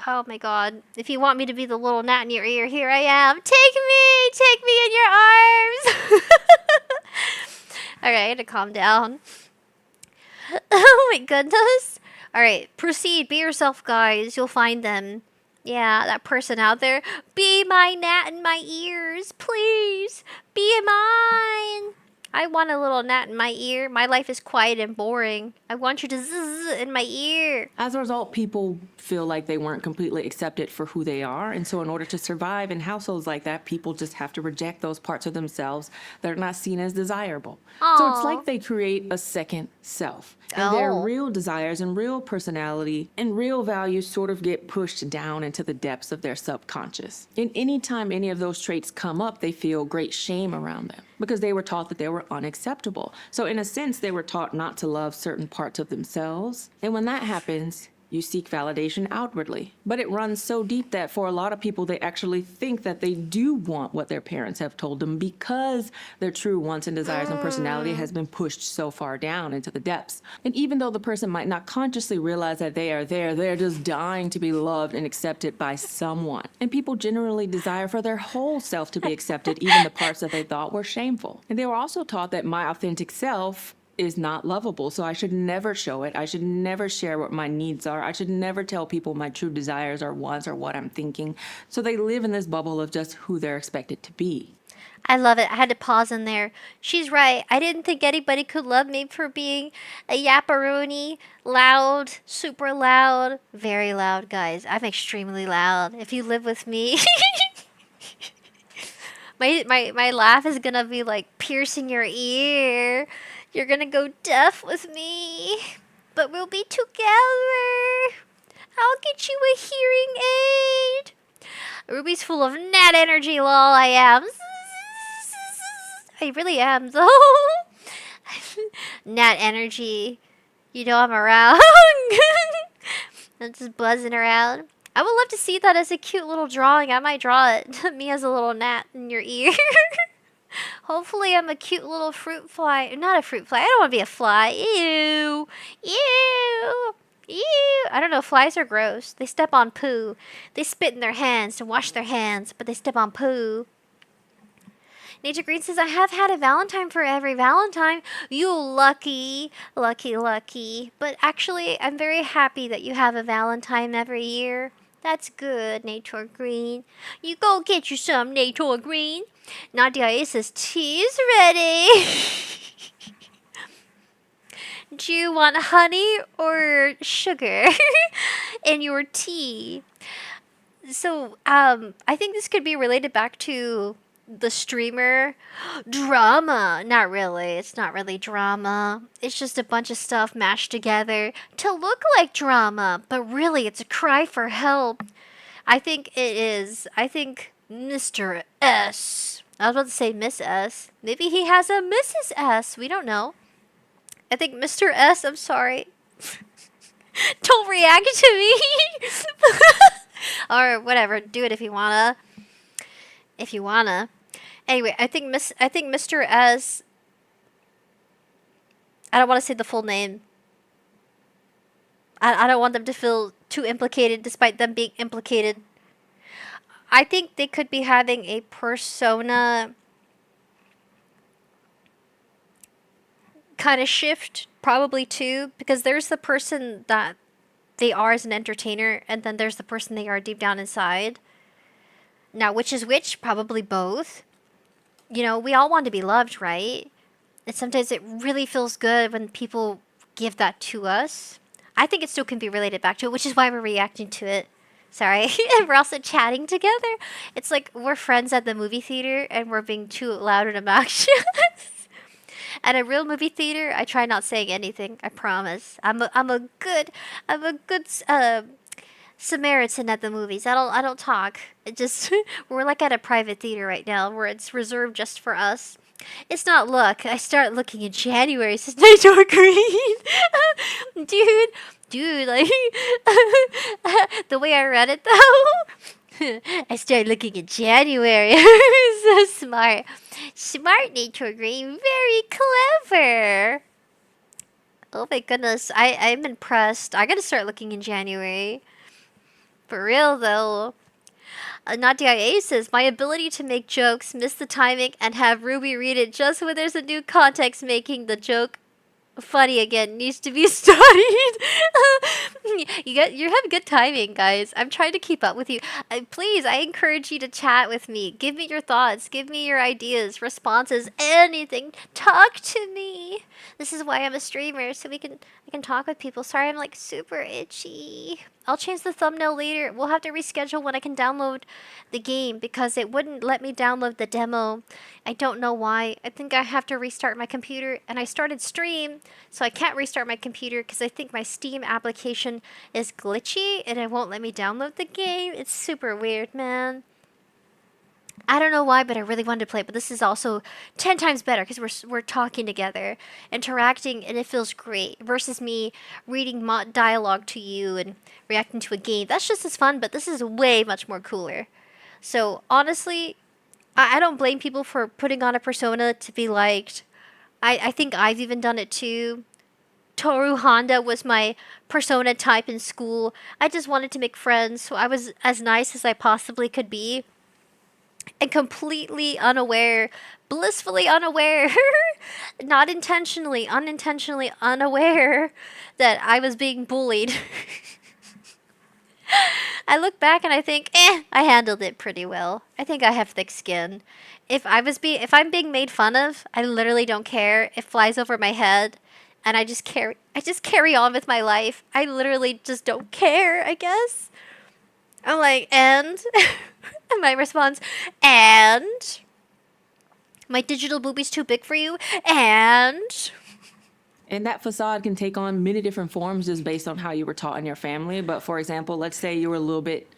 Oh my god. If you want me to be the little gnat in your ear, here I am. Take me in your arms. Alright, I had to calm down. Oh my goodness. Alright, proceed. Be yourself, guys. You'll find them. Yeah, that person out there. Be my gnat in my ears, please. Be mine. I want a little gnat in my ear. My life is quiet and boring. I want you to zzz in my ear. As a result, people feel like they weren't completely accepted for who they are. And so in order to survive in households like that, people just have to reject those parts of themselves that are not seen as desirable. So it's Aw. like they create a second self. And their Oh. real desires and real personality and real values sort of get pushed down into the depths of their subconscious. And anytime any of those traits come up, they feel great shame around them because they were taught that they were unacceptable. So in a sense, they were taught not to love certain parts of themselves. And when that happens, you seek validation outwardly. But it runs so deep that for a lot of people, they actually think that they do want what their parents have told them because their true wants and desires and personality has been pushed so far down into the depths. And even though the person might not consciously realize that they are there, they're just dying to be loved and accepted by someone. And people generally desire for their whole self to be accepted, even the parts that they thought were shameful. And they were also taught that my authentic self is not lovable, so I should never show it. I should never share what my needs are. I should never tell people my true desires or wants or what I'm thinking. So they live in this bubble of just who they're expected to be. I love it. I had to pause in there. She's right. I didn't think anybody could love me for being a yapperoni, loud, super loud, very loud, guys. I'm extremely loud. If you live with me, my laugh is gonna be like piercing your ear. You're gonna go deaf with me, but we'll be together. I'll get you a hearing aid. Ruby's full of gnat energy, lol. I am. I really am, though. Gnat energy. You know I'm around. I'm just buzzing around. I would love to see that as a cute little drawing. I might draw it. Me as a little gnat in your ear. Hopefully I'm a cute little fruit fly. Not a fruit fly. I don't want to be a fly. Ew. Ew. Ew. I don't know. Flies are gross. They step on poo. They spit in their hands to wash their hands, but they step on poo. Nature Green says, I have had a Valentine for every Valentine. You lucky. Lucky, lucky. But actually, I'm very happy that you have a Valentine every year. That's good, Nature Green. You go get you some, Nature Green. Nadia A says, tea is ready. Do you want honey or sugar in your tea? So, I think this could be related back to the streamer drama. Not really. It's not really drama. It's just a bunch of stuff mashed together to look like drama, but really it's a cry for help. I think it is. I think Mr. S. I was about to say Miss S. Maybe he has a Mrs. S. We don't know. I think Mr. S. I'm sorry. Don't react to me. Or whatever. Do it if you wanna. If you wanna. Anyway, I think Mr. S. I don't want to say the full name. I don't want them to feel too implicated despite them being implicated. I think they could be having a persona kind of shift, probably too, because there's the person that they are as an entertainer, and then there's the person they are deep down inside. Now, which is which? Probably both. You know, we all want to be loved, right? And sometimes it really feels good when people give that to us. I think it still can be related back to it, which is why we're reacting to it. Sorry. And we're also chatting together. It's like we're friends at the movie theater and we're being too loud and obnoxious. At a real movie theater, I try not saying anything. I promise. I'm a good Samaritan at the movies. I don't talk. It just we're like at a private theater right now where it's reserved just for us. It's not look. I start looking in January. Says Nature Green. Dude, like the way I read it though. I started looking in January. So smart. Smart, Nature Green. Very clever. Oh my goodness. I'm impressed. I gotta start looking in January. For real though. Nadia A says, my ability to make jokes, miss the timing, and have Ruby read it just when there's a new context making the joke funny again needs to be studied. You have good timing, guys. I'm trying to keep up with you. Please, I encourage you to chat with me. Give me your thoughts. Give me your ideas, responses, anything. Talk to me. This is why I'm a streamer, so I can talk with people. Sorry, I'm like super itchy. I'll change the thumbnail later. We'll have to reschedule when I can download the game because it wouldn't let me download the demo. I don't know why. I think I have to restart my computer, and I started stream, so I can't restart my computer because I think my Steam application is glitchy and it won't let me download the game. It's super weird, man. I don't know why, but I really wanted to play. But this is also 10 times better because we're talking together, interacting, and it feels great. Versus me reading dialogue to you and reacting to a game. That's just as fun, but this is way much more cooler. So honestly, I don't blame people for putting on a persona to be liked. I think I've even done it too. Toru Honda was my persona type in school. I just wanted to make friends, so I was as nice as I possibly could be. And completely unaware, blissfully unaware, not intentionally, unintentionally unaware that I was being bullied. I look back and I think, I handled it pretty well. I think I have thick skin. If I'm being made fun of, I literally don't care. It flies over my head, and I just carry on with my life. I literally just don't care, I guess. I'm like, and? And my response, and? My digital boobie's too big for you? And? And that facade can take on many different forms just based on how you were taught in your family. But for example, let's say you were a little bit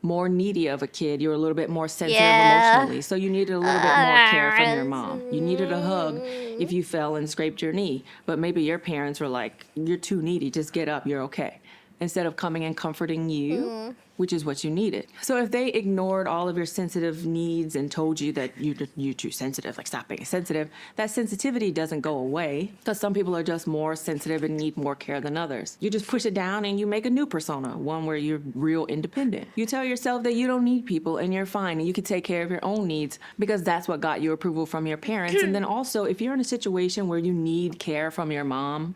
more needy of a kid. You were a little bit more sensitive emotionally. So you needed a little bit more care from your mom. You needed a hug if you fell and scraped your knee. But maybe your parents were like, you're too needy. Just get up. You're okay. Instead of coming and comforting you, which is what you needed. So if they ignored all of your sensitive needs and told you that you're too sensitive, like stop being sensitive, that sensitivity doesn't go away because some people are just more sensitive and need more care than others. You just push it down and you make a new persona, one where you're real independent. You tell yourself that you don't need people and you're fine and you can take care of your own needs because that's what got you approval from your parents. And then also, if you're in a situation where you need care from your mom,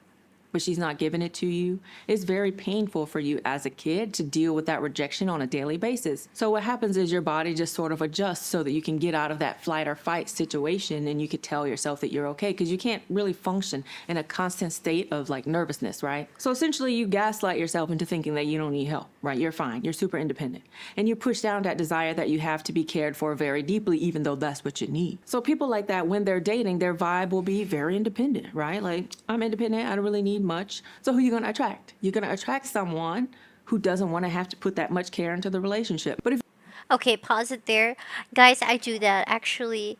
but she's not giving it to you, it's very painful for you as a kid to deal with that rejection on a daily basis. So what happens is your body just sort of adjusts so that you can get out of that flight or fight situation and you could tell yourself that you're okay because you can't really function in a constant state of like nervousness, right? So essentially you gaslight yourself into thinking that you don't need help, right? You're fine. You're super independent. And you push down that desire that you have to be cared for very deeply, even though that's what you need. So people like that, when they're dating, their vibe will be very independent, right? Like, I'm independent. I don't really need much. So who are you going to attract? You're going to attract someone who doesn't want to have to put that much care into the relationship. But if Okay, pause it there. Guys, I do that actually.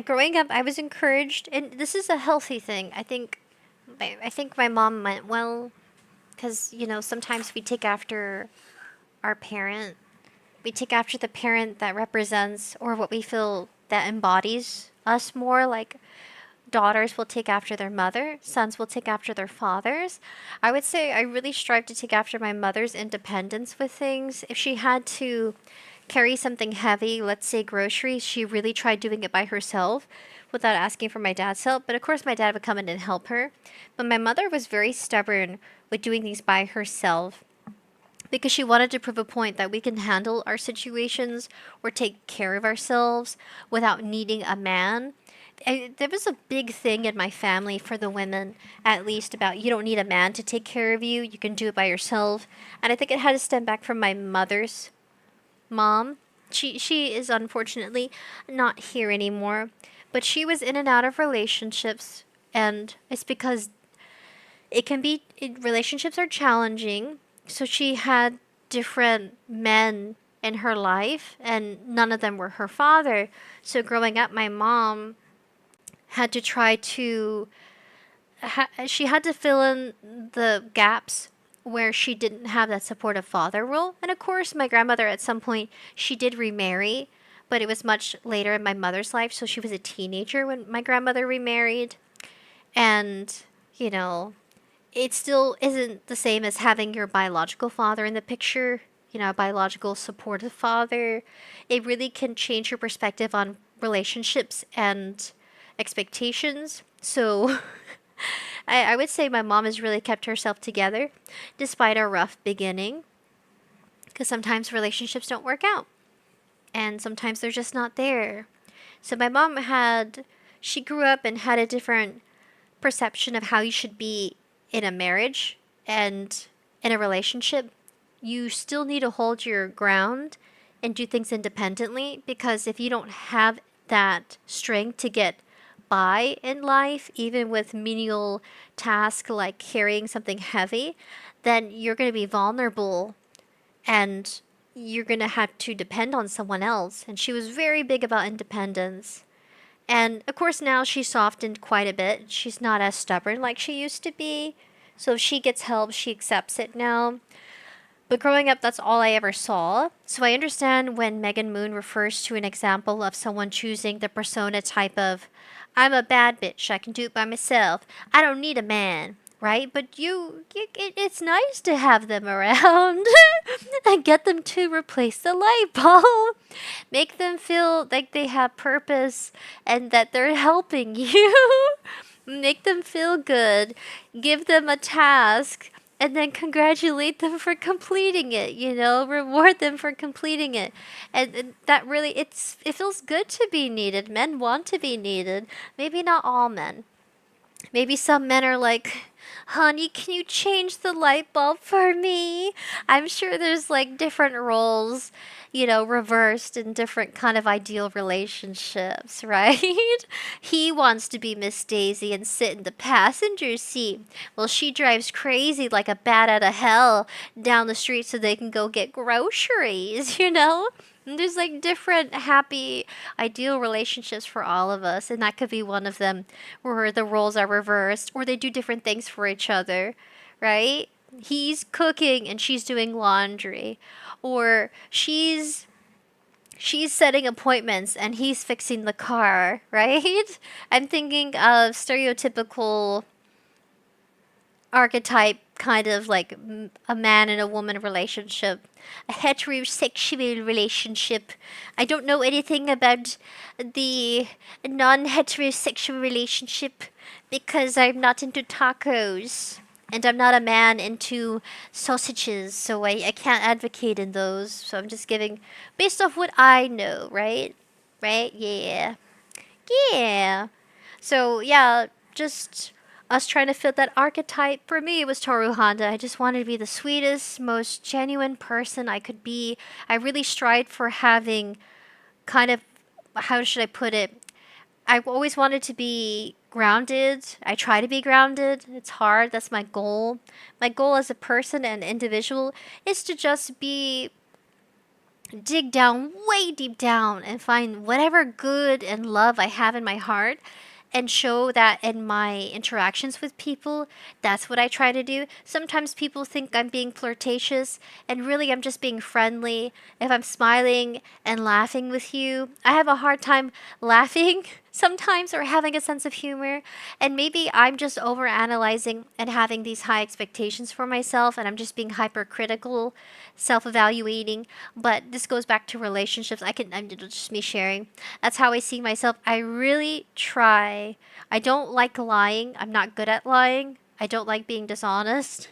Growing up, I was encouraged, and this is a healthy thing. I think my mom meant well, because, sometimes we take after our parent. We take after the parent that represents, or what we feel that embodies us more. Like, daughters will take after their mother, sons will take after their fathers. I would say I really strive to take after my mother's independence with things. If she had to carry something heavy, let's say groceries, she really tried doing it by herself without asking for my dad's help. But of course, my dad would come in and help her. But my mother was very stubborn with doing things by herself because she wanted to prove a point that we can handle our situations or take care of ourselves without needing a man. There was a big thing in my family for the women, at least, about you don't need a man to take care of you. You can do it by yourself. And I think it had to stem back from my mother's mom. She is unfortunately not here anymore. But she was in and out of relationships. And it's because relationships are challenging. So she had different men in her life. And none of them were her father. So growing up, my mom had to she had to fill in the gaps where she didn't have that supportive father role. And of course, my grandmother at some point, she did remarry, but it was much later in my mother's life. So she was a teenager when my grandmother remarried. And, it still isn't the same as having your biological father in the picture, a biological supportive father. It really can change your perspective on relationships and expectations. So I would say my mom has really kept herself together despite our rough beginning. Because sometimes relationships don't work out. And sometimes they're just not there. So my mom she grew up and had a different perception of how you should be in a marriage and in a relationship. You still need to hold your ground and do things independently, because if you don't have that strength to get by in life, even with menial tasks like carrying something heavy, then you're going to be vulnerable and you're going to have to depend on someone else. And she was very big about independence. And of course, now she's softened quite a bit. She's not as stubborn like she used to be. So if she gets help, she accepts it now. But growing up, that's all I ever saw. So I understand when Megan Moon refers to an example of someone choosing the persona type of, I'm a bad bitch, I can do it by myself, I don't need a man, right? But it's nice to have them around and get them to replace the light bulb. Make them feel like they have purpose and that they're helping you. Make them feel good. Give them a task. And then congratulate them for completing it, reward them for completing it. And that really, it feels good to be needed. Men want to be needed. Maybe not all men. Maybe some men are like, honey, can you change the light bulb for me? I'm sure there's like different roles, reversed in different kind of ideal relationships, right? He wants to be Miss Daisy and sit in the passenger seat. Well, she drives crazy like a bat out of hell down the street so they can go get groceries, And there's like different happy ideal relationships for all of us, and that could be one of them where the roles are reversed or they do different things for each other, right? He's cooking and she's doing laundry, or she's setting appointments and he's fixing the car, right? I'm thinking of stereotypical archetype, kind of like a man and a woman relationship, a heterosexual relationship. I don't know anything about the non-heterosexual relationship because I'm not into tacos. And I'm not a man into sausages, so I can't advocate in those. So I'm just giving based off what I know, right? Right? Yeah. Yeah. So yeah, just us trying to fit that archetype. For me, it was Toru Honda. I just wanted to be the sweetest, most genuine person I could be. I really strived for having kind of, how should I put it? I always wanted to be grounded. I try to be grounded. It's hard. That's my goal. My goal as a person and individual is to just dig down, way deep down, and find whatever good and love I have in my heart and show that in my interactions with people. That's what I try to do. Sometimes people think I'm being flirtatious, and really I'm just being friendly. If I'm smiling and laughing with you, I have a hard time laughing sometimes or having a sense of humor, and maybe I'm just overanalyzing and having these high expectations for myself, and I'm just being hypercritical, self-evaluating. But this goes back to relationships. I'm just me sharing. That's how I see myself. I really try. I don't like lying. I'm not good at lying. I don't like being dishonest.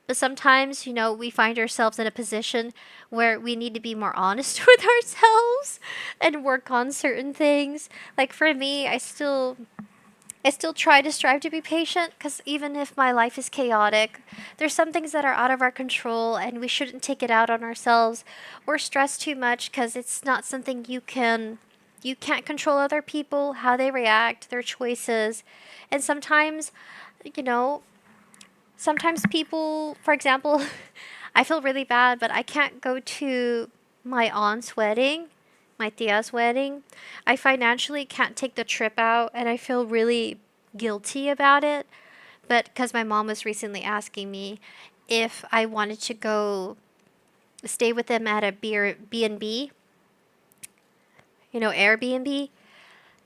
But sometimes, we find ourselves in a position where we need to be more honest with ourselves and work on certain things. Like for me, I still try to strive to be patient, because even if my life is chaotic, there's some things that are out of our control and we shouldn't take it out on ourselves or stress too much, because it's not something you can't control other people, how they react, their choices. And sometimes, sometimes people, for example, I feel really bad, but I can't go to my aunt's wedding, my tia's wedding. I financially can't take the trip out, and I feel really guilty about it. But because my mom was recently asking me if I wanted to go stay with them at a B&B, Airbnb,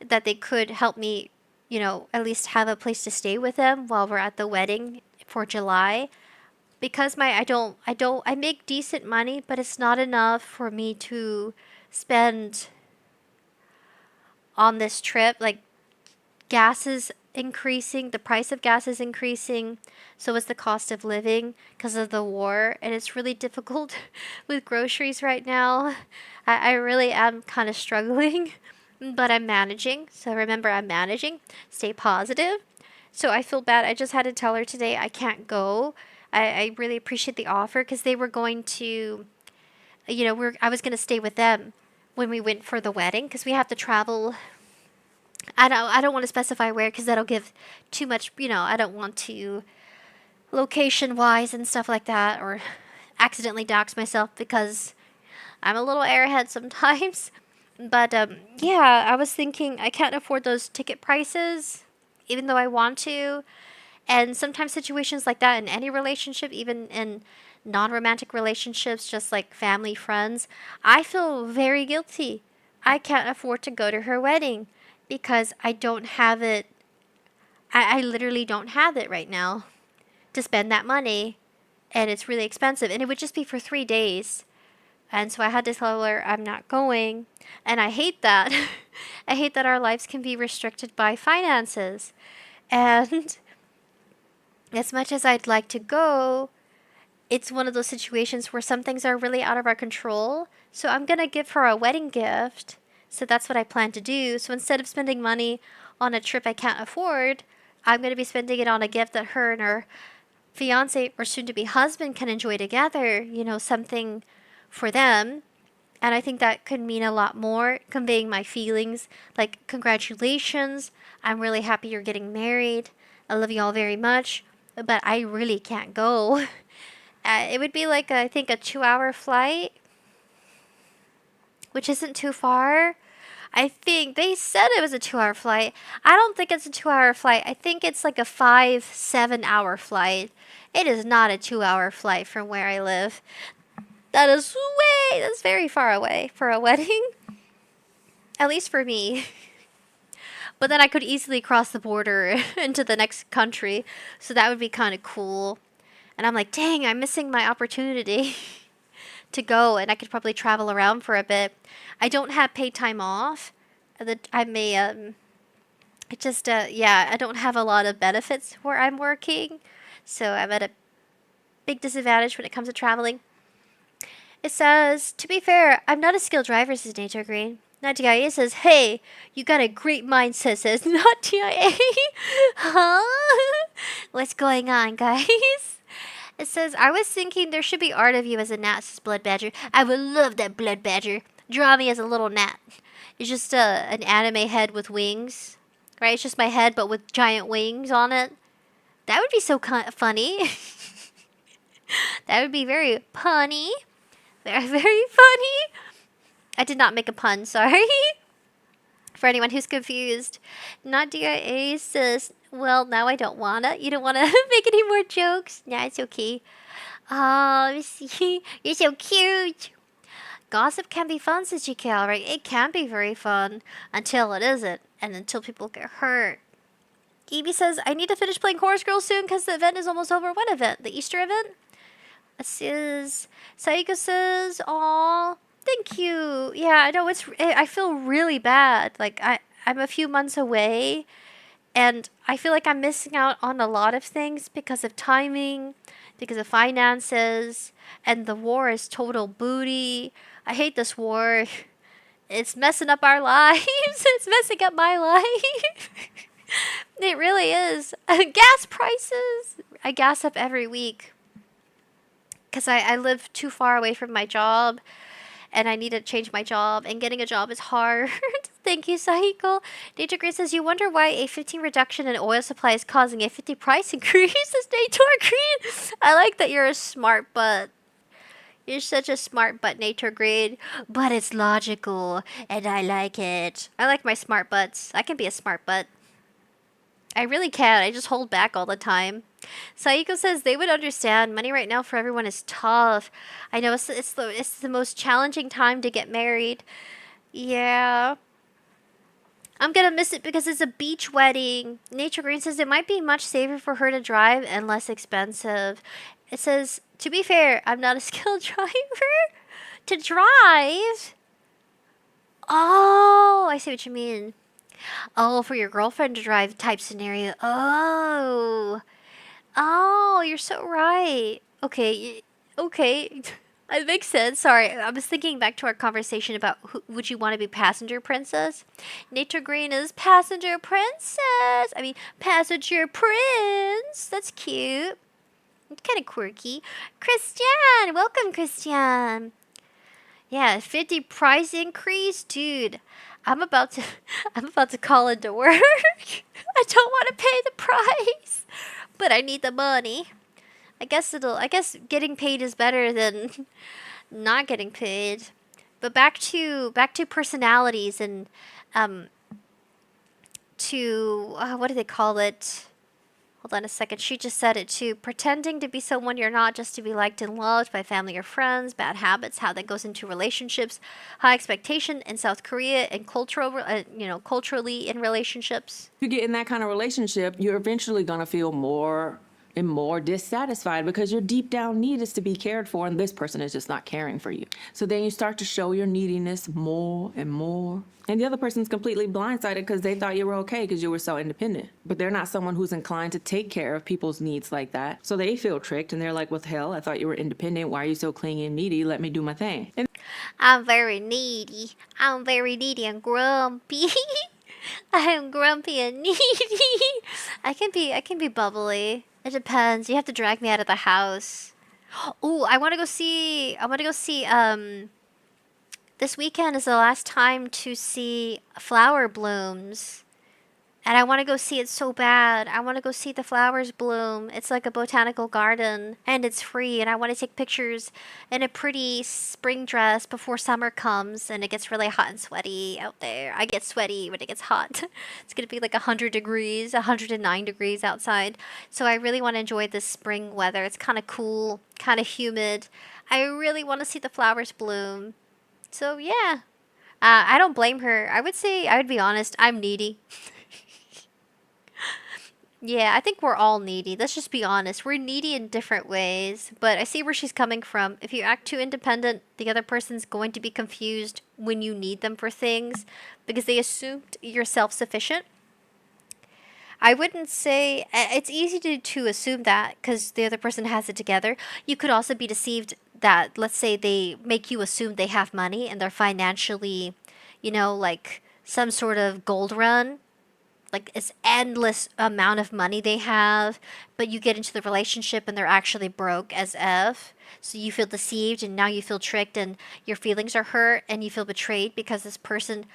that they could help me, at least have a place to stay with them while we're at the wedding for July. Because I make decent money, but it's not enough for me to spend on this trip. Like, gas is increasing. The price of gas is increasing. So is the cost of living because of the war. And it's really difficult with groceries right now. I really am kind of struggling, but I'm managing. So remember, I'm managing. Stay positive. So I feel bad. I just had to tell her today I can't go. I really appreciate the offer because they were going to, I was going to stay with them when we went for the wedding because we have to travel. I don't want to specify where because that'll give too much, I don't want to location wise and stuff like that or accidentally dox myself because I'm a little airhead sometimes. But yeah, I was thinking I can't afford those ticket prices even though I want to. And sometimes situations like that in any relationship, even in non-romantic relationships, just like family, friends, I feel very guilty. I can't afford to go to her wedding because I don't have it. I literally don't have it right now to spend that money. And it's really expensive. And it would just be for 3 days. And so I had to tell her I'm not going. And I hate that. I hate that our lives can be restricted by finances. And as much as I'd like to go, it's one of those situations where some things are really out of our control. So I'm going to give her a wedding gift. So that's what I plan to do. So instead of spending money on a trip I can't afford, I'm going to be spending it on a gift that her and her fiance or soon to be husband can enjoy together, something for them. And I think that could mean a lot more, conveying my feelings like, congratulations, I'm really happy you're getting married. I love you all very much, but I really can't go. It would be like, I think, a 2-hour flight, which isn't too far. I think they said it was a 2-hour flight. I don't think it's a 2-hour flight. I think it's like a 5-7 hour flight. It is not a 2-hour flight from where I live. That's very far away for a wedding. At least for me. But then I could easily cross the border into the next country. So that would be kind of cool. And I'm like, dang, I'm missing my opportunity to go. And I could probably travel around for a bit. I don't have paid time off. I may, I don't have a lot of benefits where I'm working. So I'm at a big disadvantage when it comes to traveling. It says, to be fair, I'm not a skilled driver, says Nature Green. Nadia says, hey, you got a great mindset, says Nadia. Huh? What's going on, guys? It says, I was thinking there should be art of you as a gnat, says Blood Badger. I would love that, Blood Badger. Draw me as a little gnat. It's just an anime head with wings. Right? It's just my head, but with giant wings on it. That would be so funny. That would be very punny. Very, very funny. I did not make a pun, sorry. For anyone who's confused. Nadia A says, well, now I don't wanna. You don't wanna make any more jokes? Nah, it's okay. Oh, you're so cute. Gossip can be fun, says GKL, right? It can be very fun until it isn't, and until people get hurt. Evie says, I need to finish playing Chorus Girl soon because the event is almost over. What event? The Easter event? This is... Saiko says, aw, thank you. Yeah, I know, I feel really bad. Like, I'm a few months away, and I feel like I'm missing out on a lot of things because of timing, because of finances, and the war is total booty. I hate this war. It's messing up our lives. It's messing up my life. It really is. Gas prices. I gas up every week because I live too far away from my job and I need to change my job, and getting a job is hard. Thank you, Sahiko. Nature Green says, you wonder why a 15 reduction in oil supply is causing a 50 price increase. Nature Green. I like that you're a smart butt. You're such a smart butt, Nature Green. But it's logical, and I like it. I like my smart butts. I can be a smart butt. I really can. I just hold back all the time. Saiko says they would understand. Money right now for everyone is tough. I know it's the most challenging time to get married. Yeah. I'm gonna miss it because it's a beach wedding. Nature Green says it might be much safer for her to drive and less expensive. It says, to be fair, I'm not a skilled driver. To drive? Oh, I see what you mean. Oh, for your girlfriend to drive type scenario. Oh. Oh, you're so right. Okay. Okay. It makes sense. Sorry. I was thinking back to our conversation about would you want to be passenger princess? Nature Green is passenger princess. I mean, passenger prince. That's cute. Kind of quirky. Christian, welcome, Christian. Yeah, 50 price increase, dude. I'm about to, I'm about to call into work. I don't want to pay the price, but I need the money. I guess getting paid is better than not getting paid. But back to personalities and um to what do they call it? Hold on a second. She just said it too. Pretending to be someone you're not just to be liked and loved by family or friends. Bad habits. How that goes into relationships. High expectation in South Korea and culturally in relationships. If you get in that kind of relationship, you're eventually going to feel more and more dissatisfied because your deep down need is to be cared for, and this person is just not caring for you. So then you start to show your neediness more and more. And the other person's completely blindsided because they thought you were okay because you were so independent. But they're not someone who's inclined to take care of people's needs like that. So they feel tricked and they're like, well, hell, I thought you were independent. Why are you so clingy and needy? Let me do my thing. And I'm very needy. I'm very needy and grumpy. I am grumpy and needy. I can be bubbly. It depends. You have to drag me out of the house. Oh, I want to go see this weekend is the last time to see flower blooms. And I want to go see it so bad. I want to go see the flowers bloom. It's like a botanical garden and it's free. And I want to take pictures in a pretty spring dress before summer comes and it gets really hot and sweaty out there. I get sweaty when it gets hot. It's going to be like 100 degrees, 109 degrees outside. So I really want to enjoy this spring weather. It's kind of cool, kind of humid. I really want to see the flowers bloom. So yeah, I don't blame her. I would be honest, I'm needy. Yeah, I think we're all needy. Let's just be honest. We're needy in different ways, but I see where she's coming from. If you act too independent, the other person's going to be confused when you need them for things because they assumed you're self-sufficient. I wouldn't say it's easy to assume that because the other person has it together. You could also be deceived that, let's say, they make you assume they have money and they're financially, like some sort of gold run. Like it's endless amount of money they have, but you get into the relationship and they're actually broke as F. So you feel deceived and now you feel tricked and your feelings are hurt and you feel betrayed because this person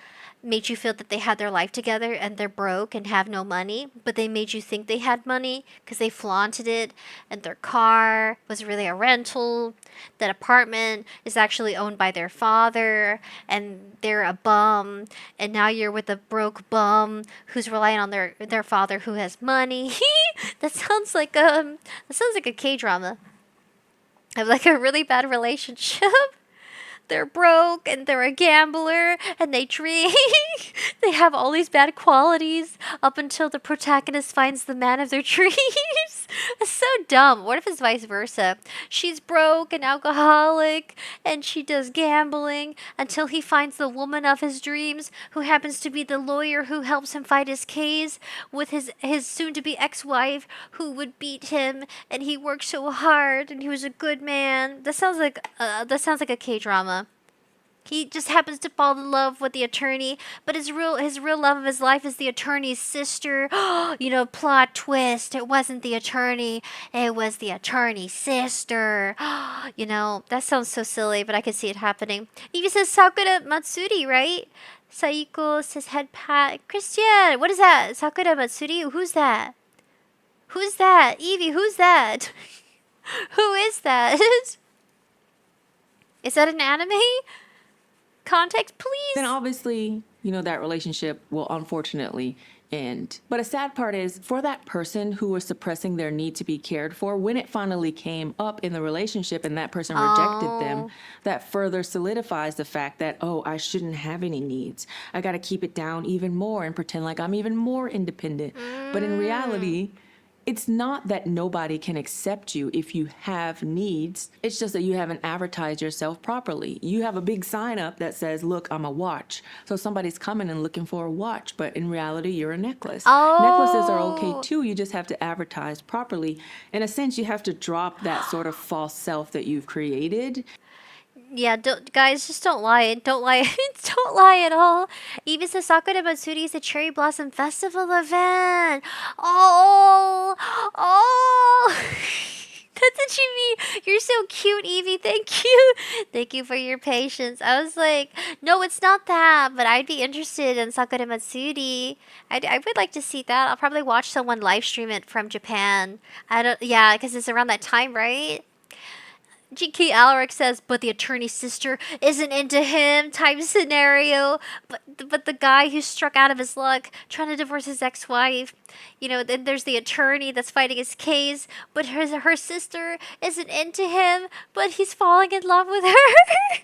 made you feel that they had their life together and they're broke and have no money, but they made you think they had money because they flaunted it and their car was really a rental. That apartment is actually owned by their father and they're a bum and now you're with a broke bum who's relying on their father who has money. That sounds like a K-drama of like a really bad relationship. They're broke and they're a gambler and they drink. They have all these bad qualities up until the protagonist finds the man of their dreams. It's so dumb. What if it's vice versa? She's broke and alcoholic and she does gambling until he finds the woman of his dreams who happens to be the lawyer who helps him fight his case with his soon-to-be ex-wife who would beat him and he worked so hard and he was a good man. That sounds like a K-drama. He just happens to fall in love with the attorney, but his real love of his life is the attorney's sister. Plot twist. It wasn't the attorney. It was the attorney's sister. That sounds so silly, but I can see it happening. Evie says Sakura Matsuri, right? Saiko says head pat. Christian, what is that? Sakura Matsuri? Who's that? Who's that? Evie, who's that? Who is that? Is that an anime? Context, please. then obviously, that relationship will unfortunately end. But a sad part is for that person who was suppressing their need to be cared for, when it finally came up in the relationship and that person rejected them, that further solidifies the fact that, I shouldn't have any needs. I got to keep it down even more and pretend like I'm even more independent. But in reality, It's not that nobody can accept you if you have needs. It's just that you haven't advertised yourself properly. You have a big sign up that says, look, I'm a watch. So somebody's coming and looking for a watch, but in reality, you're a necklace. Necklaces are okay too. You just have to advertise properly. In a sense, you have to drop that sort of false self that you've created. Yeah, guys, just don't lie. Don't lie. Don't lie at all. Even says Sakura Matsuri is a cherry blossom festival event. Oh, oh. That's what you mean. You're so cute, Evie. Thank you. Thank you for your patience. I was like, no, it's not that, but I'd be interested in Sakura Matsuri. I would like to see that. I'll probably watch someone live stream it from Japan. Yeah, because it's around that time, right? GK Alaric says, but the attorney's sister isn't into him type scenario. But the guy who's struck out of his luck, trying to divorce his ex-wife. You know, then there's the attorney that's fighting his case, but her sister isn't into him, but he's falling in love with her.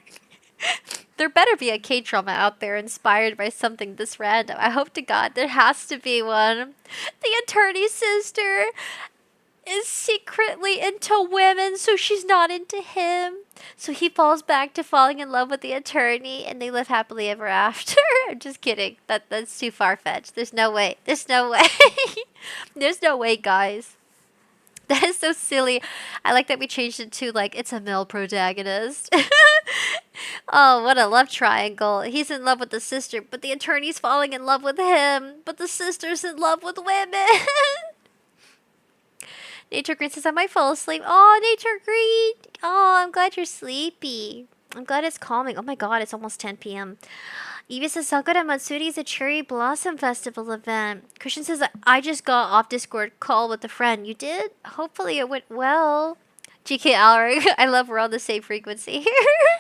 There better be a K-drama out there inspired by something this random. I hope to God there has to be one. The attorney's sister is secretly into women, so she's not into him. So he falls back to falling in love with the attorney, and they live happily ever after. I'm just kidding. That's too far-fetched. There's no way. There's no way. There's no way, guys. That is so silly. I like that we changed it to, like, it's a male protagonist. Oh, what a love triangle. He's in love with the sister, but the attorney's falling in love with him. But the sister's in love with women. Nature Green says, I might fall asleep. Oh, Nature Green. Oh, I'm glad you're sleepy. I'm glad it's calming. Oh my god, it's almost 10 p.m. Evie says, Sakura Matsuri is a cherry blossom festival event. Christian says, I just got off Discord call with a friend. You did? Hopefully it went well. GK Alaric, I love we're on the same frequency here.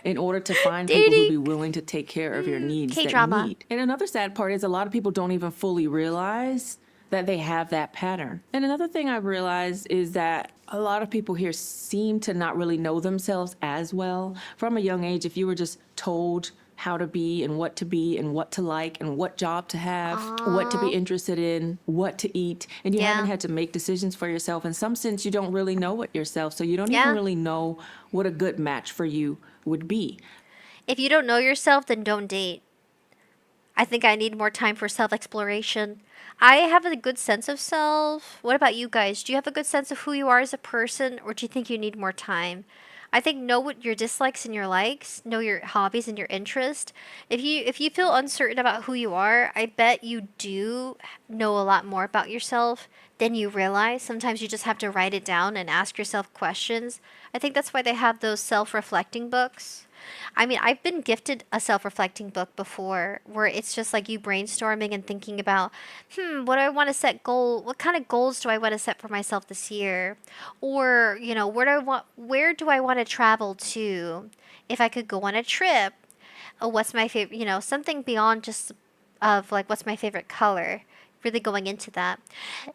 In order to find people who'll be willing to take care of your needs K-drama. that you need. And another sad part is a lot of people don't even fully realize that they have that pattern. And another thing I've realized is that a lot of people here seem to not really know themselves as well. From a young age, if you were just told how to be and what to like and what job to have, what to be interested in, what to eat, and you haven't had to make decisions for yourself. In some sense, you don't really know it yourself, so you don't even really know what a good match for you would be. If you don't know yourself, then don't date. I think I need more time for self-exploration. I have a good sense of self. What about you guys? Do you have a good sense of who you are as a person, or do you think you need more time? I think know what your dislikes and your likes, know your hobbies and your interests. If you feel uncertain about who you are, I bet you do know a lot more about yourself than you realize. Sometimes you just have to write it down and ask yourself questions. I think that's why they have those self-reflecting books. I mean, I've been gifted a self-reflecting book before where it's just like you brainstorming and thinking about, what do I want to set what kind of goals do I want to set for myself this year? Or, you know, where do I want to travel to if I could go on a trip? Oh, what's my favorite, something beyond just of like, what's my favorite color? Really going into that.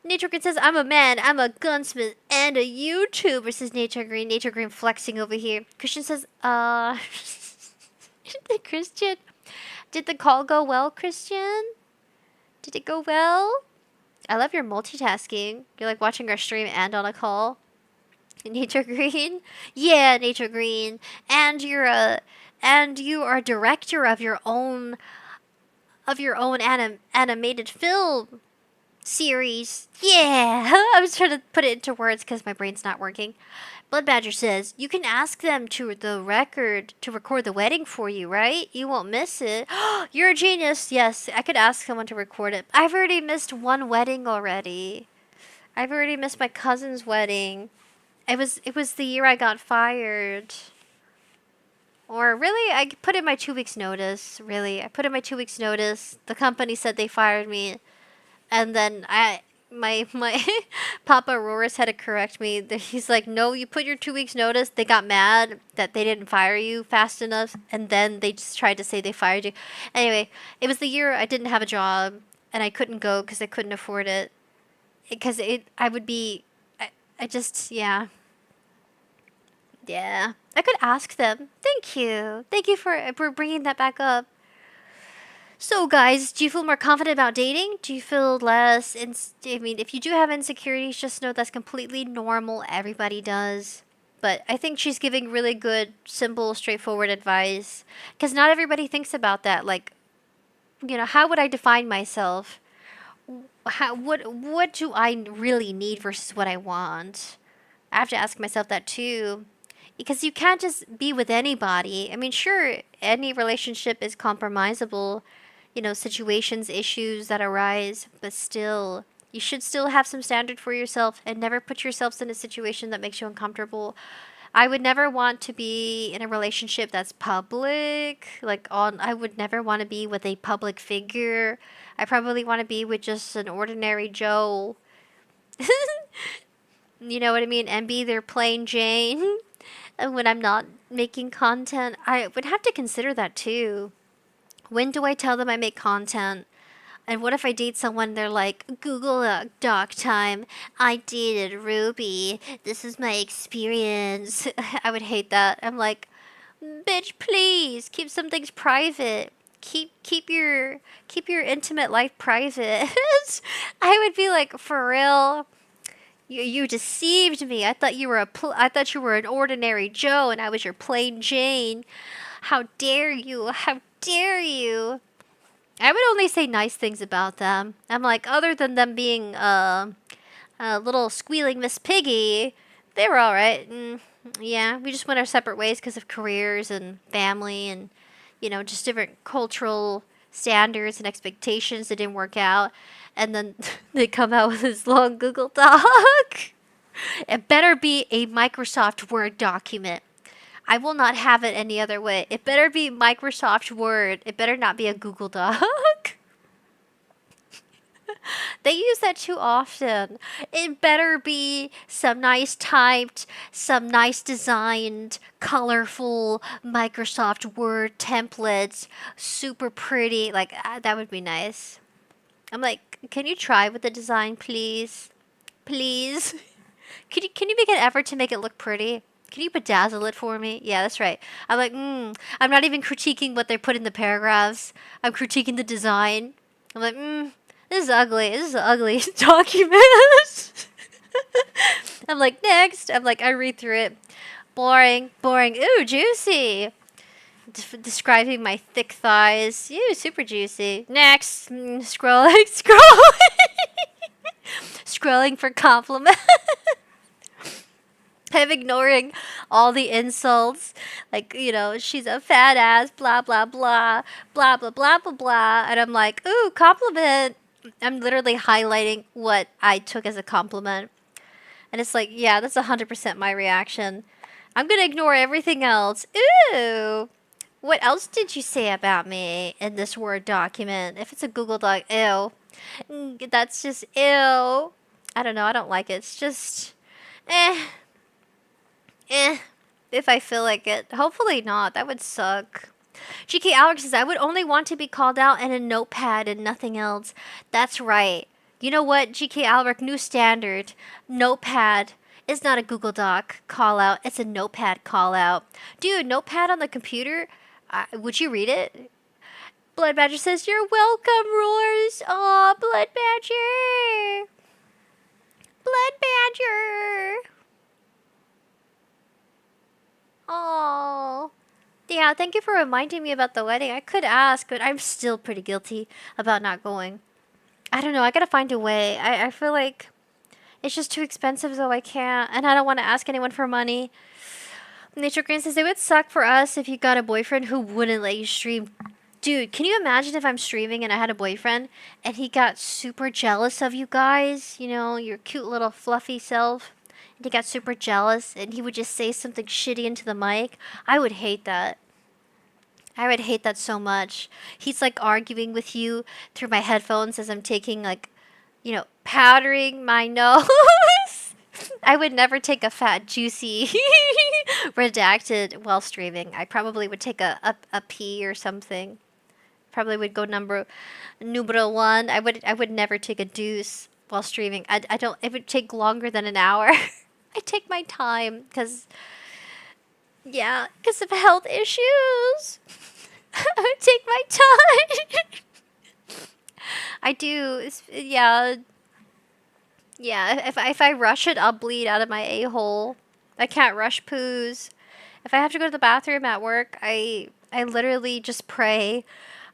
Nature Green says, I'm a man, I'm a gunsmith, and a YouTuber, says Nature Green. Nature Green flexing over here. Christian says, Christian, did the call go well, Christian? Did it go well? I love your multitasking. You're like watching our stream and on a call. Nature Green? Yeah, Nature Green. And you are a director of your own animated film series. Yeah. I was trying to put it into words because my brain's not working. Blood Badger says, you can ask them to record the wedding for you, right? You won't miss it. You're a genius. Yes, I could ask someone to record it. I've already missed one wedding already. I've already missed my cousin's wedding. It was the year I got fired. Or really, I put in my 2 weeks notice. Really, I put in my 2 weeks notice. The company said they fired me, and then my Papa ROARS had to correct me. He's like, no, you put your 2 weeks notice. They got mad that they didn't fire you fast enough, and then they just tried to say they fired you. Anyway, it was the year I didn't have a job, and I couldn't go because I couldn't afford it. Yeah, I could ask them. Thank you for bringing that back up. So, guys, do you feel more confident about dating? Do you feel less? I mean, if you do have insecurities, just know that's completely normal. Everybody does. But I think she's giving really good, simple, straightforward advice. Because not everybody thinks about that. Like, how would I define myself? What do I really need versus what I want? I have to ask myself that too. Because you can't just be with anybody. I mean, sure, any relationship is compromisable, situations, issues that arise, but still, you should still have some standard for yourself and never put yourselves in a situation that makes you uncomfortable. I would never want to be in a relationship that's public. I would never want to be with a public figure. I probably want to be with just an ordinary Joe. You know what I mean? And be their plain Jane. And when I'm not making content, I would have to consider that too. When do I tell them I make content? And what if I date someone, they're like, Google Doc time. I dated Ruby. This is my experience. I would hate that. I'm like, bitch, please keep some things private. Keep your intimate life private. I would be like, for real. You deceived me. I thought you were I thought you were an ordinary Joe and I was your plain Jane. How dare you? How dare you? I would only say nice things about them. I'm like, other than them being a little squealing Miss Piggy, they were all right. Yeah, we just went our separate ways because of careers and family and, just different cultural standards and expectations that didn't work out. And then they come out with this long Google Doc. It better be a Microsoft Word document. I will not have it any other way. It better be Microsoft Word. It better not be a Google Doc. They use that too often. It better be some nice typed, some nice designed, colorful Microsoft Word templates. Super pretty. Like, that would be nice. I'm like, can you try with the design, please? Please? Can you make an effort to make it look pretty? Can you bedazzle it for me? Yeah, that's right. I'm like, I'm not even critiquing what they put in the paragraphs. I'm critiquing the design. I'm like, this is ugly. This is an ugly document. I'm like, next. I'm like, I read through it. Boring, boring. Ooh, juicy. Describing my thick thighs. Ew, super juicy. Next. Scrolling, scrolling. Scrolling for compliments. I'm ignoring all the insults. Like, she's a fat ass, blah, blah, blah, blah, blah, blah, blah, blah. And I'm like, ooh, compliment. I'm literally highlighting what I took as a compliment. And it's like, yeah, that's 100% my reaction. I'm going to ignore everything else. Ooh. What else did you say about me in this Word document? If it's a Google Doc, ew. That's just ew. I don't know. I don't like it. It's just, if I feel like it. Hopefully not. That would suck. GK Alex says, I would only want to be called out in a notepad and nothing else. That's right. You know what, GK Albrecht, new standard. Notepad is not a Google Doc call out. It's a notepad call out. Dude, notepad on the computer? Would you read it? Blood Badger says, you're welcome, Roars. Aw, Blood Badger. Blood Badger. Oh, yeah, thank you for reminding me about the wedding. I could ask, but I'm still pretty guilty about not going. I don't know. I gotta find a way. I feel like it's just too expensive, so I can't. And I don't want to ask anyone for money. Nature Green says, it would suck for us if you got a boyfriend who wouldn't let you stream. Dude, can you imagine if I'm streaming and I had a boyfriend and he got super jealous of you guys? Your cute little fluffy self. And he got super jealous and he would just say something shitty into the mic. I would hate that. I would hate that so much. He's like arguing with you through my headphones as I'm taking powdering my nose. I would never take a fat, juicy redacted while streaming. I probably would take a pee or something. Probably would go numero one. I would never take a deuce while streaming. I don't. It would take longer than an hour. I take my time because of health issues. I would take my time. I do. Yeah. Yeah, if I rush it, I'll bleed out of my a-hole. I can't rush poos. If I have to go to the bathroom at work, I literally just pray.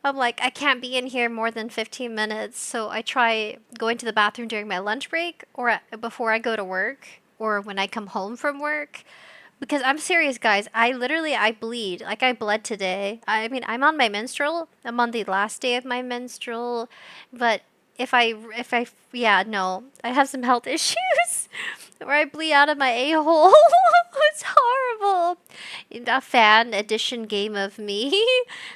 I'm like, I can't be in here more than 15 minutes, so I try going to the bathroom during my lunch break or before I go to work or when I come home from work. Because I'm serious, guys. I bleed. Like I bled today. I mean, I'm on my menstrual. I'm on the last day of my menstrual, but yeah, no, I have some health issues where I bleed out of my a-hole. It's horrible. A fan edition game of me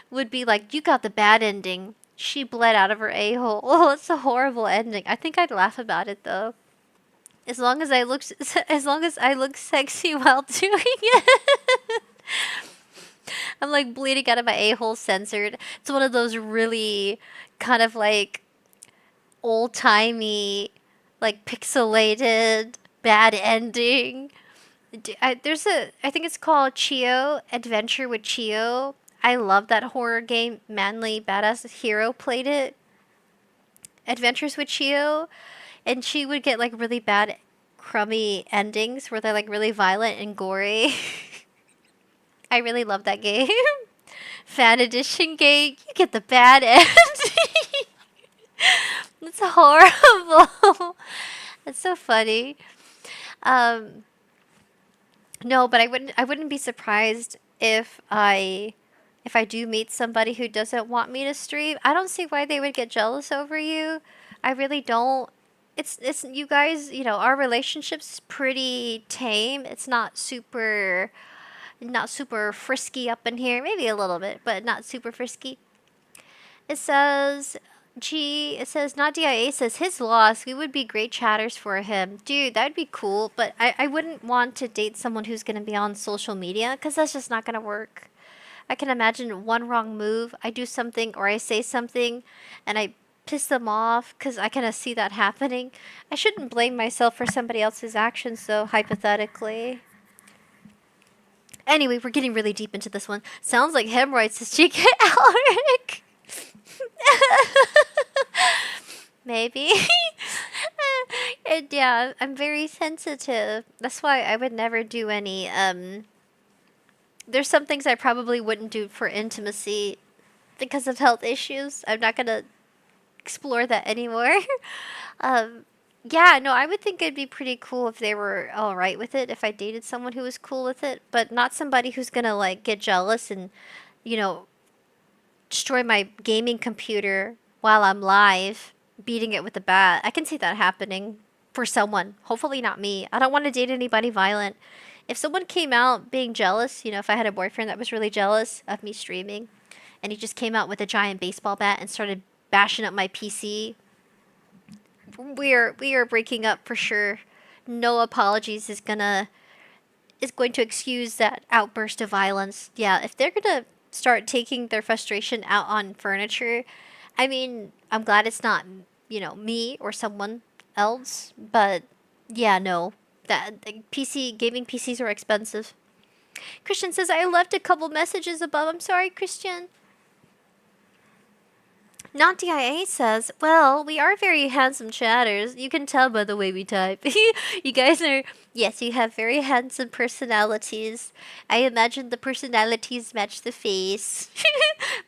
would be like, you got the bad ending. She bled out of her a-hole. Oh, it's a horrible ending. I think I'd laugh about it though. As long as I look, as long as I look sexy while doing it. I'm like bleeding out of my a-hole censored. It's one of those really kind of like old-timey, like pixelated, bad ending. I think it's called Chio, Adventure with Chio. I love that horror game. Manly Badass Hero played it. Adventures with Chio. And she would get like really bad, crummy endings where they're like really violent and gory. I really love that game. Fan edition game. You get the bad ending. It's horrible. It's so funny. No, but I wouldn't be surprised if I do meet somebody who doesn't want me to stream. I don't see why they would get jealous over you. I really don't. It's you guys, you know, our relationship's pretty tame. It's not super frisky up in here. Maybe a little bit, but not super frisky. It says it says Nadia says his loss. We would be great chatters for him. Dude, that'd be cool, but I wouldn't want to date someone who's gonna be on social media because that's just not gonna work. I can imagine one wrong move, I do something or I say something and I piss them off because I kind of see that happening. I shouldn't blame myself for somebody else's actions though, hypothetically. Anyway, we're getting really deep into this one. Sounds like hemorrhoids, says Chica Alric. Maybe. And yeah, I'm very sensitive. That's why I would never do any, there's some things I probably wouldn't do for intimacy because of health issues. I'm not gonna explore that anymore. Yeah, no, I would think it'd be pretty cool if they were all right with it, if I dated someone who was cool with it, but not somebody who's gonna like get jealous and, you know, destroy my gaming computer while I'm live, beating it with a bat. I can see that happening for someone. Hopefully not me. I don't want to date anybody violent. If someone came out being jealous, you know, if I had a boyfriend that was really jealous of me streaming, and he just came out with a giant baseball bat and started bashing up my PC, we are breaking up for sure. No apologies is going to excuse that outburst of violence. Yeah, if they're gonna start taking their frustration out on furniture, I mean, I'm glad it's not, you know, me or someone else, but yeah, no. That gaming PCs are expensive. Christian says I left a couple messages above. I'm sorry, Christian. Not DIA says, well, we are very handsome chatters. You can tell by the way we type. You guys are, yes, you have very handsome personalities. I imagine the personalities match the face.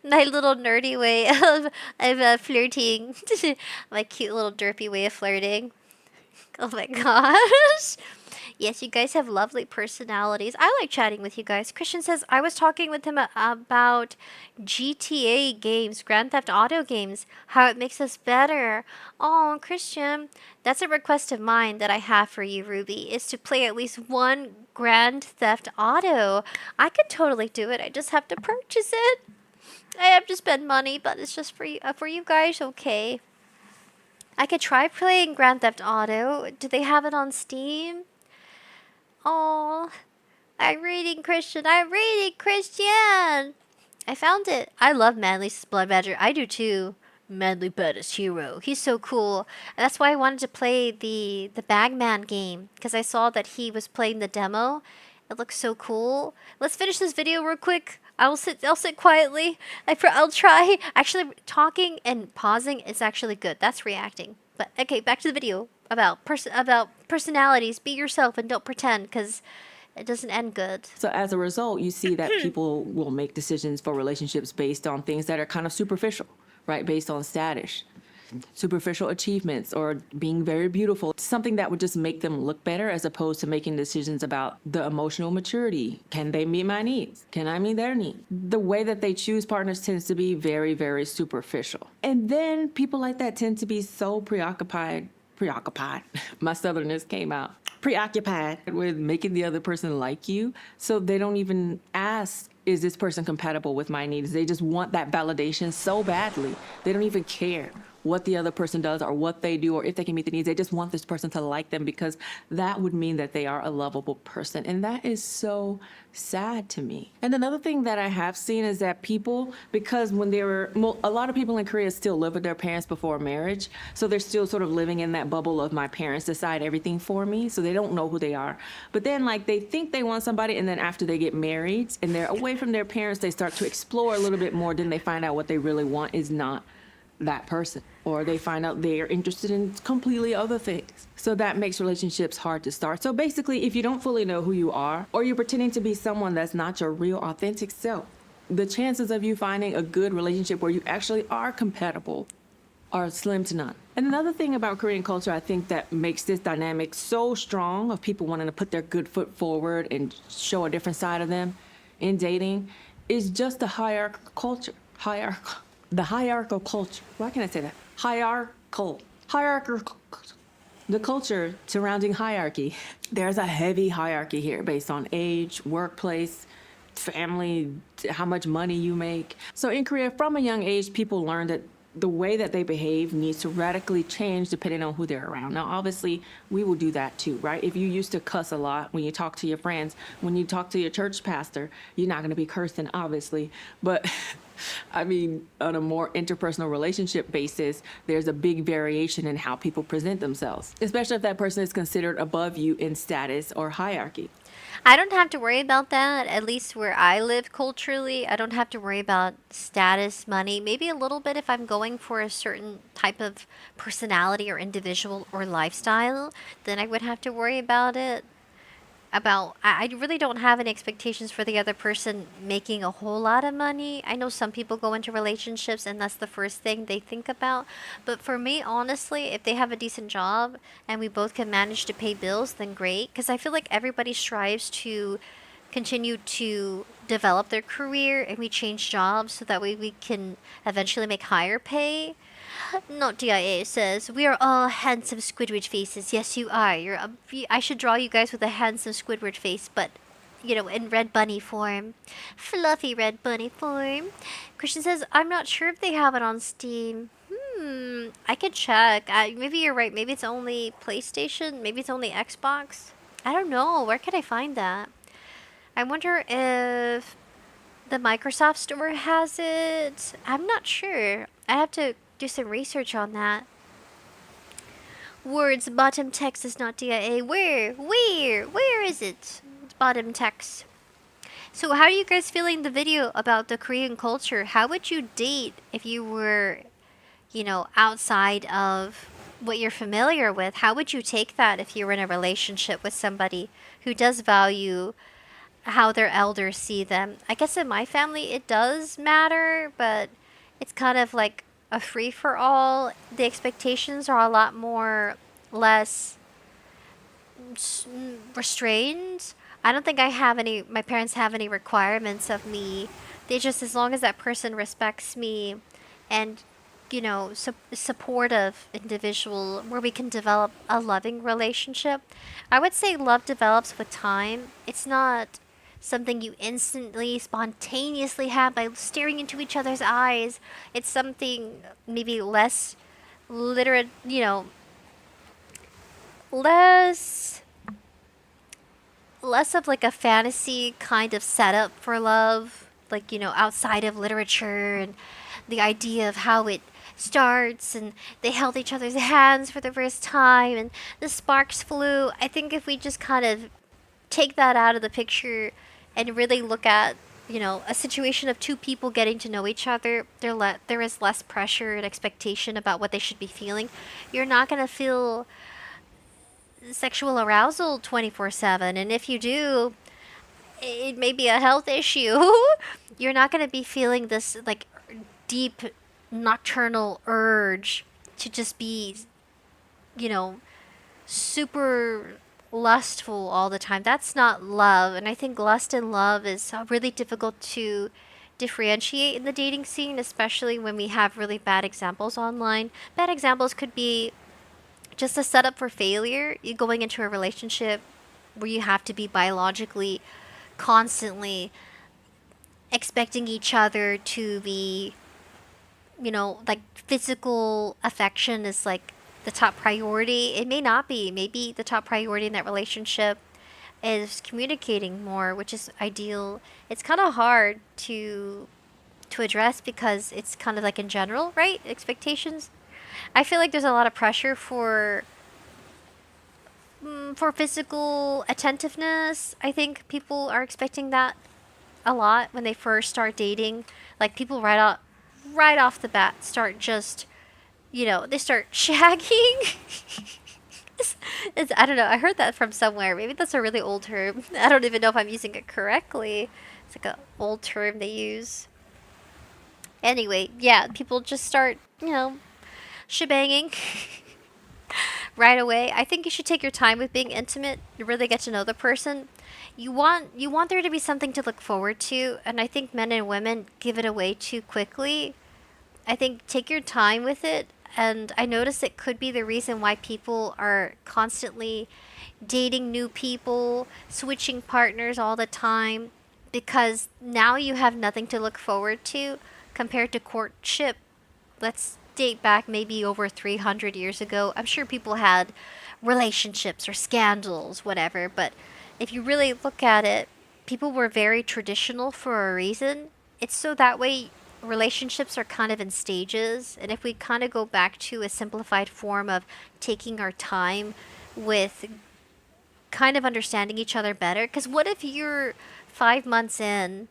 My little nerdy way of flirting. My cute little derpy way of flirting. Oh my gosh. Yes, you guys have lovely personalities. I like chatting with you guys. Christian says, I was talking with him about GTA games, Grand Theft Auto games, how it makes us better. Oh, Christian, that's a request of mine that I have for you, Ruby, is to play at least one Grand Theft Auto. I could totally do it. I just have to purchase it. I have to spend money, but it's just for you guys, okay? I could try playing Grand Theft Auto. Do they have it on Steam? Oh, I'm reading Christian. I'm reading Christian. I found it. I love Manly's Blood Badger. I do too. Manly Badass Hero. He's so cool. And that's why I wanted to play the Bagman game, because I saw that he was playing the demo. It looks so cool. Let's finish this video real quick. I'll sit quietly. I'll try. Actually, talking and pausing is actually good. That's reacting. But okay, back to the video about personalities. Be yourself and don't pretend, because it doesn't end good. So as a result, you see that people will make decisions for relationships based on things that are kind of superficial, right? Based on status, superficial achievements, or being very beautiful, something that would just make them look better, as opposed to making decisions about the emotional maturity. Can they meet my needs? Can I meet their needs? The way that they choose partners tends to be very, very superficial. And then people like that tend to be so preoccupied, my southernness came out, preoccupied with making the other person like you, so they don't even ask, is this person compatible with my needs? They just want that validation so badly. They don't even care what the other person does or what they do or if they can meet the needs. They just want this person to like them, because that would mean that they are a lovable person. And that is so sad to me. And another thing that I have seen is that people, because when they were, a lot of people in Korea still live with their parents before marriage. So they're still sort of living in that bubble of my parents decide everything for me. So they don't know who they are. But then like they think they want somebody, and then after they get married and they're away from their parents, they start to explore a little bit more. Then they find out what they really want is not that person, or they find out they are interested in completely other things. So that makes relationships hard to start. So basically, if you don't fully know who you are, or you're pretending to be someone that's not your real authentic self, the chances of you finding a good relationship where you actually are compatible are slim to none. And another thing about Korean culture, I think, that makes this dynamic so strong, of people wanting to put their good foot forward and show a different side of them in dating, is just the hierarchical culture. The hierarchical culture. Why can't I say that? Hierarchical. The culture surrounding hierarchy. There's a heavy hierarchy here based on age, workplace, family, how much money you make. So in Korea, from a young age, people learn that the way that they behave needs to radically change depending on who they're around. Now, obviously, we will do that too, right? If you used to cuss a lot when you talk to your friends, when you talk to your church pastor, you're not going to be cursing, obviously. But I mean, on a more interpersonal relationship basis, there's a big variation in how people present themselves, especially if that person is considered above you in status or hierarchy. I don't have to worry about that, at least where I live culturally. I don't have to worry about status, money. Maybe a little bit if I'm going for a certain type of personality or individual or lifestyle, then I would have to worry about it. I really don't have any expectations for the other person making a whole lot of money. I know some people go into relationships and that's the first thing they think about. But for me, honestly, if they have a decent job and we both can manage to pay bills, then great. Because I feel like everybody strives to continue to develop their career, and we change jobs so that way we can eventually make higher pay. Not DIA says, we are all handsome Squidward faces. Yes, you are. I should draw you guys with a handsome Squidward face, but, you know, in red bunny form. Fluffy red bunny form. Christian says, I'm not sure if they have it on Steam. I could check. Maybe you're right. Maybe it's only PlayStation. Maybe it's only Xbox. I don't know. Where could I find that? I wonder if the Microsoft Store has it. I'm not sure. I have to do some research on that. Words bottom text is not DIA. Where is it? It's bottom text. So how are you guys feeling the video about the Korean culture? How would you date if you were, you know, outside of what you're familiar with? How would you take that if you were in a relationship with somebody who does value how their elders see them? I guess in my family it does matter, but it's kind of like a free-for-all. The expectations are a lot less restrained. I don't think my parents have any requirements of me. They just, as long as that person respects me and, you know, supportive individual where we can develop a loving relationship. I would say love develops with time. It's not something you instantly, spontaneously have by staring into each other's eyes. It's something maybe less literate, you know, less of like a fantasy kind of setup for love, like, you know, outside of literature and the idea of how it starts and they held each other's hands for the first time and the sparks flew. I think if we just kind of take that out of the picture and really look at a situation of two people getting to know each other, there is less pressure and expectation about what they should be feeling. You're not going to feel sexual arousal 24/7, and if you do, it may be a health issue. You're not going to be feeling this like deep nocturnal urge to just be, you know, super lustful all the time. That's not love. And I think lust and love is really difficult to differentiate in the dating scene, especially when we have really bad examples online. Bad examples could be just a setup for failure. You going into a relationship where you have to be biologically constantly expecting each other to be, like physical affection is like the top priority. It may not be. Maybe the top priority in that relationship is communicating more, which is ideal. It's kind of hard to address because it's kind of like in general, right? Expectations. I feel like there's a lot of pressure for physical attentiveness. I think people are expecting that a lot when they first start dating. Like people right off the bat start just, they start shagging. I don't know. I heard that from somewhere. Maybe that's a really old term. I don't even know if I'm using it correctly. It's like an old term they use. Anyway, yeah, people just start, shebanging right away. I think you should take your time with being intimate. You really get to know the person. You want there to be something to look forward to, and I think men and women give it away too quickly. I think take your time with it, and I notice it could be the reason why people are constantly dating new people, switching partners all the time, because now you have nothing to look forward to compared to courtship. Let's date back maybe over 300 years ago. I'm sure people had relationships or scandals, whatever, but if you really look at it, people were very traditional for a reason. It's so that way relationships are kind of in stages, and if we kind of go back to a simplified form of taking our time with kind of understanding each other better, because what if you're 5 months in,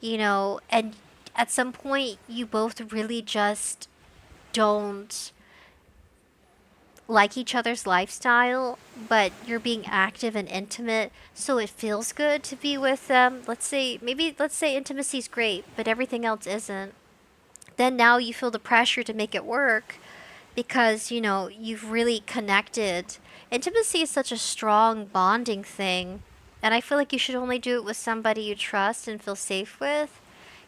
and at some point you both really just don't like each other's lifestyle, but you're being active and intimate, so it feels good to be with them. Let's say intimacy's great, but everything else isn't. Then now you feel the pressure to make it work because, you've really connected. Intimacy is such a strong bonding thing, and I feel like you should only do it with somebody you trust and feel safe with.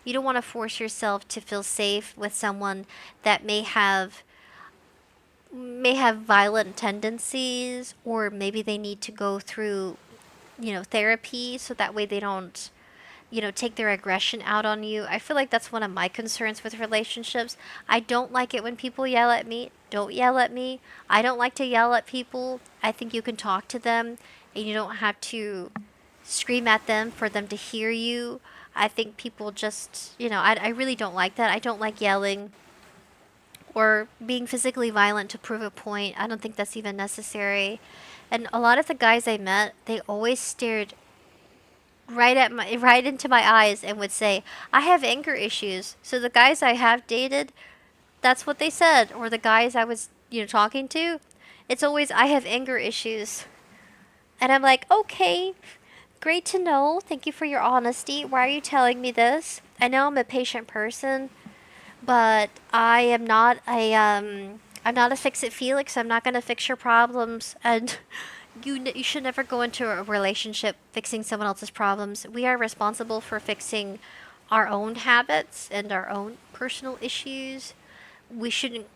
You don't want to force yourself to feel safe with someone that may have violent tendencies, or maybe they need to go through, therapy so that way they don't, take their aggression out on you. I feel like that's one of my concerns with relationships. I don't like it when people yell at me. Don't yell at me. I don't like to yell at people. I think you can talk to them and you don't have to scream at them for them to hear you. I think people just, I really don't like that. I don't like yelling or being physically violent to prove a point. I don't think that's even necessary. And a lot of the guys I met, they always stared right into my eyes and would say, "I have anger issues." So the guys I have dated, that's what they said. Or the guys I was, talking to, it's always, "I have anger issues." And I'm like, "Okay, great to know. Thank you for your honesty. Why are you telling me this? I know I'm a patient person, but I'm not a fix-it Felix. I'm not gonna fix your problems, and you should never go into a relationship fixing someone else's problems. We are responsible for fixing our own habits and our own personal issues. We shouldn't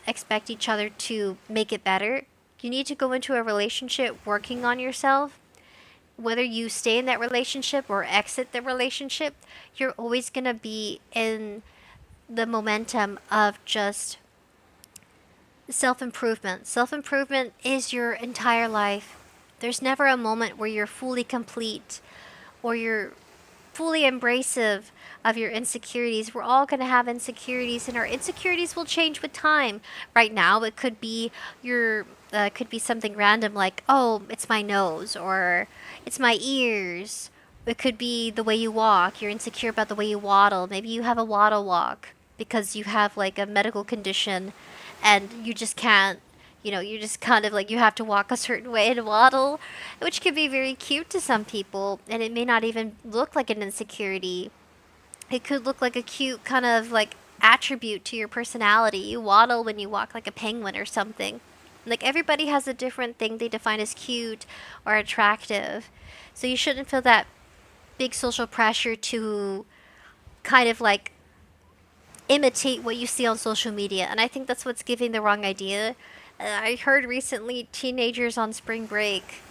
expect each other to make it better. You need to go into a relationship working on yourself. Whether you stay in that relationship or exit the relationship, you're always gonna be in the momentum of just self-improvement. Self-improvement is your entire life. There's never a moment where you're fully complete or you're fully embracive of your insecurities. We're all going to have insecurities, and our insecurities will change with time. Right now, it could be could be something random like, "Oh, it's my nose," or "It's my ears," it could be the way you walk. You're insecure about the way you waddle. Maybe you have a waddle walk because you have like a medical condition and you just can't, you're just kind of like you have to walk a certain way and waddle, which can be very cute to some people. And it may not even look like an insecurity. It could look like a cute kind of like attribute to your personality. You waddle when you walk like a penguin or something. Like everybody has a different thing they define as cute or attractive. So you shouldn't feel that big social pressure to kind of like imitate what you see on social media. And I think that's what's giving the wrong idea. I heard recently teenagers on spring break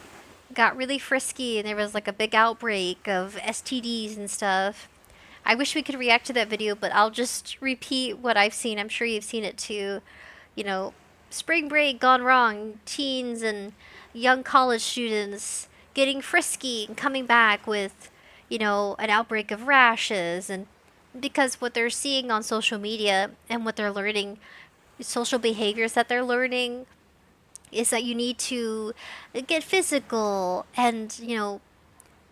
got really frisky and there was like a big outbreak of STDs and stuff. I wish we could react to that video, but I'll just repeat what I've seen. I'm sure you've seen it too. You know, spring break gone wrong, teens and young college students getting frisky and coming back with, an outbreak of rashes. And because what they're seeing on social media and what they're learning, social behaviors that they're learning, is that you need to get physical and,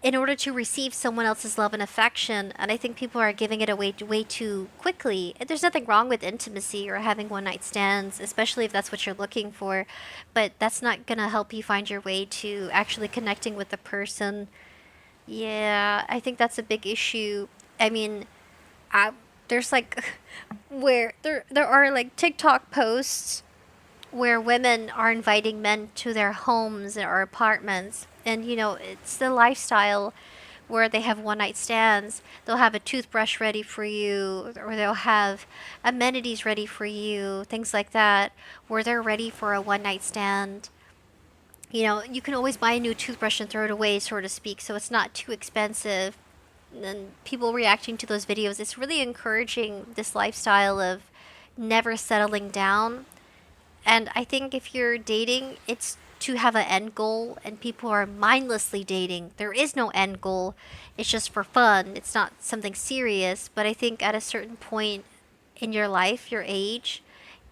in order to receive someone else's love and affection. And I think people are giving it away way too quickly. And there's nothing wrong with intimacy or having one night stands, especially if that's what you're looking for. But that's not going to help you find your way to actually connecting with the person. Yeah, I think that's a big issue. I mean, there's like where there are like TikTok posts where women are inviting men to their homes or apartments. And, it's the lifestyle where they have one night stands. They'll have a toothbrush ready for you, or they'll have amenities ready for you, things like that, where they're ready for a one night stand. You can always buy a new toothbrush and throw it away, so to speak, so it's not too expensive. And people reacting to those videos, it's really encouraging this lifestyle of never settling down. And I think if you're dating, it's to have an end goal, and people are mindlessly dating. There is no end goal. It's just for fun. It's not something serious. But I think at a certain point in your life, your age,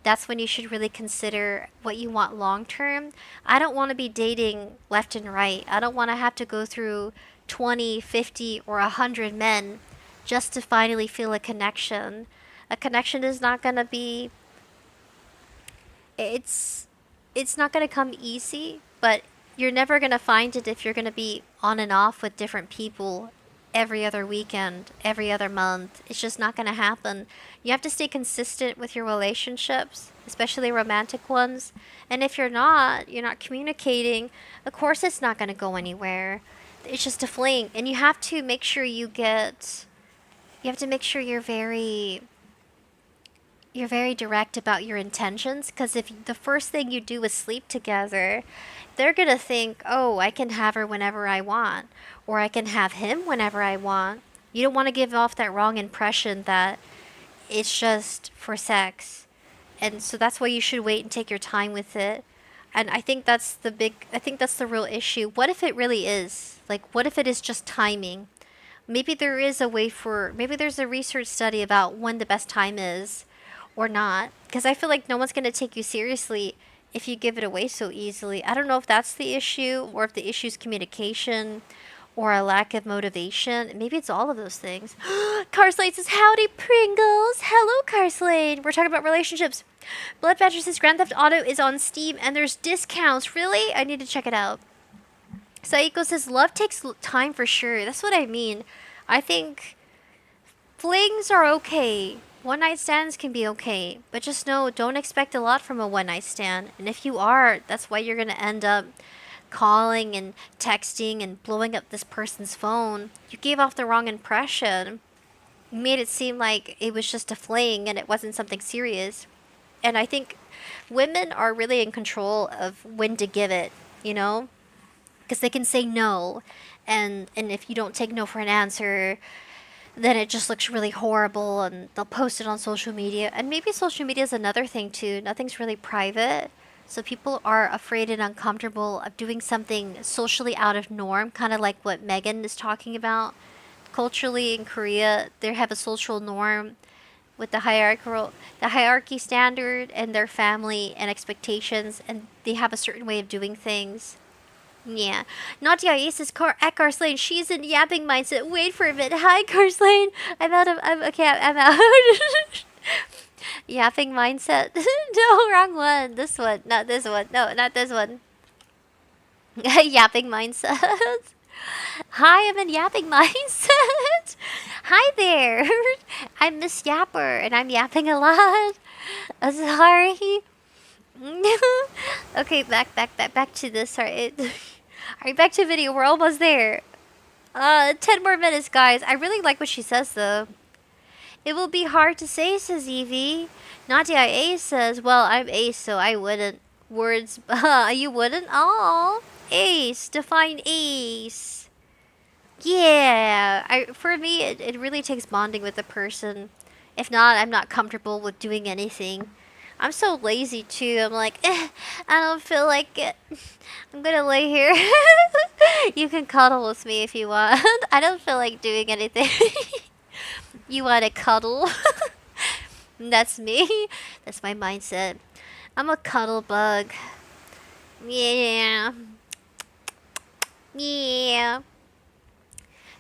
that's when you should really consider what you want long term. I don't want to be dating left and right. I don't want to have to go through 20, 50, or 100 men just to finally feel a connection. A connection is not going to be... It's not going to come easy, but you're never going to find it if you're going to be on and off with different people every other weekend, every other month. It's just not going to happen. You have to stay consistent with your relationships, especially romantic ones. And if you're not communicating, of course it's not going to go anywhere. It's just a fling. And you have to make sure you're very direct about your intentions, because if the first thing you do is sleep together, they're going to think, oh, I can have her whenever I want, or I can have him whenever I want. You don't want to give off that wrong impression that it's just for sex. And so that's why you should wait and take your time with it. And I think that's the real issue. What if it really is? Like, what if it is just timing? Maybe there's a research study about when the best time is, or not, because I feel like no one's going to take you seriously if you give it away so easily. I don't know if that's the issue, or if the issue is communication or a lack of motivation. Maybe it's all of those things. Carslade says, howdy Pringles. Hello Carslade. We're talking about relationships. Blood Badger says Grand Theft Auto is on Steam and there's discounts. Really? I need to check it out. Saiko says love takes time for sure. That's what I mean. I think flings are okay. One night stands can be okay, but just know, don't expect a lot from a one night stand. And if you are, that's why you're going to end up calling and texting and blowing up this person's phone. You gave off the wrong impression. You made it seem like it was just a fling and it wasn't something serious. And I think women are really in control of when to give it, because they can say no. And if you don't take no for an answer, then it just looks really horrible, and they'll post it on social media. And maybe social media is another thing too. Nothing's really private, so people are afraid and uncomfortable of doing something socially out of norm, kind of like what Megan is talking about. Culturally in Korea, they have a social norm with the hierarchy standard and their family and expectations, and they have a certain way of doing things. Yeah. Nadia Ace is at Carslane. She's in yapping mindset. Wait for a minute. Hi, Carslane. I'm out of. I'm out. Yapping mindset. No, wrong one. This one. Not this one. No, not this one. Yapping mindset. Hi, I'm in yapping mindset. Hi there. I'm Miss Yapper, and I'm yapping a lot. Sorry. Okay, back to this. Alright. Alright, back to video. We're almost there. 10 more minutes, guys. I really like what she says, though. It will be hard to say, says Evie. Nadia Ace says, well, I'm Ace, so I wouldn't. Words, you wouldn't? Oh, Ace. Define Ace. Yeah. For me, it really takes bonding with a person. If not, I'm not comfortable with doing anything. I'm so lazy too. I'm like, I don't feel like it. I'm gonna lay here. You can cuddle with me if you want. I don't feel like doing anything. You want to cuddle? That's me. That's my mindset. I'm a cuddle bug. Yeah. Yeah.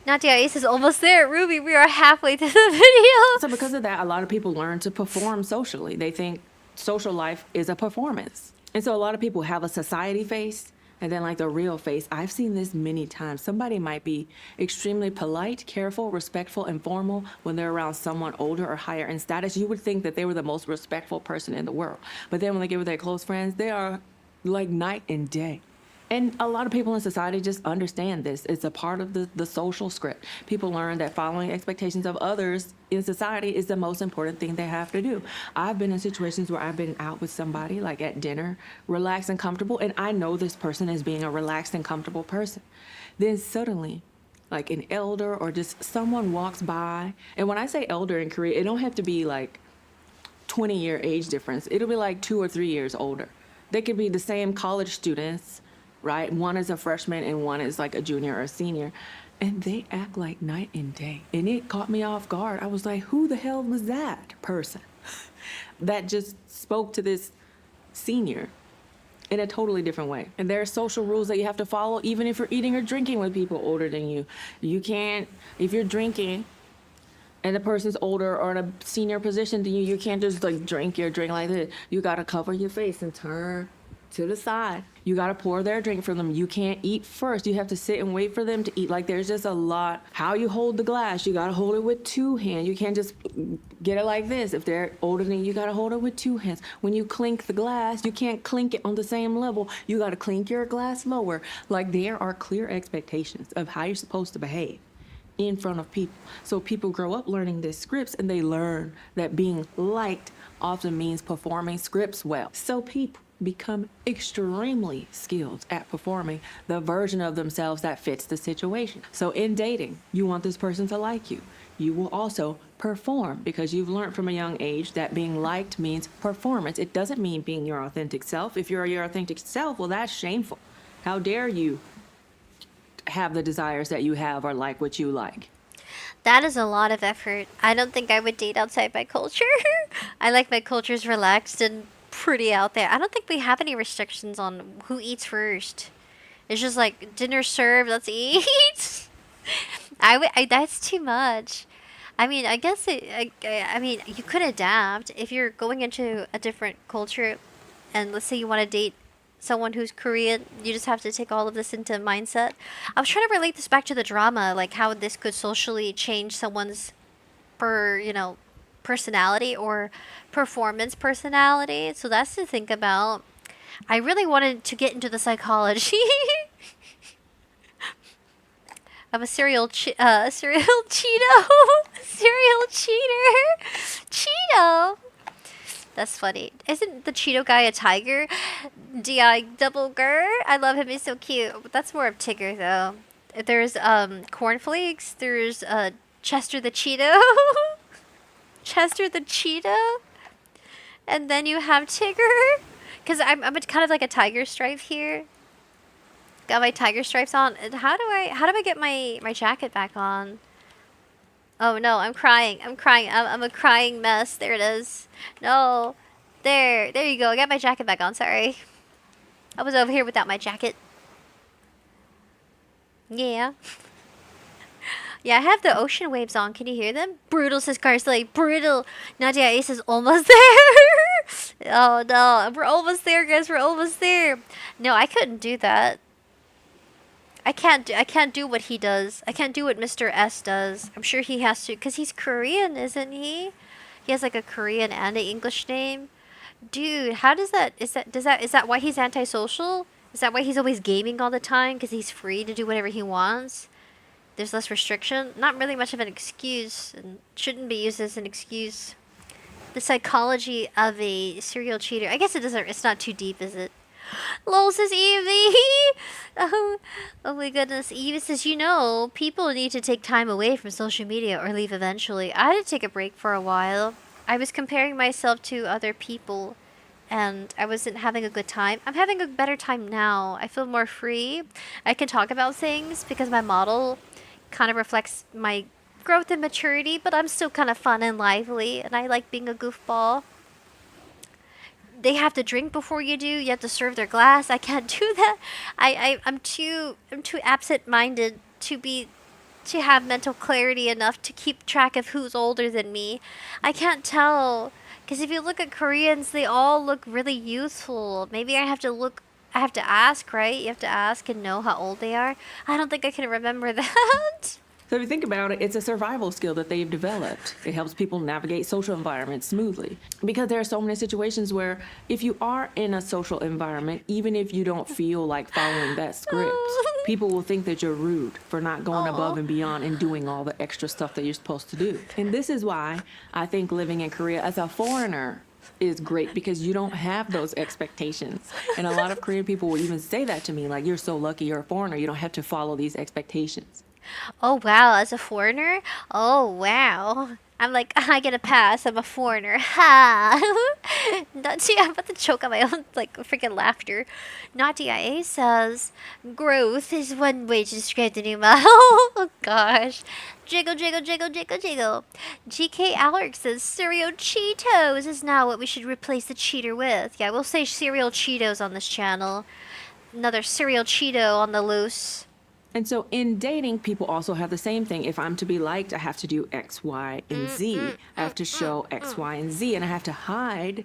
Nadia Ace is almost there. Ruby, we are halfway through the video. So because of that, a lot of people learn to perform socially. They think social life is a performance. And so a lot of people have a society face and then like the real face. I've seen this many times. Somebody might be extremely polite, careful, respectful, and formal when they're around someone older or higher in status. You would think that they were the most respectful person in the world. But then when they get with their close friends, they are like night and day. And a lot of people in society just understand this. It's a part of the social script. People learn that following expectations of others in society is the most important thing they have to do. I've been in situations where I've been out with somebody, like at dinner, relaxed and comfortable, and I know this person is being a relaxed and comfortable person. Then suddenly, like an elder or just someone walks by, and when I say elder in Korea, it don't have to be like 20-year age difference. It'll be like 2 or 3 years older. They could be the same college students, right? One is a freshman and one is like a junior or a senior. And they act like night and day. And it caught me off guard. I was like, who the hell was that person that just spoke to this senior in a totally different way? And there are social rules that you have to follow, even if you're eating or drinking with people older than you. You can't, if you're drinking and the person's older or in a senior position than you, you can't just like drink your drink like this. You gotta cover your face and turn to the side. You gotta pour their drink for them. You can't eat first. You have to sit and wait for them to eat. Like there's just a lot. How you hold the glass, you gotta hold it with 2 hands. You can't just get it like this. If they're older than you gotta hold it with 2 hands. When you clink the glass, you can't clink it on the same level. You gotta clink your glass lower. Like there are clear expectations of how you're supposed to behave in front of people. So people grow up learning these scripts and they learn that being liked often means performing scripts well. So people become extremely skilled at performing the version of themselves that fits the situation. So in dating, you want this person to like you. You will also perform because you've learned from a young age that being liked means performance. It doesn't mean being your authentic self. If you're your authentic self, well, that's shameful. How dare you have the desires that you have or like what you like? That is a lot of effort. I don't think I would date outside my culture. I like my culture's relaxed and pretty out there. I don't think we have any restrictions on who eats first. It's just like dinner served, let's eat. That's too much. I mean, I guess I mean, you could adapt if you're going into a different culture, and let's say you want to date someone who's Korean. You just have to take all of this into mindset. I was trying to relate this back to the drama, like how this could socially change someone's, personality or performance personality. So that's to think about. I really wanted to get into the psychology. I'm a serial Cheeto. Serial cheater. Cheeto. That's funny. Isn't the Cheeto guy a tiger? D.I. double gur. I love him. He's so cute. But that's more of Tigger, though. There's Cornflakes. There's Chester the Cheeto. Chester the Cheetah. And then you have Tigger. Because I'm kind of like a tiger stripe here. Got my tiger stripes on. And how do I get my jacket back on? Oh no, I'm crying. I'm a crying mess. There it is. No. There you go. I got my jacket back on. Sorry. I was over here without my jacket. Yeah. Yeah, I have the ocean waves on. Can you hear them? Brutal, says Carsley. Brutal. Nadia Ace is almost there. Oh no, we're almost there, guys. We're almost there. No, I couldn't do that. I can't do what he does. I can't do what Mr. S does. I'm sure he has to, because he's Korean, isn't he? He has like a Korean and an English name. Dude, how does that, is that why he's antisocial? Is that why he's always gaming all the time? Because he's free to do whatever he wants? There's less restriction? Not really much of an excuse, and shouldn't be used as an excuse. The psychology of a serial cheater. I guess it's not too deep, is it? Lol, says Evie! Oh my goodness. Evie says, people need to take time away from social media or leave eventually. I had to take a break for a while. I was comparing myself to other people, and I wasn't having a good time. I'm having a better time now. I feel more free. I can talk about things because my model kind of reflects my growth and maturity, but I'm still kind of fun and lively, and I like being a goofball. They have to drink before you do. You have to serve their glass. I can't do that. I'm too absent-minded to have mental clarity enough to keep track of who's older than me. I can't tell, because if you look at Koreans, they all look really youthful. Maybe I have to ask, right? You have to ask and know how old they are. I don't think I can remember that. So if you think about it, it's a survival skill that they've developed. It helps people navigate social environments smoothly. Because there are so many situations where if you are in a social environment, even if you don't feel like following that script, people will think that you're rude for not going above and beyond and doing all the extra stuff that you're supposed to do. And this is why I think living in Korea as a foreigner is great, because you don't have those expectations. And a lot of Korean people will even say that to me, like, you're so lucky you're a foreigner, you don't have to follow these expectations. Oh wow, as a foreigner? Oh wow. I'm like, I get a pass, I'm a foreigner. Ha! See, I'm about to choke on my own, like, freaking laughter. Nadia A says, growth is one way to describe the new model. Oh gosh. Jiggle, jiggle, jiggle, jiggle, jiggle. GK Alex says, cereal Cheetos is now what we should replace the cheater with. Yeah, we'll say cereal Cheetos on this channel. Another cereal Cheeto on the loose. And so in dating, people also have the same thing. If I'm to be liked, I have to do X, Y, and Z. I have to show X, Y, and Z, and I have to hide,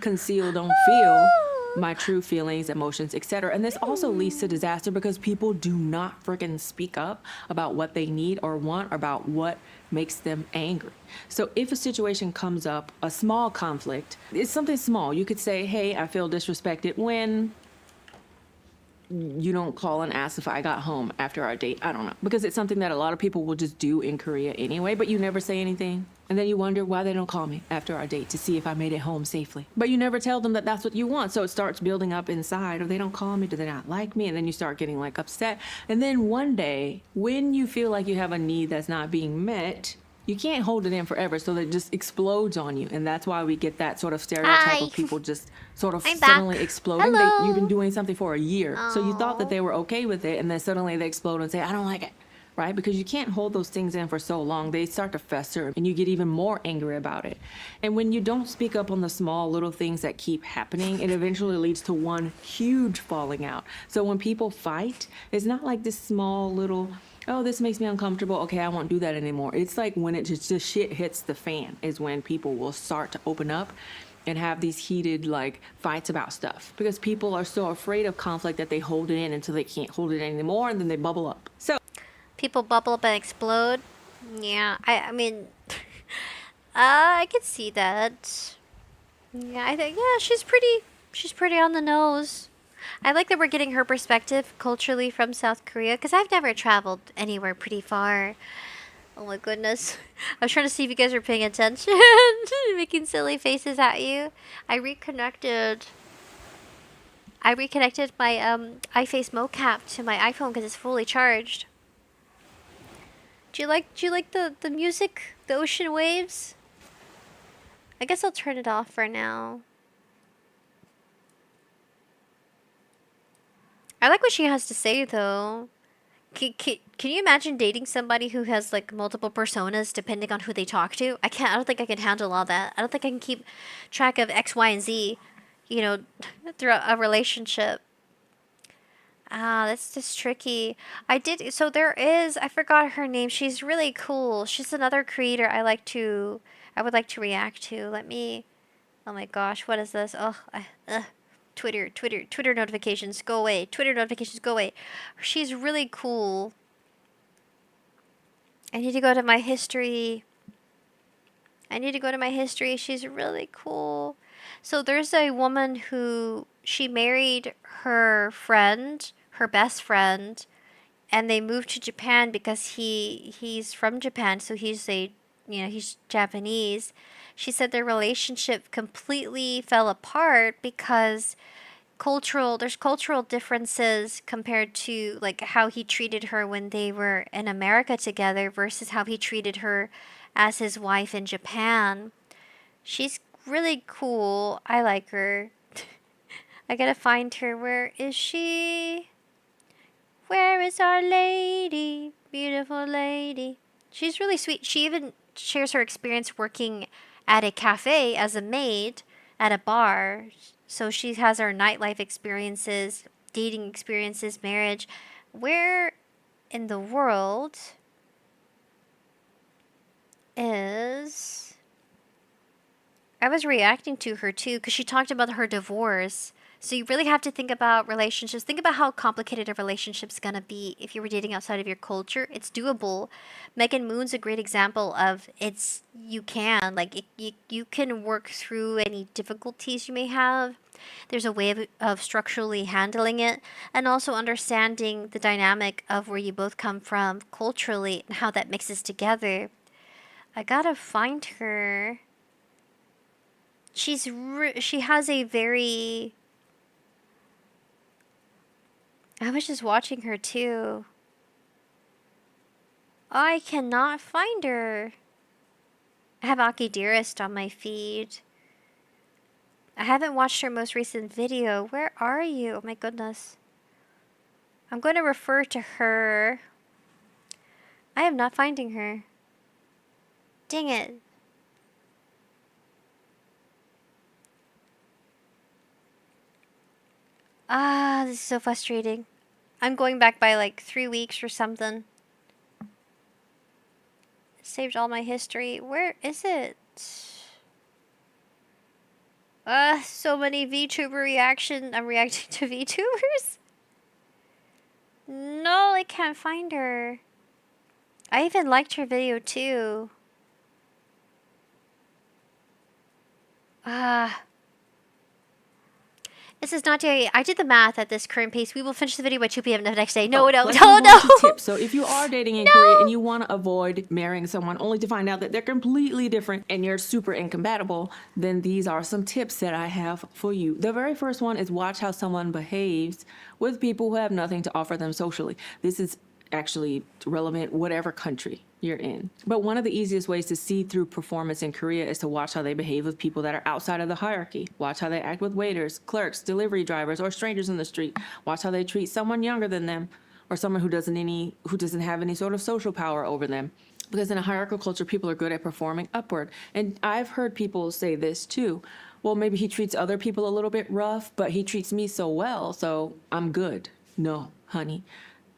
conceal, don't feel my true feelings, emotions, etc. And this also leads to disaster because people do not freaking speak up about what they need or want, or about what makes them angry. So if a situation comes up, a small conflict, it's something small. You could say, hey, I feel disrespected when you don't call and ask if I got home after our date. I don't know. Because it's something that a lot of people will just do in Korea anyway, but you never say anything. And then you wonder why they don't call me after our date to see if I made it home safely. But you never tell them that that's what you want. So it starts building up inside. Or they don't call me. Do they not like me? And then you start getting like upset. And then one day, when you feel like you have a need that's not being met, you can't hold it in forever, so it just explodes on you. And that's why we get that sort of stereotype of people just sort of suddenly exploding. You've been doing something for a year, so you thought that they were okay with it, and then suddenly they explode and say, I don't like it, right? Because you can't hold those things in for so long. They start to fester, and you get even more angry about it. And when you don't speak up on the small little things that keep happening, it eventually leads to one huge falling out. So when people fight, it's not like this small little, oh, this makes me uncomfortable, okay, I won't do that anymore. It's like when it just shit hits the fan is when people will start to open up and have these heated like fights about stuff, because people are so afraid of conflict that they hold it in until they can't hold it anymore, and then they bubble up. So people bubble up and explode. Yeah, I mean, I could see that. Yeah, I think, yeah, she's pretty on the nose. I like that we're getting her perspective culturally from South Korea, because I've never traveled anywhere pretty far. Oh my goodness. I was trying to see if you guys were paying attention. Making silly faces at you. I reconnected my iFace mocap to my iPhone because it's fully charged. Do you like the music? The ocean waves? I guess I'll turn it off for now. I like what she has to say, though. Can you imagine dating somebody who has, like, multiple personas depending on who they talk to? I don't think I can handle all that. I don't think I can keep track of X, Y, and Z, throughout a relationship. Ah, that's just tricky. So there is, I forgot her name. She's really cool. She's another creator I would like to react to. Oh my gosh, what is this? Twitter notifications, go away. Twitter notifications, go away. She's really cool. I need to go to my history. She's really cool. So there's a woman who she married her friend, her best friend, and they moved to Japan because he's from Japan, so he's Japanese. She said their relationship completely fell apart because there's cultural differences compared to like how he treated her when they were in America together versus how he treated her as his wife in Japan. She's really cool. I like her. I gotta find her. Where is she? Where is our lady? Beautiful lady. She's really sweet. She even shares her experience working at a cafe as a maid at a bar. So she has her nightlife experiences, dating experiences, marriage. Where in the world is. I was reacting to her too because she talked about her divorce. So you really have to think about relationships. Think about how complicated a relationship's gonna be if you were dating outside of your culture. It's doable. Megan Moon's a great example of you can work through any difficulties you may have. There's a way of structurally handling it and also understanding the dynamic of where you both come from culturally and how that mixes together. I gotta find her. She has a very. I was just watching her too. I cannot find her. I have Aki Dearest on my feed. I haven't watched her most recent video. Where are you? Oh my goodness. I'm going to refer to her. I am not finding her. Dang it. Ah, this is so frustrating. I'm going back by like 3 weeks or something. Saved all my history. Where is it? So many VTuber reaction. I'm reacting to VTubers. No, I can't find her. I even liked her video too. Ah. This is not yet. I did the math at this current pace. We will finish the video by 2 p.m. the next day. No. Let's move on to tips. So if you are dating in Korea and you want to avoid marrying someone only to find out that they're completely different and you're super incompatible, then these are some tips that I have for you. The very first one is watch how someone behaves with people who have nothing to offer them socially. This is actually relevant whatever country you're in. But one of the easiest ways to see through performance in Korea is to watch how they behave with people that are outside of the hierarchy. Watch how they act with waiters, clerks, delivery drivers, or strangers in the street. Watch how they treat someone younger than them or someone who doesn't have any sort of social power over them. Because in a hierarchical culture, people are good at performing upward. And I've heard people say this too. Well, maybe he treats other people a little bit rough, but he treats me so well, so I'm good. No, honey.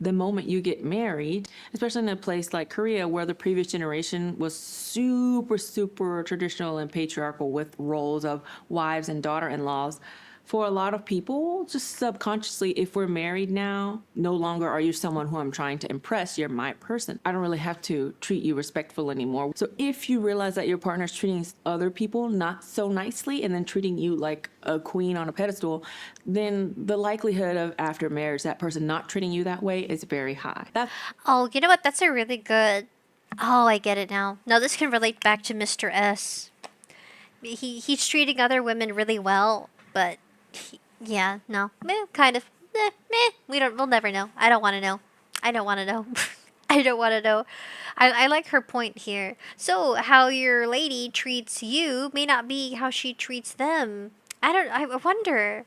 The moment you get married, especially in a place like Korea where the previous generation was super, super traditional and patriarchal with roles of wives and daughter-in-laws, for a lot of people, just subconsciously, if we're married now, no longer are you someone who I'm trying to impress, you're my person. I don't really have to treat you respectful anymore. So if you realize that your partner's treating other people not so nicely and then treating you like a queen on a pedestal, then the likelihood of after marriage, that person not treating you that way is very high. Oh, you know what? That's a really good. Oh, I get it now. Now this can relate back to Mr. S. He's treating other women really well, but kind of. We'll never know. I don't want to know. I don't want to know. I don't want to know. I like her point here. So how your lady treats you may not be how she treats them. I wonder.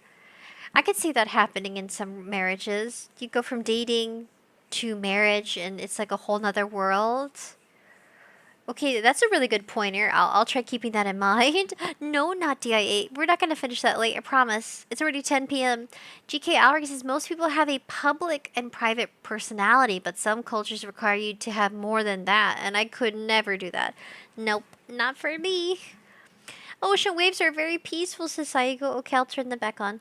I could see that happening in some marriages. You go from dating to marriage and it's like a whole nother world. Okay, that's a really good pointer. I'll try keeping that in mind. No, not DI8. We're not going to finish that late, I promise. It's already 10 p.m. GK Alex says most people have a public and private personality, but some cultures require you to have more than that, and I could never do that. Nope, not for me. Ocean waves are very peaceful, says Saigo. Okay, I'll turn them back on.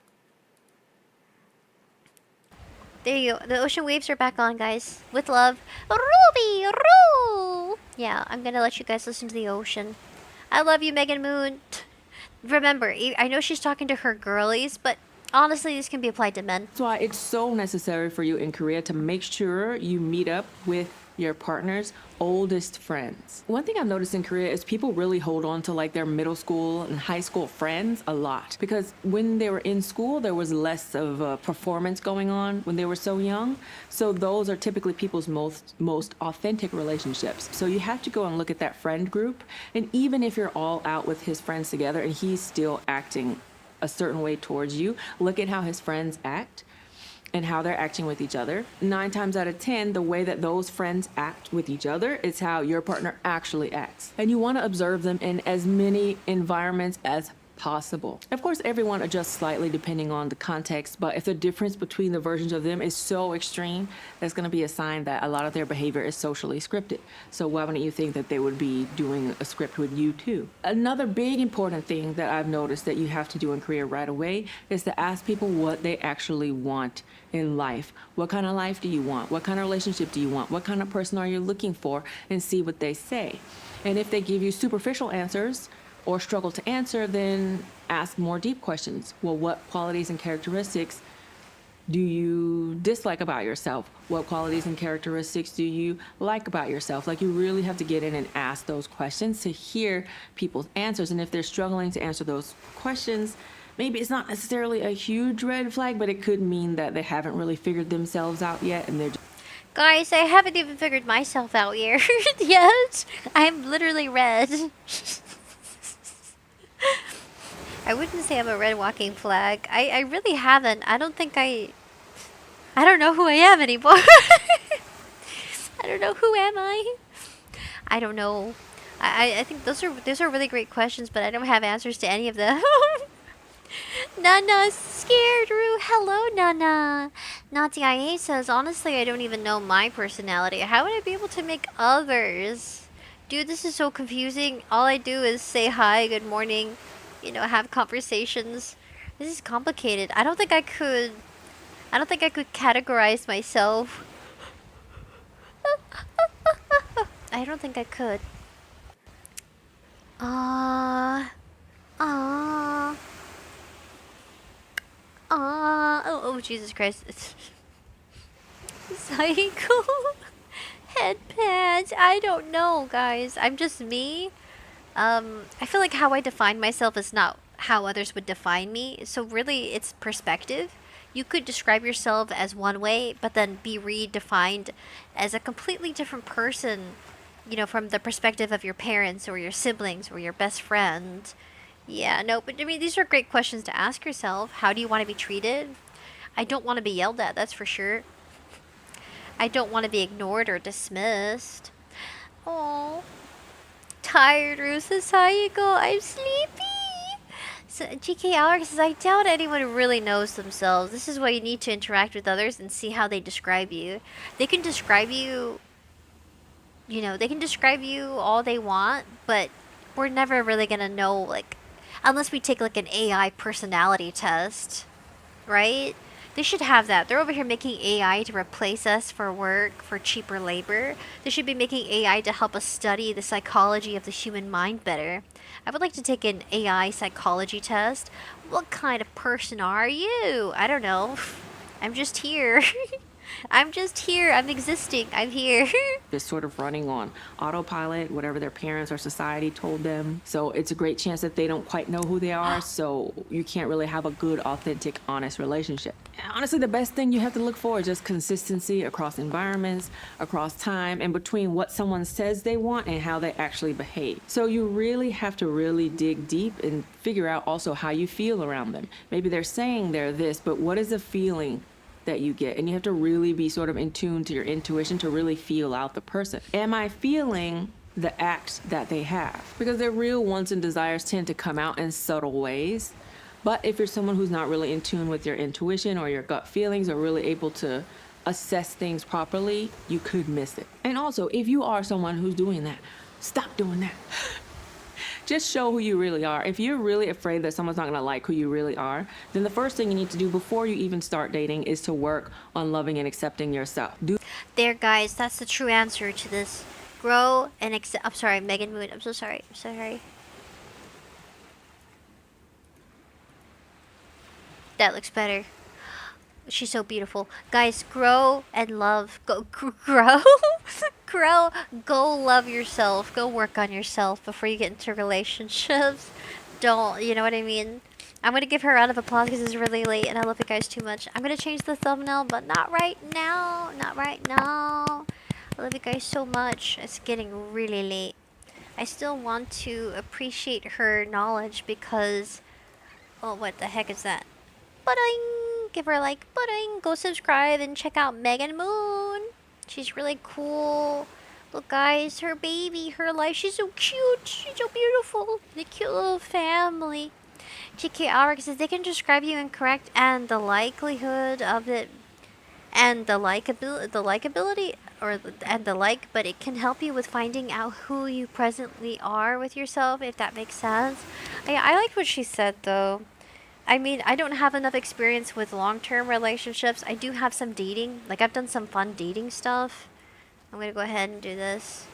There you go. The ocean waves are back on, guys. With love. Ruby! Roo! Yeah, I'm gonna let you guys listen to the ocean. I love you, Megan Moon. Remember, I know she's talking to her girlies, but honestly, this can be applied to men. That's why it's so necessary for you in Korea to make sure you meet up with your partner's oldest friends. One thing I've noticed in Korea is people really hold on to like their middle school and high school friends a lot, because when they were in school there was less of a performance going on when they were so young. So those are typically people's most authentic relationships. So you have to go and look at that friend group, and even if you're all out with his friends together and he's still acting a certain way towards you, look at how his friends act and how they're acting with each other. 9 times out of 10, the way that those friends act with each other is how your partner actually acts. And you want to observe them in as many environments as possible. Of course, everyone adjusts slightly depending on the context, but if the difference between the versions of them is so extreme, that's going to be a sign that a lot of their behavior is socially scripted. So why wouldn't you think that they would be doing a script with you too? Another big important thing that I've noticed that you have to do in Korea right away is to ask people what they actually want in life. What kind of life do you want? What kind of relationship do you want? What kind of person are you looking for? And see what they say. And if they give you superficial answers or struggle to answer, then ask more deep questions. Well, what qualities and characteristics do you dislike about yourself? What qualities and characteristics do you like about yourself? Like, you really have to get in and ask those questions to hear people's answers. And if they're struggling to answer those questions, maybe it's not necessarily a huge red flag, but it could mean that they haven't really figured themselves out yet, and they're just... Guys, I haven't even figured myself out yet. Yet. I'm literally red. I wouldn't say I'm a red walking flag. I really haven't. I don't know who I am anymore. I don't know, who am I? I don't know. I think those are really great questions, but I don't have answers to any of them. Nana's scared, Roo. Hello, Nana. Natia says, honestly, I don't even know my personality. How would I be able to make others? Dude, this is so confusing. All I do is say hi, good morning, have conversations. This is complicated. I don't think I could categorize myself. I don't think I could. Oh, Jesus Christ. Psycho. Headpads. I don't know, guys. I'm just me. I feel like how I define myself is not how others would define me. So really, it's perspective. You could describe yourself as one way, but then be redefined as a completely different person, from the perspective of your parents or your siblings or your best friend. Yeah, no, but I mean, these are great questions to ask yourself. How do you want to be treated? I don't want to be yelled at, that's for sure. I don't want to be ignored or dismissed. Oh, tired, Rusa. How you go? I'm sleepy. So GK Alex says, I doubt anyone really knows themselves. This is why you need to interact with others and see how they describe you. They can describe you, they can describe you all they want, but we're never really gonna know, unless we take an AI personality test, right? They should have that. They're over here making AI to replace us for work, for cheaper labor. They should be making AI to help us study the psychology of the human mind better. I would like to take an AI psychology test. What kind of person are you? I don't know. I'm just here. I'm just here. I'm existing. I'm here. Just sort of running on autopilot, whatever their parents or society told them. So it's a great chance that they don't quite know who they are, so you can't really have a good, authentic, honest relationship. And honestly, the best thing you have to look for is just consistency across environments, across time, and between what someone says they want and how they actually behave. So you really have to really dig deep and figure out also how you feel around them. Maybe they're saying they're this, but what is the feeling that you get? And you have to really be sort of in tune to your intuition to really feel out the person. Am I feeling the act that they have, because their real wants and desires tend to come out in subtle ways. But if you're someone who's not really in tune with your intuition or your gut feelings or really able to assess things properly, you could miss it. And also, if you are someone who's doing that, stop doing that. Just show who you really are. If you're really afraid that someone's not gonna like who you really are, then the first thing you need to do before you even start dating is to work on loving and accepting yourself. There, guys, that's the true answer to this. Grow and accept. I'm sorry, Megan Moon. I'm so sorry. I'm so sorry. That looks better. She's so beautiful. Guys, grow and love. Grow. Grow. Go love yourself. Go work on yourself before you get into relationships. Don't, you know what I mean? I'm going to give her a round of applause because it's really late and I love you guys too much. I'm going to change the thumbnail, but not right now. Not right now. I love you guys so much. It's getting really late. I still want to appreciate her knowledge because... Oh, what the heck is that? Budding! Give her a like, budding! Go subscribe and check out Megan Moon. She's really cool. Look, guys, her baby, her life. She's so cute. She's so beautiful. The cute little family. GK says they can describe you incorrect and the likelihood of it and the likability and the like, but it can help you with finding out who you presently are with yourself, if that makes sense. I like what she said though. I mean, I don't have enough experience with long-term relationships. I do have some dating. Like, I've done some fun dating stuff. I'm gonna go ahead and do this.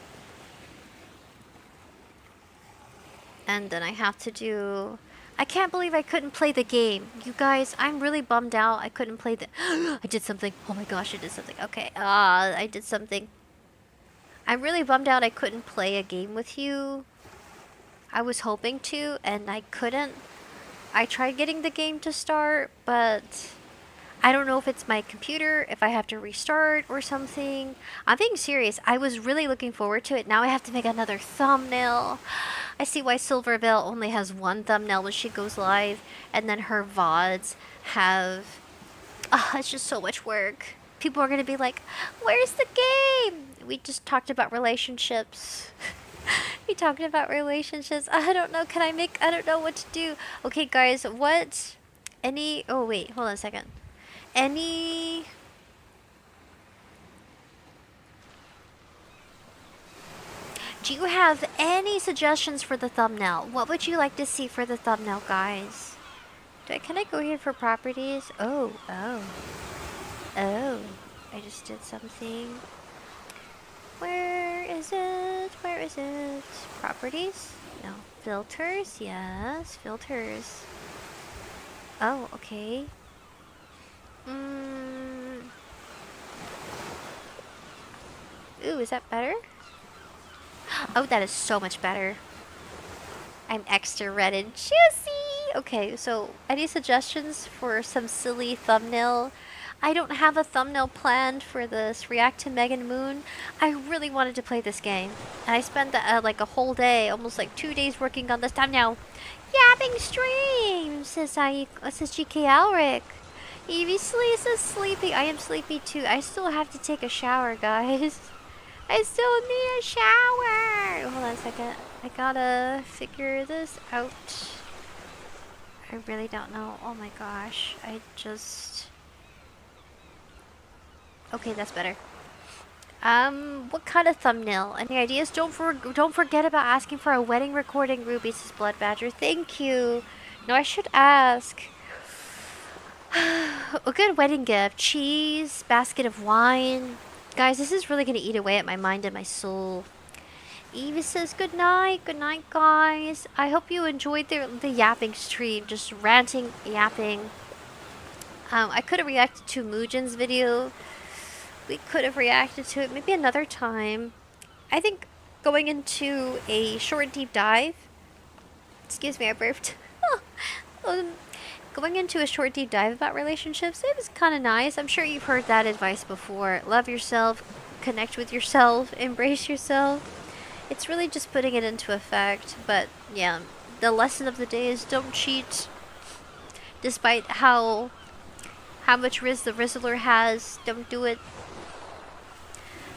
And then I have to do... I can't believe I couldn't play the game. You guys, I'm really bummed out. I couldn't play the... I did something. Oh my gosh, I did something. Okay, I did something. I'm really bummed out I couldn't play a game with you. I was hoping to, and I couldn't. I tried getting the game to start, but I don't know if it's my computer, if I have to restart or something. I'm being serious. I was really looking forward to it. Now I have to make another thumbnail. I see why Silvervale only has one thumbnail when she goes live, and then her VODs have... it's just so much work. People are going to be like, where's the game? We just talked about relationships. We talked about relationships. I don't know. I don't know what to do. Okay, guys, what? Oh, wait. Hold on a second. Do you have any suggestions for the thumbnail? What would you like to see for the thumbnail, guys? Can I go here for properties? Oh. I just did something. Where is it? Where is it? Properties? No. Filters? Yes, filters. Oh, okay. Ooh, is that better? Oh, that is so much better. I'm extra red and juicy! Okay, so any suggestions for some silly thumbnail? I don't have a thumbnail planned for this React to Megan Moon. I really wanted to play this game. And I spent like a whole day, almost like 2 days working on this thumbnail. Yapping stream, says GK Alric. Evie says sleepy. I am sleepy too. I still have to take a shower, guys. I still need a shower. Hold on a second. I gotta figure this out. I really don't know. Oh my gosh. Okay, that's better. What kind of thumbnail? Any ideas? Don't forget about asking for a wedding recording, Ruby, says Blood Badger. Thank you. No, I should ask. A good wedding gift. Cheese, basket of wine. Guys, this is really going to eat away at my mind and my soul. Evie says good night. Good night, guys. I hope you enjoyed the yapping stream. Just ranting, yapping. I could have reacted to Mujin's video. We could have reacted to it maybe another time. I think going into a short deep dive. Excuse me, I burped. Going into a short deep dive about relationships, it was kind of nice. I'm sure you've heard that advice before. Love yourself, connect with yourself, embrace yourself. It's really just putting it into effect. But yeah, the lesson of the day is don't cheat. Despite how much Riz the Rizzler has, don't do it.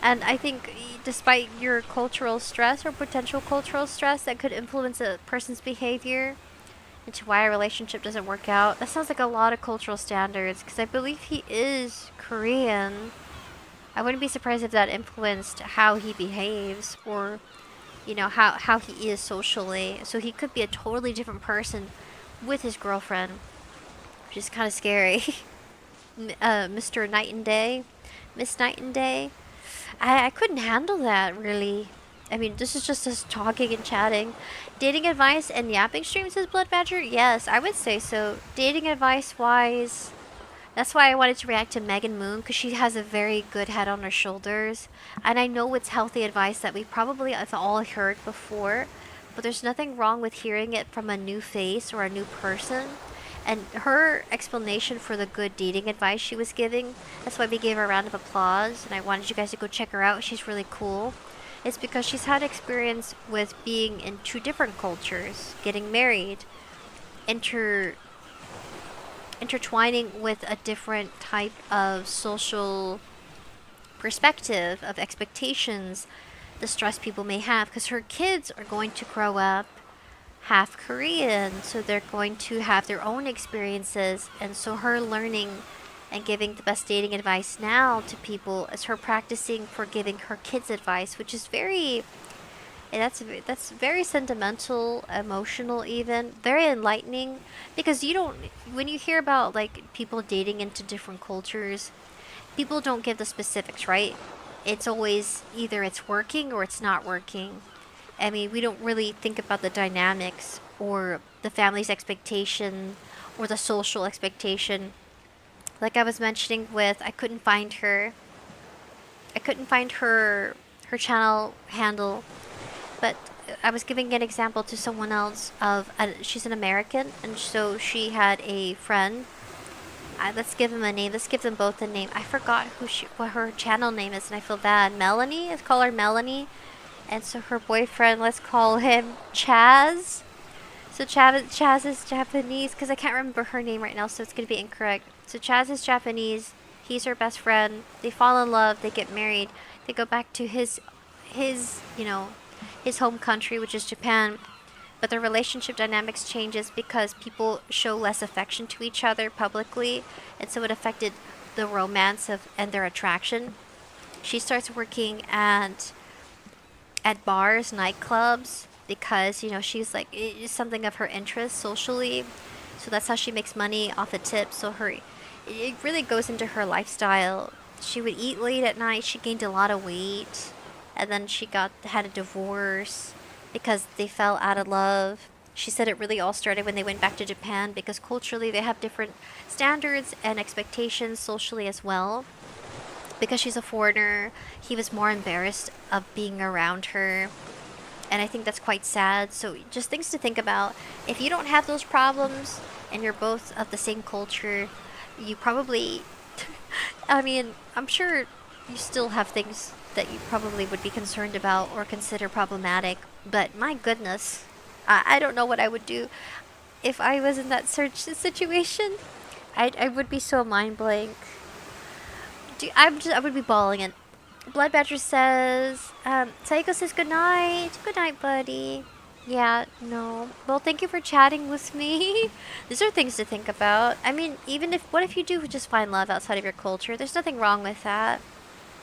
And I think despite your cultural stress or potential cultural stress that could influence a person's behavior into why a relationship doesn't work out, that sounds like a lot of cultural standards, because I believe he is Korean. I wouldn't be surprised if that influenced how he behaves, or how he is socially. So he could be a totally different person with his girlfriend, which is kind of scary. Mr. Night and Day, Miss Night and Day. I couldn't handle that, really. I mean, this is just us talking and chatting. Dating advice and yapping stream, says Blood Badger? Yes, I would say so. Dating advice wise, that's why I wanted to react to Megan Moon, because she has a very good head on her shoulders. And I know it's healthy advice that we probably have all heard before, but there's nothing wrong with hearing it from a new face or a new person. And her explanation for the good dating advice she was giving, that's why we gave her a round of applause, and I wanted you guys to go check her out. She's really cool. It's because she's had experience with being in two different cultures, getting married, intertwining with a different type of social perspective, of expectations, the stress people may have, because her kids are going to grow up half Korean, so they're going to have their own experiences, and so her learning and giving the best dating advice now to people is her practicing for giving her kids advice, which is that's very sentimental, emotional, even very enlightening, because when you hear about like people dating into different cultures, people don't give the specifics, right? It's always either it's working or it's not working. I mean, we don't really think about the dynamics or the family's expectation or the social expectation. Like I was mentioning with, I couldn't find her channel handle, but I was giving an example to someone else of, she's an American, and so she had a friend. Let's give them a name. Let's give them both a name. I forgot what her channel name is, and I feel bad. Melanie? Let's call her Melanie. And so her boyfriend, let's call him Chaz. So Chaz is Japanese, because I can't remember her name right now, so it's going to be incorrect. So Chaz is Japanese. He's her best friend. They fall in love. They get married. They go back to his home country, which is Japan. But their relationship dynamics changes because people show less affection to each other publicly, and so it affected the romance and their attraction. She starts working at bars, nightclubs, because she's like, it's something of her interest socially, so that's how she makes money off the tips. So it really goes into her lifestyle. She would eat late at night. She gained a lot of weight, and then she had a divorce because they fell out of love. She said it really all started when they went back to Japan, because culturally they have different standards and expectations socially as well. Because she's a foreigner, he was more embarrassed of being around her. And I think that's quite sad. So just things to think about. If you don't have those problems and you're both of the same culture, you probably, I mean, I'm sure you still have things that you probably would be concerned about or consider problematic. But my goodness, I don't know what I would do if I was in that situation. I would be so mind blank. I would be bawling it. Blood Badger says, Saiko says good night. Good night, buddy. Yeah, no. Well, thank you for chatting with me. These are things to think about. I mean, what if you do just find love outside of your culture? There's nothing wrong with that,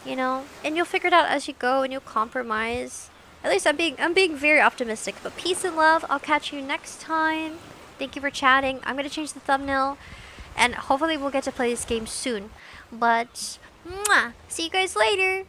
and you'll figure it out as you go, and you'll compromise. At least I'm being very optimistic. But peace and love. I'll catch you next time. Thank you for chatting. I'm gonna change the thumbnail, and hopefully we'll get to play this game soon. But, mwah, see you guys later.